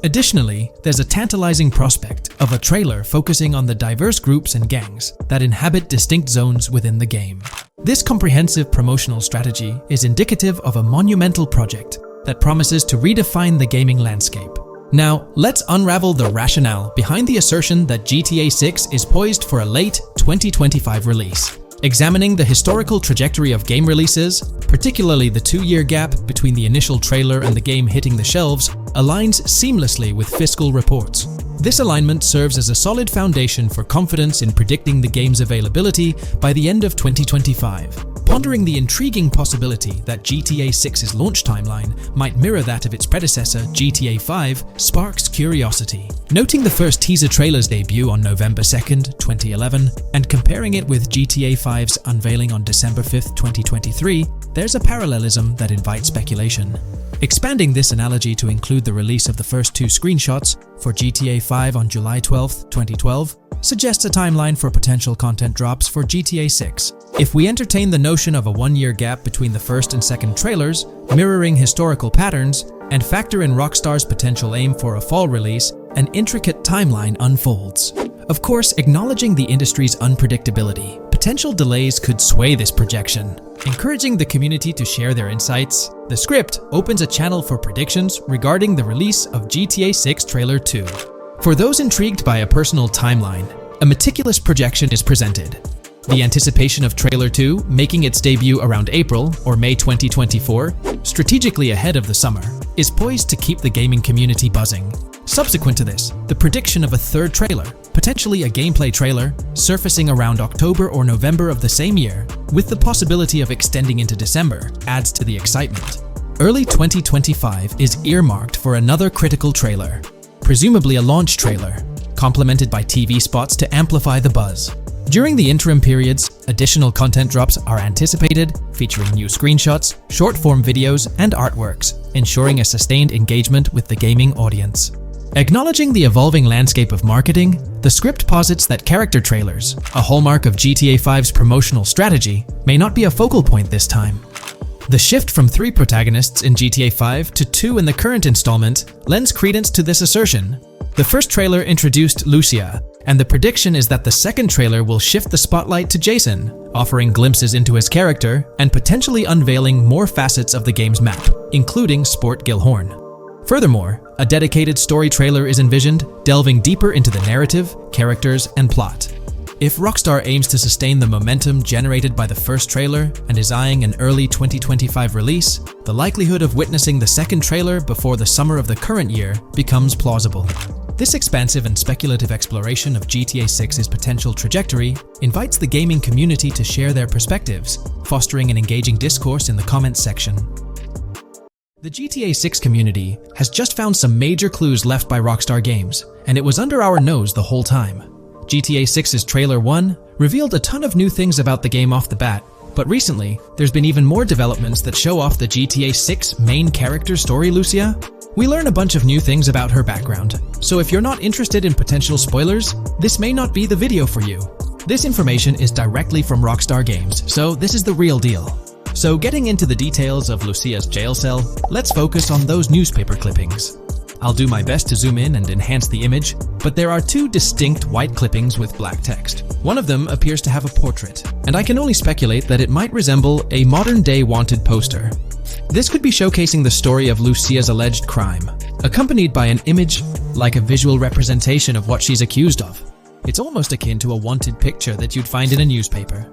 Additionally, there's a tantalizing prospect of a trailer focusing on the diverse groups and gangs that inhabit distinct zones within the game. This comprehensive promotional strategy is indicative of a monumental project that promises to redefine the gaming landscape. Now, let's unravel the rationale behind the assertion that GTA 6 is poised for a late 2025 release. Examining the historical trajectory of game releases, particularly the 2-year gap between the initial trailer and the game hitting the shelves, aligns seamlessly with fiscal reports. This alignment serves as a solid foundation for confidence in predicting the game's availability by the end of 2025. Pondering the intriguing possibility that GTA 6's launch timeline might mirror that of its predecessor, GTA 5, sparks curiosity. Noting the first teaser trailer's debut on November 2nd, 2011, and comparing it with GTA 5's unveiling on December 5th, 2023, there's a parallelism that invites speculation. Expanding this analogy to include the release of the first 2 screenshots for GTA 5 on July 12, 2012, suggests a timeline for potential content drops for GTA 6. If we entertain the notion of a 1-year gap between the first and second trailers, mirroring historical patterns, and factor in Rockstar's potential aim for a fall release, an intricate timeline unfolds. Of course, acknowledging the industry's unpredictability, potential delays could sway this projection. Encouraging the community to share their insights, The Script opens a channel for predictions regarding the release of GTA 6 Trailer 2. For those intrigued by a personal timeline, a meticulous projection is presented. The anticipation of Trailer 2 making its debut around April or May 2024, strategically ahead of the summer, is poised to keep the gaming community buzzing. Subsequent to this, the prediction of a third trailer, potentially a gameplay trailer, surfacing around October or November of the same year, with the possibility of extending into December, adds to the excitement. Early 2025 is earmarked for another critical trailer, presumably a launch trailer, complemented by TV spots to amplify the buzz. During the interim periods, additional content drops are anticipated, featuring new screenshots, short-form videos, and artworks, ensuring a sustained engagement with the gaming audience. Acknowledging the evolving landscape of marketing, The Script posits that character trailers, a hallmark of GTA 5's promotional strategy, may not be a focal point this time. The shift from 3 protagonists in GTA 5 to 2 in the current installment lends credence to this assertion. The first trailer introduced Lucia, and the prediction is that the second trailer will shift the spotlight to Jason, offering glimpses into his character and potentially unveiling more facets of the game's map, including Sport Gilhorn. Furthermore, a dedicated story trailer is envisioned, delving deeper into the narrative, characters, and plot. If Rockstar aims to sustain the momentum generated by the first trailer and is eyeing an early 2025 release, the likelihood of witnessing the second trailer before the summer of the current year becomes plausible. This expansive and speculative exploration of GTA 6's potential trajectory invites the gaming community to share their perspectives, fostering an engaging discourse in the comments section. The GTA 6 community has just found some major clues left by Rockstar Games, and it was under our nose the whole time. GTA 6's Trailer 1 revealed a ton of new things about the game off the bat, but recently, there's been even more developments that show off the GTA 6 main character story, Lucia. We learn a bunch of new things about her background, so if you're not interested in potential spoilers, this may not be the video for you. This information is directly from Rockstar Games, so this is the real deal. So getting into the details of Lucia's jail cell, let's focus on those newspaper clippings. I'll do my best to zoom in and enhance the image, but there are 2 distinct white clippings with black text. One of them appears to have a portrait, and I can only speculate that it might resemble a modern-day wanted poster. This could be showcasing the story of Lucia's alleged crime, accompanied by an image like a visual representation of what she's accused of. It's almost akin to a wanted picture that you'd find in a newspaper.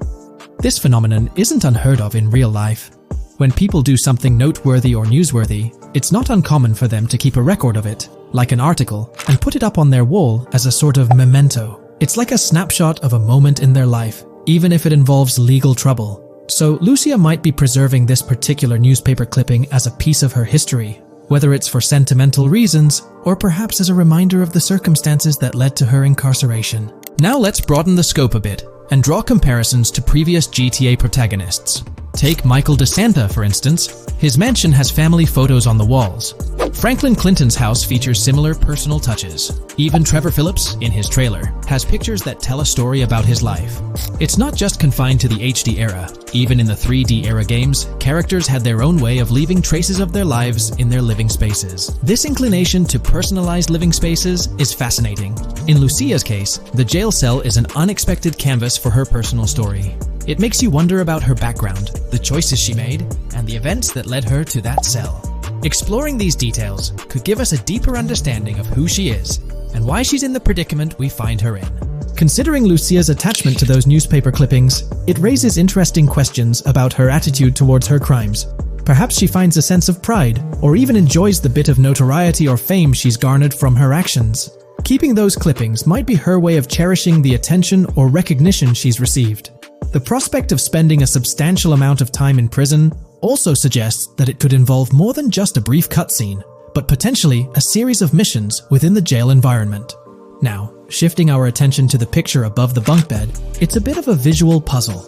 This phenomenon isn't unheard of in real life. When people do something noteworthy or newsworthy, it's not uncommon for them to keep a record of it, like an article, and put it up on their wall as a sort of memento. It's like a snapshot of a moment in their life, even if it involves legal trouble. So Lucia might be preserving this particular newspaper clipping as a piece of her history, whether it's for sentimental reasons or perhaps as a reminder of the circumstances that led to her incarceration. Now let's broaden the scope a bit and draw comparisons to previous GTA protagonists. Take Michael DeSanta, for instance. His mansion has family photos on the walls. Franklin Clinton's house features similar personal touches. Even Trevor Phillips, in his trailer, has pictures that tell a story about his life. It's not just confined to the HD era. Even in the 3D era games, characters had their own way of leaving traces of their lives in their living spaces. This inclination to personalized living spaces is fascinating. In Lucia's case, the jail cell is an unexpected canvas for her personal story. It makes you wonder about her background, the choices she made, and the events that led her to that cell. Exploring these details could give us a deeper understanding of who she is and why she's in the predicament we find her in. Considering Lucia's attachment to those newspaper clippings, it raises interesting questions about her attitude towards her crimes. Perhaps she finds a sense of pride, or even enjoys the bit of notoriety or fame she's garnered from her actions. Keeping those clippings might be her way of cherishing the attention or recognition she's received. The prospect of spending a substantial amount of time in prison also suggests that it could involve more than just a brief cutscene, but potentially a series of missions within the jail environment. Now, shifting our attention to the picture above the bunk bed, it's a bit of a visual puzzle.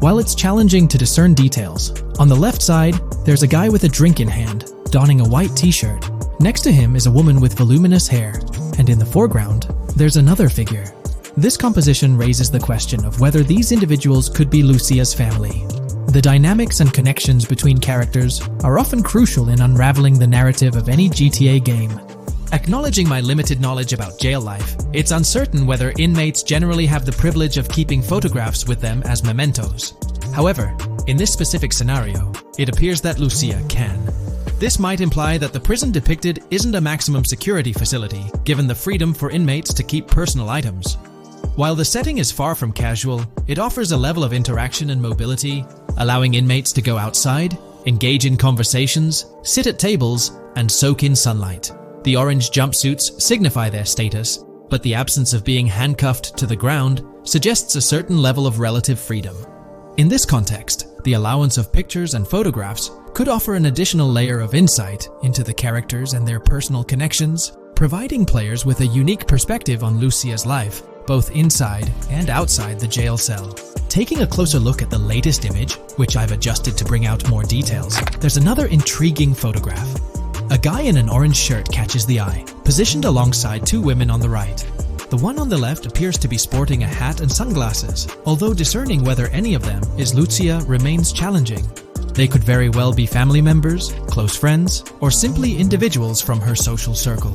While it's challenging to discern details, on the left side, there's a guy with a drink in hand, donning a white t-shirt. Next to him is a woman with voluminous hair, and in the foreground, there's another figure. This composition raises the question of whether these individuals could be Lucia's family. The dynamics and connections between characters are often crucial in unraveling the narrative of any GTA game. Acknowledging my limited knowledge about jail life, it's uncertain whether inmates generally have the privilege of keeping photographs with them as mementos. However, in this specific scenario, it appears that Lucia can. This might imply that the prison depicted isn't a maximum security facility, given the freedom for inmates to keep personal items. While the setting is far from casual, it offers a level of interaction and mobility, allowing inmates to go outside, engage in conversations, sit at tables, and soak in sunlight. The orange jumpsuits signify their status, but the absence of being handcuffed to the ground suggests a certain level of relative freedom. In this context, the allowance of pictures and photographs could offer an additional layer of insight into the characters and their personal connections, providing players with a unique perspective on Lucia's life, both inside and outside the jail cell. Taking a closer look at the latest image, which I've adjusted to bring out more details, there's another intriguing photograph. A guy in an orange shirt catches the eye, positioned alongside two women on the right. The one on the left appears to be sporting a hat and sunglasses, although discerning whether any of them is Lucia remains challenging. They could very well be family members, close friends, or simply individuals from her social circle.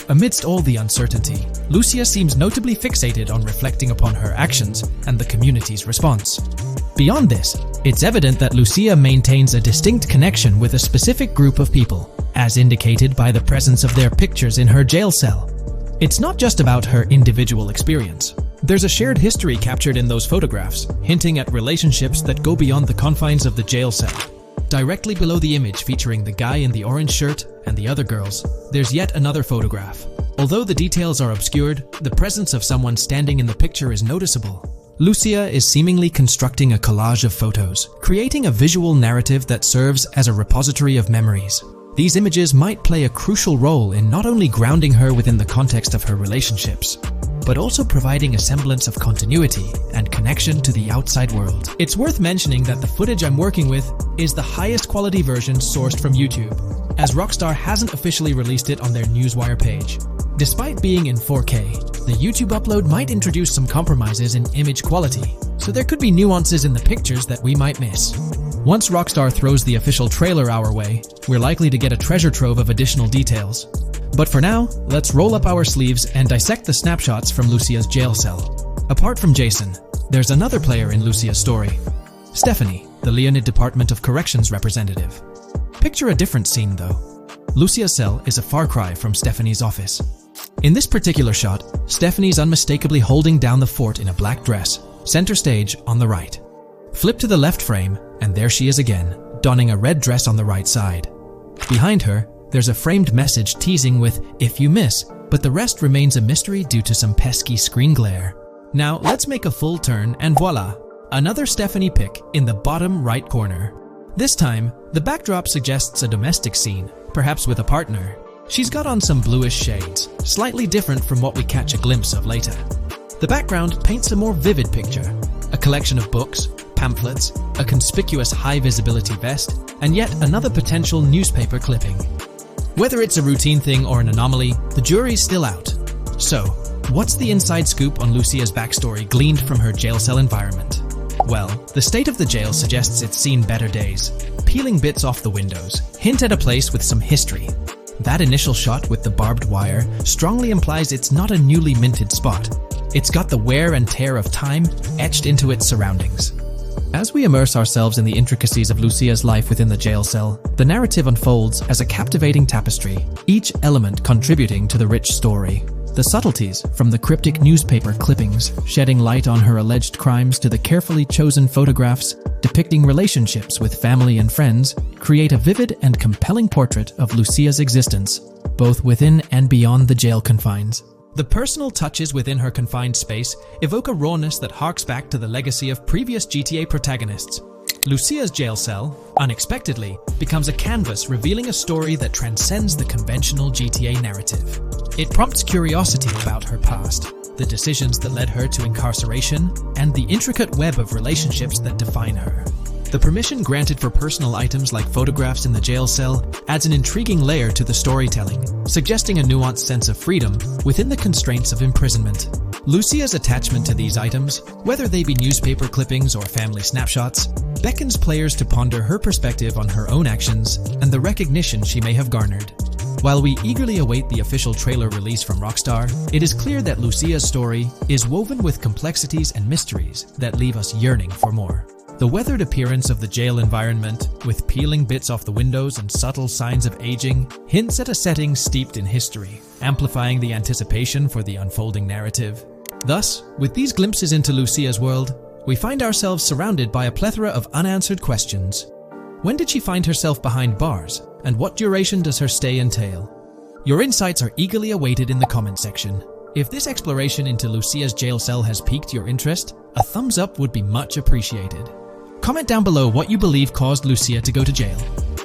Amidst all the uncertainty, Lucia seems notably fixated on reflecting upon her actions and the community's response. Beyond this, it's evident that Lucia maintains a distinct connection with a specific group of people, as indicated by the presence of their pictures in her jail cell. It's not just about her individual experience. There's a shared history captured in those photographs, hinting at relationships that go beyond the confines of the jail cell. Directly below the image featuring the guy in the orange shirt and the other girls, there's yet another photograph. Although the details are obscured, the presence of someone standing in the picture is noticeable. Lucia is seemingly constructing a collage of photos, creating a visual narrative that serves as a repository of memories. These images might play a crucial role in not only grounding her within the context of her relationships, but also providing a semblance of continuity and connection to the outside world. It's worth mentioning that the footage I'm working with is the highest quality version sourced from YouTube, as Rockstar hasn't officially released it on their Newswire page. Despite being in 4K, the YouTube upload might introduce some compromises in image quality, so there could be nuances in the pictures that we might miss. Once Rockstar throws the official trailer our way, we're likely to get a treasure trove of additional details. But for now, let's roll up our sleeves and dissect the snapshots from Lucia's jail cell. Apart from Jason, there's another player in Lucia's story, Stephanie, the Leonid Department of Corrections representative. Picture a different scene though. Lucia's cell is a far cry from Stephanie's office. In this particular shot, Stephanie's unmistakably holding down the fort in a black dress, center stage on the right. Flip to the left frame, and there she is again, donning a red dress on the right side. Behind her, there's a framed message teasing with "if you miss," but the rest remains a mystery due to some pesky screen glare. Now let's make a full turn and voila, another Stephanie pic in the bottom right corner. This time, the backdrop suggests a domestic scene, perhaps with a partner. She's got on some bluish shades, slightly different from what we catch a glimpse of later. The background paints a more vivid picture, a collection of books, pamphlets, a conspicuous high-visibility vest, and yet another potential newspaper clipping. Whether it's a routine thing or an anomaly, the jury's still out. So, what's the inside scoop on Lucia's backstory gleaned from her jail cell environment? Well, the state of the jail suggests it's seen better days. Peeling bits off the windows hint at a place with some history. That initial shot with the barbed wire strongly implies it's not a newly minted spot. It's got the wear and tear of time etched into its surroundings. As we immerse ourselves in the intricacies of Lucia's life within the jail cell, the narrative unfolds as a captivating tapestry, each element contributing to the rich story. The subtleties, from the cryptic newspaper clippings shedding light on her alleged crimes to the carefully chosen photographs depicting relationships with family and friends, create a vivid and compelling portrait of Lucia's existence, both within and beyond the jail confines. The personal touches within her confined space evoke a rawness that harks back to the legacy of previous GTA protagonists. Lucia's jail cell, unexpectedly, becomes a canvas revealing a story that transcends the conventional GTA narrative. It prompts curiosity about her past, the decisions that led her to incarceration, and the intricate web of relationships that define her. The permission granted for personal items like photographs in the jail cell adds an intriguing layer to the storytelling, suggesting a nuanced sense of freedom within the constraints of imprisonment. Lucia's attachment to these items, whether they be newspaper clippings or family snapshots, beckons players to ponder her perspective on her own actions and the recognition she may have garnered. While we eagerly await the official trailer release from Rockstar, it is clear that Lucia's story is woven with complexities and mysteries that leave us yearning for more. The weathered appearance of the jail environment, with peeling bits off the windows and subtle signs of aging, hints at a setting steeped in history, amplifying the anticipation for the unfolding narrative. Thus, with these glimpses into Lucia's world, we find ourselves surrounded by a plethora of unanswered questions. When did she find herself behind bars, and what duration does her stay entail? Your insights are eagerly awaited in the comment section. If this exploration into Lucia's jail cell has piqued your interest, a thumbs up would be much appreciated. Comment down below what you believe caused Lucia to go to jail.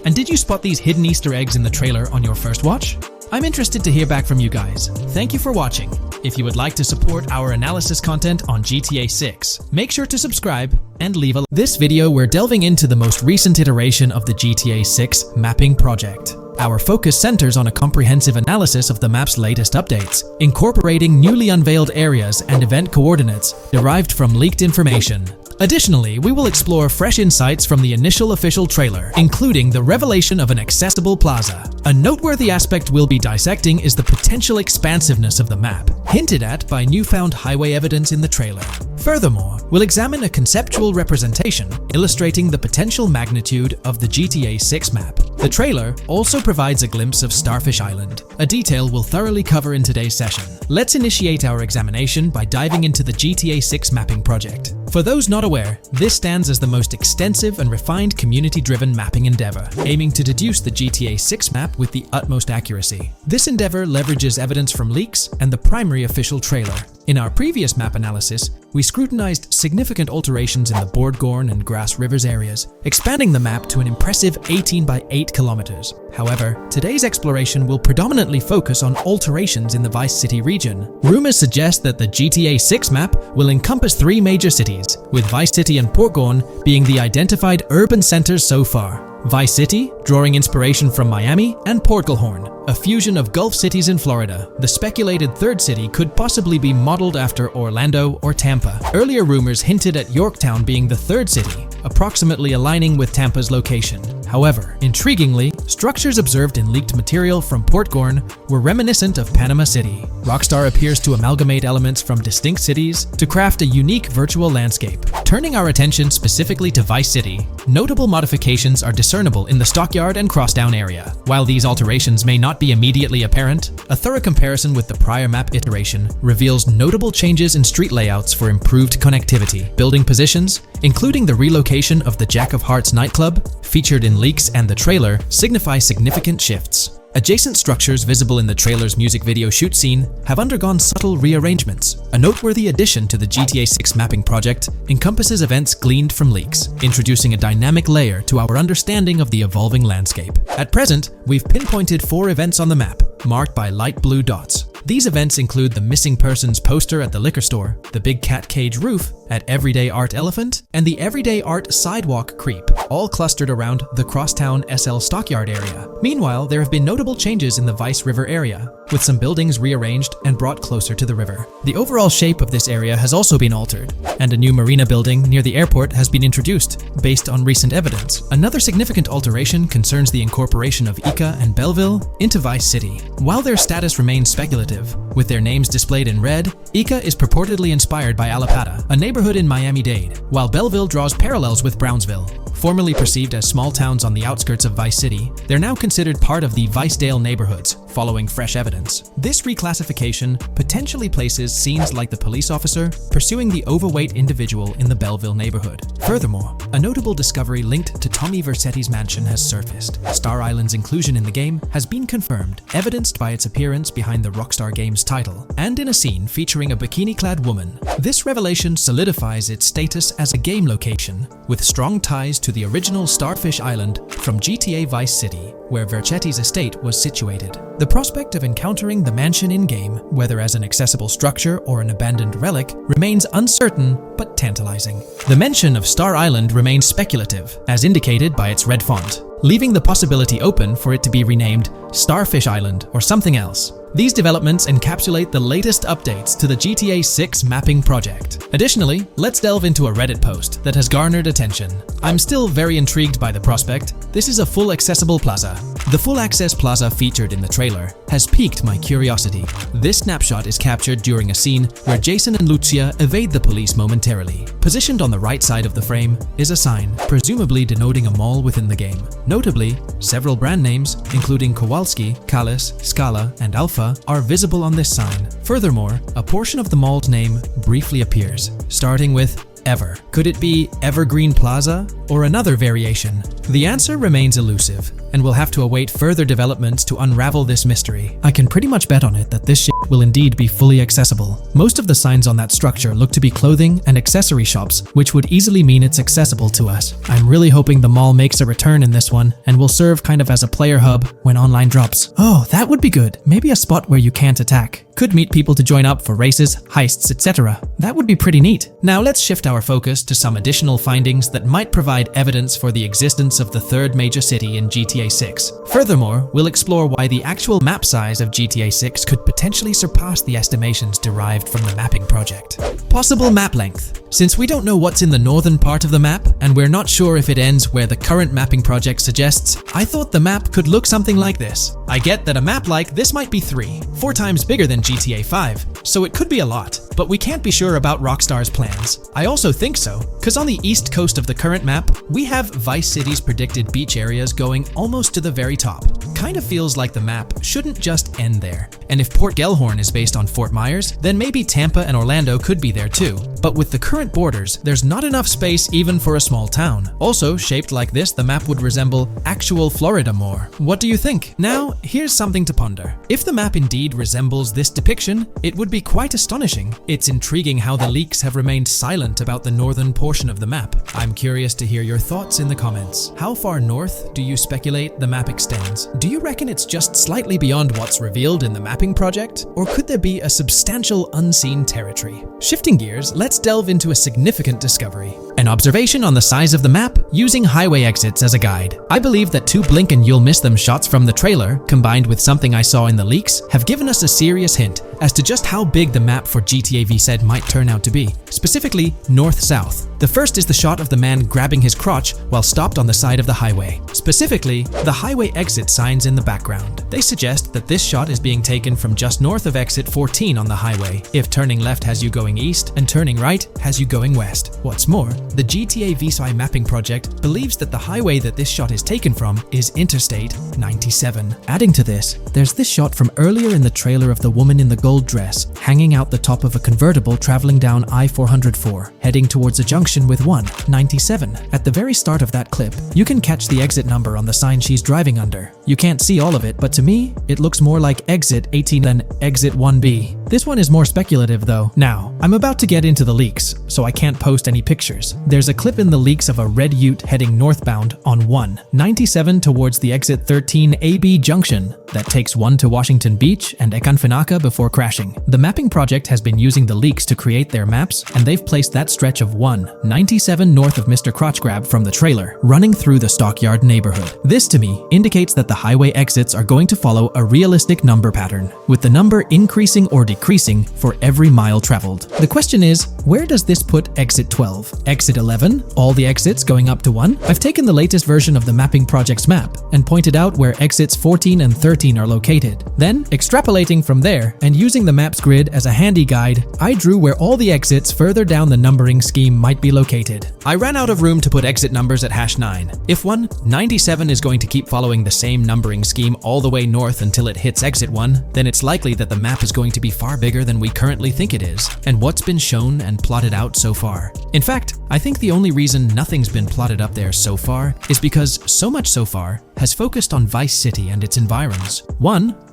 And did you spot these hidden Easter eggs in the trailer on your first watch? I'm interested to hear back from you guys. Thank you for watching. If you would like to support our analysis content on GTA 6, make sure to subscribe and leave a like. This video we're delving into the most recent iteration of the GTA 6 mapping project. Our focus centers on a comprehensive analysis of the map's latest updates, incorporating newly unveiled areas and event coordinates derived from leaked information. Additionally, we will explore fresh insights from the initial official trailer, including the revelation of an accessible plaza. A noteworthy aspect we'll be dissecting is the potential expansiveness of the map, hinted at by newfound highway evidence in the trailer. Furthermore, we'll examine a conceptual representation illustrating the potential magnitude of the GTA 6 map. The trailer also provides a glimpse of Starfish Island, a detail we'll thoroughly cover in today's session. Let's initiate our examination by diving into the GTA 6 mapping project. For those not aware, this stands as the most extensive and refined community-driven mapping endeavor, aiming to deduce the GTA 6 map with the utmost accuracy. This endeavor leverages evidence from leaks and the primary official trailer. In our previous map analysis, we scrutinized significant alterations in the Bordgorn and Grass Rivers areas, expanding the map to an impressive 18 by 8 kilometers. However, today's exploration will predominantly focus on alterations in the Vice City region. Rumors suggest that the GTA 6 map will encompass 3 major cities, with Vice City and Portgorn being the identified urban centers so far. Vice City, drawing inspiration from Miami, and Portgorn, a fusion of Gulf cities in Florida. The speculated third city could possibly be modeled after Orlando or Tampa. Earlier rumors hinted at Yorktown being the third city, approximately aligning with Tampa's location. However, intriguingly, structures observed in leaked material from Portgorn were reminiscent of Panama City. Rockstar appears to amalgamate elements from distinct cities to craft a unique virtual landscape. Turning our attention specifically to Vice City, notable modifications are discernible in the Stockyard and Crosstown area. While these alterations may not be immediately apparent, a thorough comparison with the prior map iteration reveals notable changes in street layouts for improved connectivity. Building positions, including the relocation of the Jack of Hearts nightclub, featured in leaks and the trailer, signify significant shifts. Adjacent structures visible in the trailer's music video shoot scene have undergone subtle rearrangements. A noteworthy addition to the GTA 6 mapping project encompasses events gleaned from leaks, introducing a dynamic layer to our understanding of the evolving landscape. At present, we've pinpointed 4 events on the map, marked by light blue dots. These events include the missing persons poster at the liquor store, the big cat cage roof at Everyday Art Elephant, and the Everyday Art Sidewalk Creep, all clustered around the Crosstown SL Stockyard area. Meanwhile, there have been notable changes in the Vice River area, with some buildings rearranged and brought closer to the river. The overall shape of this area has also been altered, and a new marina building near the airport has been introduced, based on recent evidence. Another significant alteration concerns the incorporation of Ica and Belleville into Vice City. While their status remains speculative, with their names displayed in red, Ica is purportedly inspired by Allapattah, a neighborhood in Miami-Dade, while Belleville draws parallels with Brownsville. Formerly perceived as small towns on the outskirts of Vice City, they're now considered part of the Vicedale neighborhoods, following fresh evidence. This reclassification potentially places scenes like the police officer pursuing the overweight individual in the Belleville neighborhood. Furthermore, a notable discovery linked to Tommy Vercetti's mansion has surfaced. Star Island's inclusion in the game has been confirmed, evidenced by its appearance behind the Rockstar Games title, and in a scene featuring a bikini-clad woman. This revelation solidifies its status as a game location, with strong ties to the original Starfish Island from GTA Vice City, where Vercetti's estate was situated. The prospect of encountering the mansion in-game, whether as an accessible structure or an abandoned relic, remains uncertain but tantalizing. The mention of Star Island remains speculative, as indicated by its red font, leaving the possibility open for it to be renamed Starfish Island or something else. These developments encapsulate the latest updates to the GTA 6 mapping project. Additionally, let's delve into a Reddit post that has garnered attention. I'm still very intrigued by the prospect. This is a full accessible plaza. The full access plaza featured in the trailer has piqued my curiosity. This snapshot is captured during a scene where Jason and Lucia evade the police momentarily. Positioned on the right side of the frame is a sign, presumably denoting a mall within the game. Notably, several brand names, including Kowalski, Callis, Scala, and Alpha, are visible on this sign. Furthermore, a portion of the mall's name briefly appears, starting with Ever. Could it be Evergreen Plaza or another variation? The answer remains elusive, and we'll have to await further developments to unravel this mystery. I can pretty much bet on it that this shit will indeed be fully accessible. Most of the signs on that structure look to be clothing and accessory shops, which would easily mean it's accessible to us. I'm really hoping the mall makes a return in this one and will serve kind of as a player hub when online drops. Oh, that would be good. Maybe a spot where you can't attack. Could meet people to join up for races, heists, etc. That would be pretty neat. Now let's shift our focus to some additional findings that might provide evidence for the existence of the third major city in GTA 6. Furthermore, we'll explore why the actual map size of GTA 6 could potentially surpass the estimations derived from the mapping project. Possible map length. Since we don't know what's in the northern part of the map, and we're not sure if it ends where the current mapping project suggests, I thought the map could look something like this. I get that a map like this might be 4 times bigger than GTA 5, so it could be a lot, but we can't be sure about Rockstar's plans. I also think so, because on the east coast of the current map, we have Vice City's predicted beach areas going almost to the very top. Kind of feels like the map shouldn't just end there. And if Port Gellhorn is based on Fort Myers, then maybe Tampa and Orlando could be there too. But with the current borders, there's not enough space even for a small town. Also, shaped like this, the map would resemble actual Florida more. What do you think? Now, here's something to ponder. If the map indeed resembles this depiction, it would be quite astonishing. It's intriguing how the leaks have remained silent about the northern portion of the map. I'm curious to hear your thoughts in the comments. How far north do you speculate the map extends? Do you reckon it's just slightly beyond what's revealed in the mapping project? Or could there be a substantial unseen territory? Shifting gears, let's delve into a significant discovery. An observation on the size of the map using highway exits as a guide. I believe that 2 blink and you'll miss them shots from the trailer, combined with something I saw in the leaks, have given us a serious hint as to just how big the map for GTA VZ might turn out to be, specifically north-south. The first is the shot of the man grabbing his crotch while stopped on the side of the highway. Specifically, the highway exit signs in the background. They suggest that this shot is being taken from just north of exit 14 on the highway, if turning left has you going east and turning right has you going west. What's more, the GTA VZ mapping project believes that the highway that this shot is taken from is Interstate 97. Adding to this, there's this shot from earlier in the trailer of the woman in the gold dress hanging out the top of a convertible traveling down I-404, heading towards a junction with 197. At the very start of that clip, you can catch the exit number on the sign she's driving under. You can't see all of it, but to me, it looks more like exit 18 than exit 1B. This one is more speculative though. Now, I'm about to get into the leaks, so I can't post any pictures. There's a clip in the leaks of a red ute heading northbound on 197 towards the exit 13 AB junction that takes 1 to Washington Beach and Ekanfinaka before crashing. The mapping project has been using the leaks to create their maps, and they've placed that stretch of 197 north of Mr. Crotch Grab from the trailer, running through the Stockyard neighborhood. This to me indicates that the highway exits are going to follow a realistic number pattern, with the number increasing or decreasing for every mile traveled. The question is, where does this put exit 12? Exit 11? All the exits going up to 1? I've taken the latest version of the mapping project's map and pointed out where exits 14 and 13 are located. Then, extrapolating from there and using the map's grid as a handy guide, I drew where all the exits further down the numbering scheme might be located. I ran out of room to put exit numbers at #9. If 197 is going to keep following the same numbering scheme all the way north until it hits exit 1, then it's likely that the map is going to be far bigger than we currently think it is, and what's been shown and plotted out so far. In fact, I think the only reason nothing's been plotted up there so far is because so much so far has focused on Vice City and its environs.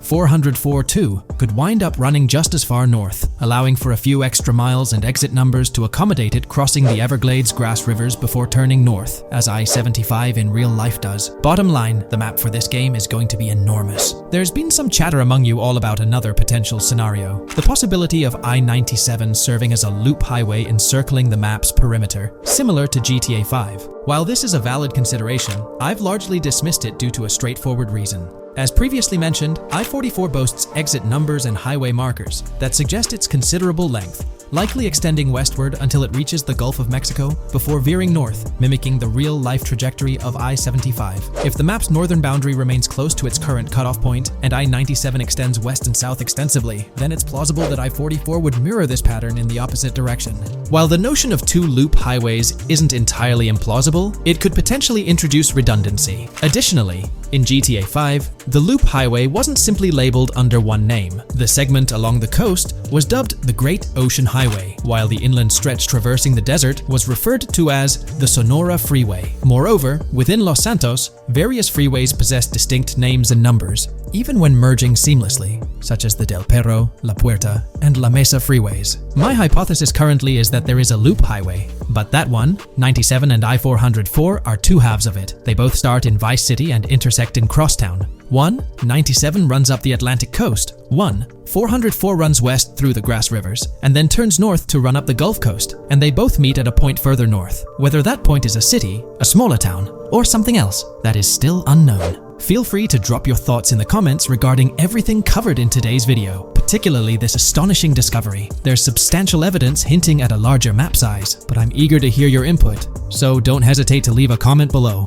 404-2 could wind up running just as far north, allowing for a few extra miles and exit numbers to accommodate it crossing the Everglades grass rivers before turning north, as I-75 in real life does. Bottom line, the map for this game is going to be enormous. There's been some chatter among you all about another potential scenario, the possibility of I-97 serving as a loop highway encircling the map's perimeter, similar to GTA 5. While this is a valid consideration, I've largely dismissed it due to a straightforward reason. As previously mentioned, I-44 boasts exit numbers and highway markers that suggest its considerable length, likely extending westward until it reaches the Gulf of Mexico before veering north, mimicking the real-life trajectory of I-75. If the map's northern boundary remains close to its current cutoff point, and I-97 extends west and south extensively, then it's plausible that I-44 would mirror this pattern in the opposite direction. While the notion of two loop highways isn't entirely implausible, it could potentially introduce redundancy. Additionally, in GTA 5, the loop highway wasn't simply labeled under one name. The segment along the coast was dubbed the Great Ocean Highway, while the inland stretch traversing the desert was referred to as the Sonora Freeway. Moreover, within Los Santos, various freeways possess distinct names and numbers, even when merging seamlessly, such as the Del Perro, La Puerta, and La Mesa freeways. My hypothesis currently is that there is a loop highway, but that one, 97 and I-404, are two halves of it. They both start in Vice City and intersect in Crosstown. 97 runs up the Atlantic coast. 404 runs west through the Grass Rivers, and then turns north to run up the Gulf Coast, and they both meet at a point further north. Whether that point is a city, a smaller town, or something else, that is still unknown. Feel free to drop your thoughts in the comments regarding everything covered in today's video, particularly this astonishing discovery. There's substantial evidence hinting at a larger map size, but I'm eager to hear your input, so don't hesitate to leave a comment below.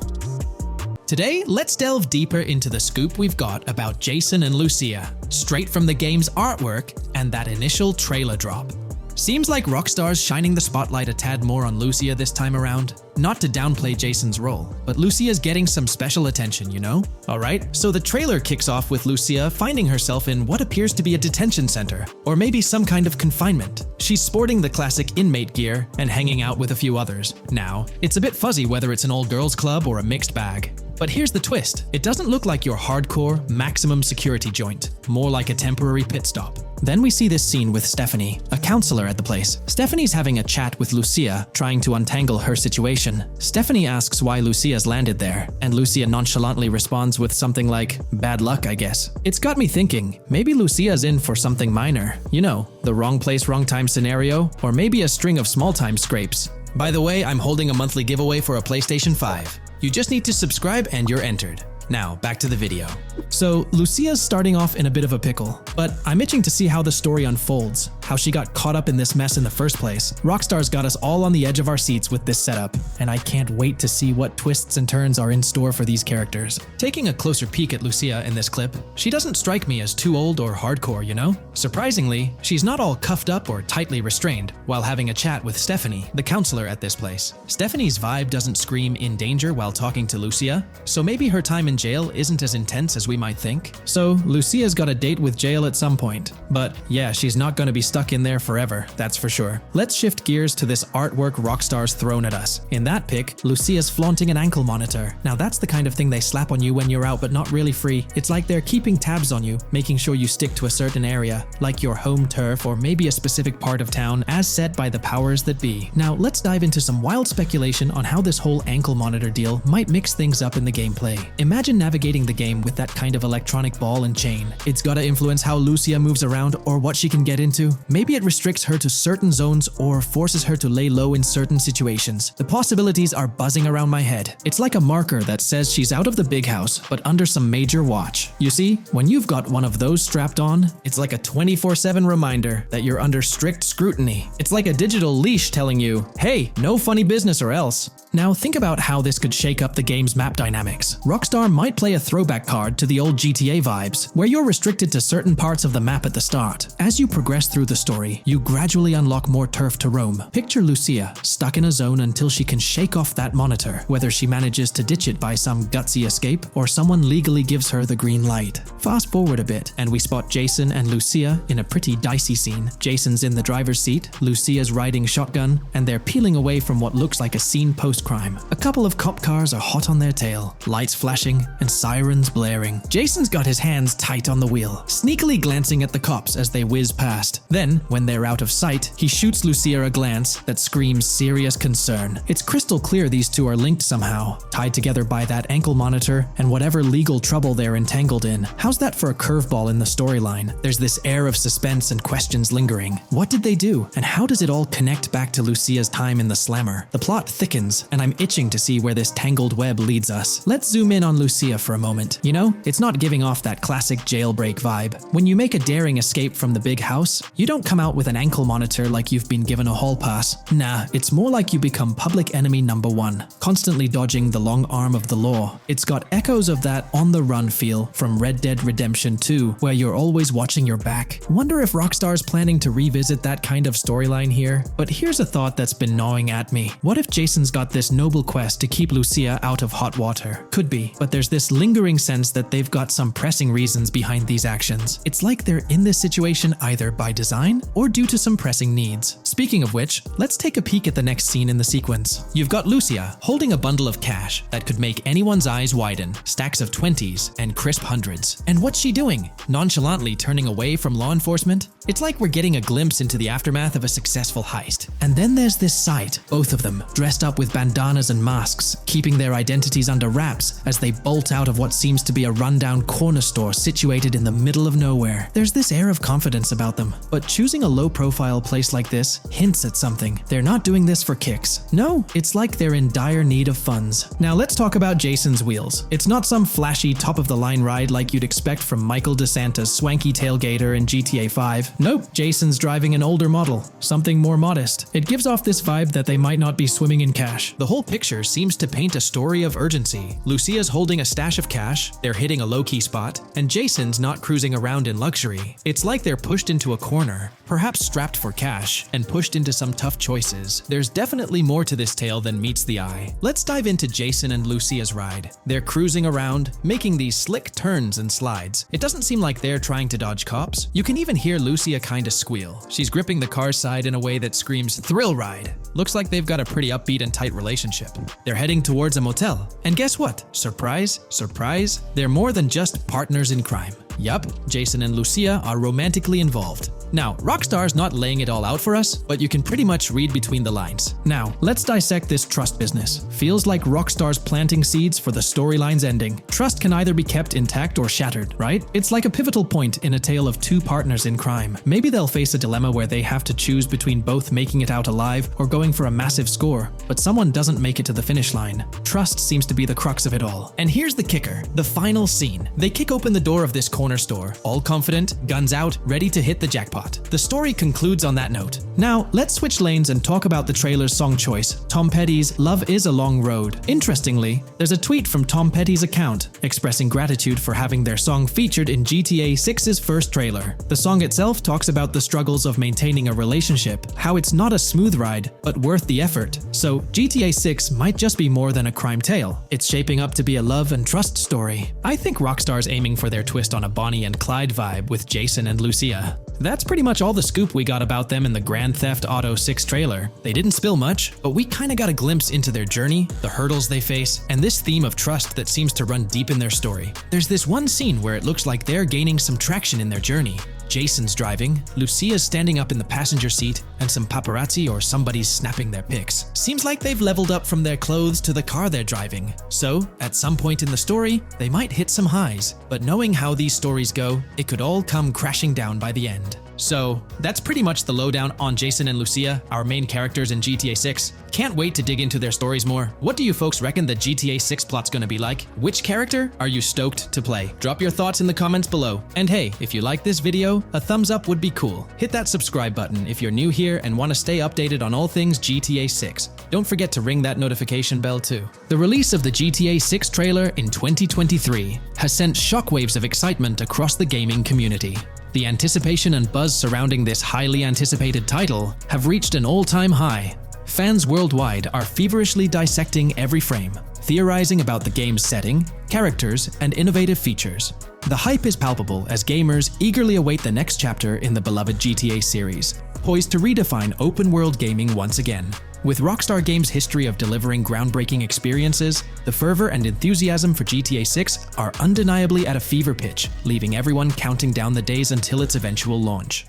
Today, let's delve deeper into the scoop we've got about Jason and Lucia, straight from the game's artwork and that initial trailer drop. Seems like Rockstar's shining the spotlight a tad more on Lucia this time around. Not to downplay Jason's role, but Lucia's getting some special attention, you know? Alright, so the trailer kicks off with Lucia finding herself in what appears to be a detention center, or maybe some kind of confinement. She's sporting the classic inmate gear and hanging out with a few others. Now, it's a bit fuzzy whether it's an all-girls club or a mixed bag. But here's the twist. It doesn't look like your hardcore, maximum security joint, more like a temporary pit stop. Then we see this scene with Stephanie, a counselor at the place. Stephanie's having a chat with Lucia, trying to untangle her situation. Stephanie asks why Lucia's landed there, and Lucia nonchalantly responds with something like, "Bad luck, I guess." It's got me thinking, maybe Lucia's in for something minor. You know, the wrong place, wrong time scenario, or maybe a string of small-time scrapes. By the way, I'm holding a monthly giveaway for a PlayStation 5. You just need to subscribe and you're entered. Now, back to the video. So, Lucia's starting off in a bit of a pickle, but I'm itching to see how the story unfolds, how she got caught up in this mess in the first place. Rockstar's got us all on the edge of our seats with this setup, and I can't wait to see what twists and turns are in store for these characters. Taking a closer peek at Lucia in this clip, she doesn't strike me as too old or hardcore, you know? Surprisingly, she's not all cuffed up or tightly restrained while having a chat with Stephanie, the counselor at this place. Stephanie's vibe doesn't scream in danger while talking to Lucia, so maybe her time in jail isn't as intense as we might think. So, Lucia's got a date with jail at some point. But yeah, she's not going to be stuck in there forever, that's for sure. Let's shift gears to this artwork Rockstar's thrown at us. In that pic, Lucia's flaunting an ankle monitor. Now that's the kind of thing they slap on you when you're out but not really free. It's like they're keeping tabs on you, making sure you stick to a certain area, like your home turf or maybe a specific part of town as set by the powers that be. Now let's dive into some wild speculation on how this whole ankle monitor deal might mix things up in the gameplay. Imagine navigating the game with that kind of electronic ball and chain. It's gotta influence how Lucia moves around or what she can get into. Maybe it restricts her to certain zones or forces her to lay low in certain situations. The possibilities are buzzing around my head. It's like a marker that says she's out of the big house, but under some major watch. You see, when you've got one of those strapped on, it's like a 24/7 reminder that you're under strict scrutiny. It's like a digital leash telling you, hey, no funny business or else. Now think about how this could shake up the game's map dynamics. Rockstar might play a throwback card to the old GTA vibes, where you're restricted to certain parts of the map at the start. As you progress through the story, you gradually unlock more turf to roam. Picture Lucia, stuck in a zone until she can shake off that monitor, whether she manages to ditch it by some gutsy escape, or someone legally gives her the green light. Fast forward a bit, and we spot Jason and Lucia in a pretty dicey scene. Jason's in the driver's seat, Lucia's riding shotgun, and they're peeling away from what looks like a scene post-crime. A couple of cop cars are hot on their tail, lights flashing, and sirens blaring. Jason's got his hands tight on the wheel, sneakily glancing at the cops as they whiz past. Then, when they're out of sight, he shoots Lucia a glance that screams serious concern. It's crystal clear these two are linked somehow, tied together by that ankle monitor and whatever legal trouble they're entangled in. How's that for a curveball in the storyline? There's this air of suspense and questions lingering. What did they do? And how does it all connect back to Lucia's time in the slammer? The plot thickens and I'm itching to see where this tangled web leads us. Let's zoom in on Lucia for a moment. You know, it's not giving off that classic jailbreak vibe. When you make a daring escape from the big house, you don't come out with an ankle monitor like you've been given a hall pass. Nah, it's more like you become public enemy number one, constantly dodging the long arm of the law. It's got echoes of that on-the-run feel from Red Dead Redemption 2, where you're always watching your back. Wonder if Rockstar's planning to revisit that kind of storyline here? But here's a thought that's been gnawing at me. What if Jason's got this noble quest to keep Lucia out of hot water? Could be, but there's this lingering sense that they've got some pressing reasons behind these actions. It's like they're in this situation either by design or due to some pressing needs. Speaking of which, let's take a peek at the next scene in the sequence. You've got Lucia holding a bundle of cash that could make anyone's eyes widen, stacks of 20s and crisp hundreds. And what's she doing? Nonchalantly turning away from law enforcement? It's like we're getting a glimpse into the aftermath of a successful heist. And then there's this sight, both of them, dressed up with bandanas and masks, keeping their identities under wraps as they bolt out of what seems to be a rundown corner store situated in the middle of nowhere. There's this air of confidence about them, but choosing a low-profile place like this hints at something. They're not doing this for kicks. No, it's like they're in dire need of funds. Now let's talk about Jason's wheels. It's not some flashy top-of-the-line ride like you'd expect from Michael DeSanta's swanky tailgater in GTA 5. Nope, Jason's driving an older model, something more modest. It gives off this vibe that they might not be swimming in cash. The whole picture seems to paint a story of urgency. Lucia's holding a stash of cash, they're hitting a low-key spot, and Jason's not cruising around in luxury. It's like they're pushed into a corner, perhaps strapped for cash, and pushed into some tough choices. There's definitely more to this tale than meets the eye. Let's dive into Jason and Lucia's ride. They're cruising around, making these slick turns and slides. It doesn't seem like they're trying to dodge cops. You can even hear Lucia kinda squeal. She's gripping the car's side in a way that screams thrill ride. Looks like they've got a pretty upbeat and tight relationship. They're heading towards a motel. And guess what? Surprise, surprise, they're more than just partners in crime. Yup, Jason and Lucia are romantically involved. Now, Rockstar's not laying it all out for us, but you can pretty much read between the lines. Now, let's dissect this trust business. Feels like Rockstar's planting seeds for the storyline's ending. Trust can either be kept intact or shattered, right? It's like a pivotal point in a tale of two partners in crime. Maybe they'll face a dilemma where they have to choose between both making it out alive or going for a massive score, but someone doesn't make it to the finish line. Trust seems to be the crux of it all. And here's the kicker, the final scene. They kick open the door of this corner store, all confident, guns out, ready to hit the jackpot. The story concludes on that note. Now, let's switch lanes and talk about the trailer's song choice, Tom Petty's Love Is a Long Road. Interestingly, there's a tweet from Tom Petty's account expressing gratitude for having their song featured in GTA 6's first trailer. The song itself talks about the struggles of maintaining a relationship, how it's not a smooth ride, but worth the effort. So, GTA 6 might just be more than a crime tale. It's shaping up to be a love and trust story. I think Rockstar's aiming for their twist on a Bonnie and Clyde vibe with Jason and Lucia. That's pretty much all the scoop we got about them in the Grand Theft Auto 6 trailer. They didn't spill much, but we kinda got a glimpse into their journey, the hurdles they face, and this theme of trust that seems to run deep in their story. There's this one scene where it looks like they're gaining some traction in their journey. Jason's driving, Lucia's standing up in the passenger seat, and some paparazzi or somebody's snapping their pics. Seems like they've leveled up from their clothes to the car they're driving. So, at some point in the story, they might hit some highs. But knowing how these stories go, it could all come crashing down by the end. So, that's pretty much the lowdown on Jason and Lucia, our main characters in GTA 6. Can't wait to dig into their stories more. What do you folks reckon the GTA 6 plot's gonna be like? Which character are you stoked to play? Drop your thoughts in the comments below. And hey, if you like this video, a thumbs up would be cool. Hit that subscribe button if you're new here and want to stay updated on all things GTA 6. Don't forget to ring that notification bell too. The release of the GTA 6 trailer in 2023 has sent shockwaves of excitement across the gaming community. The anticipation and buzz surrounding this highly anticipated title have reached an all-time high. Fans worldwide are feverishly dissecting every frame, theorizing about the game's setting, characters, and innovative features. The hype is palpable as gamers eagerly await the next chapter in the beloved GTA series, poised to redefine open-world gaming once again. With Rockstar Games' history of delivering groundbreaking experiences, the fervor and enthusiasm for GTA 6 are undeniably at a fever pitch, leaving everyone counting down the days until its eventual launch.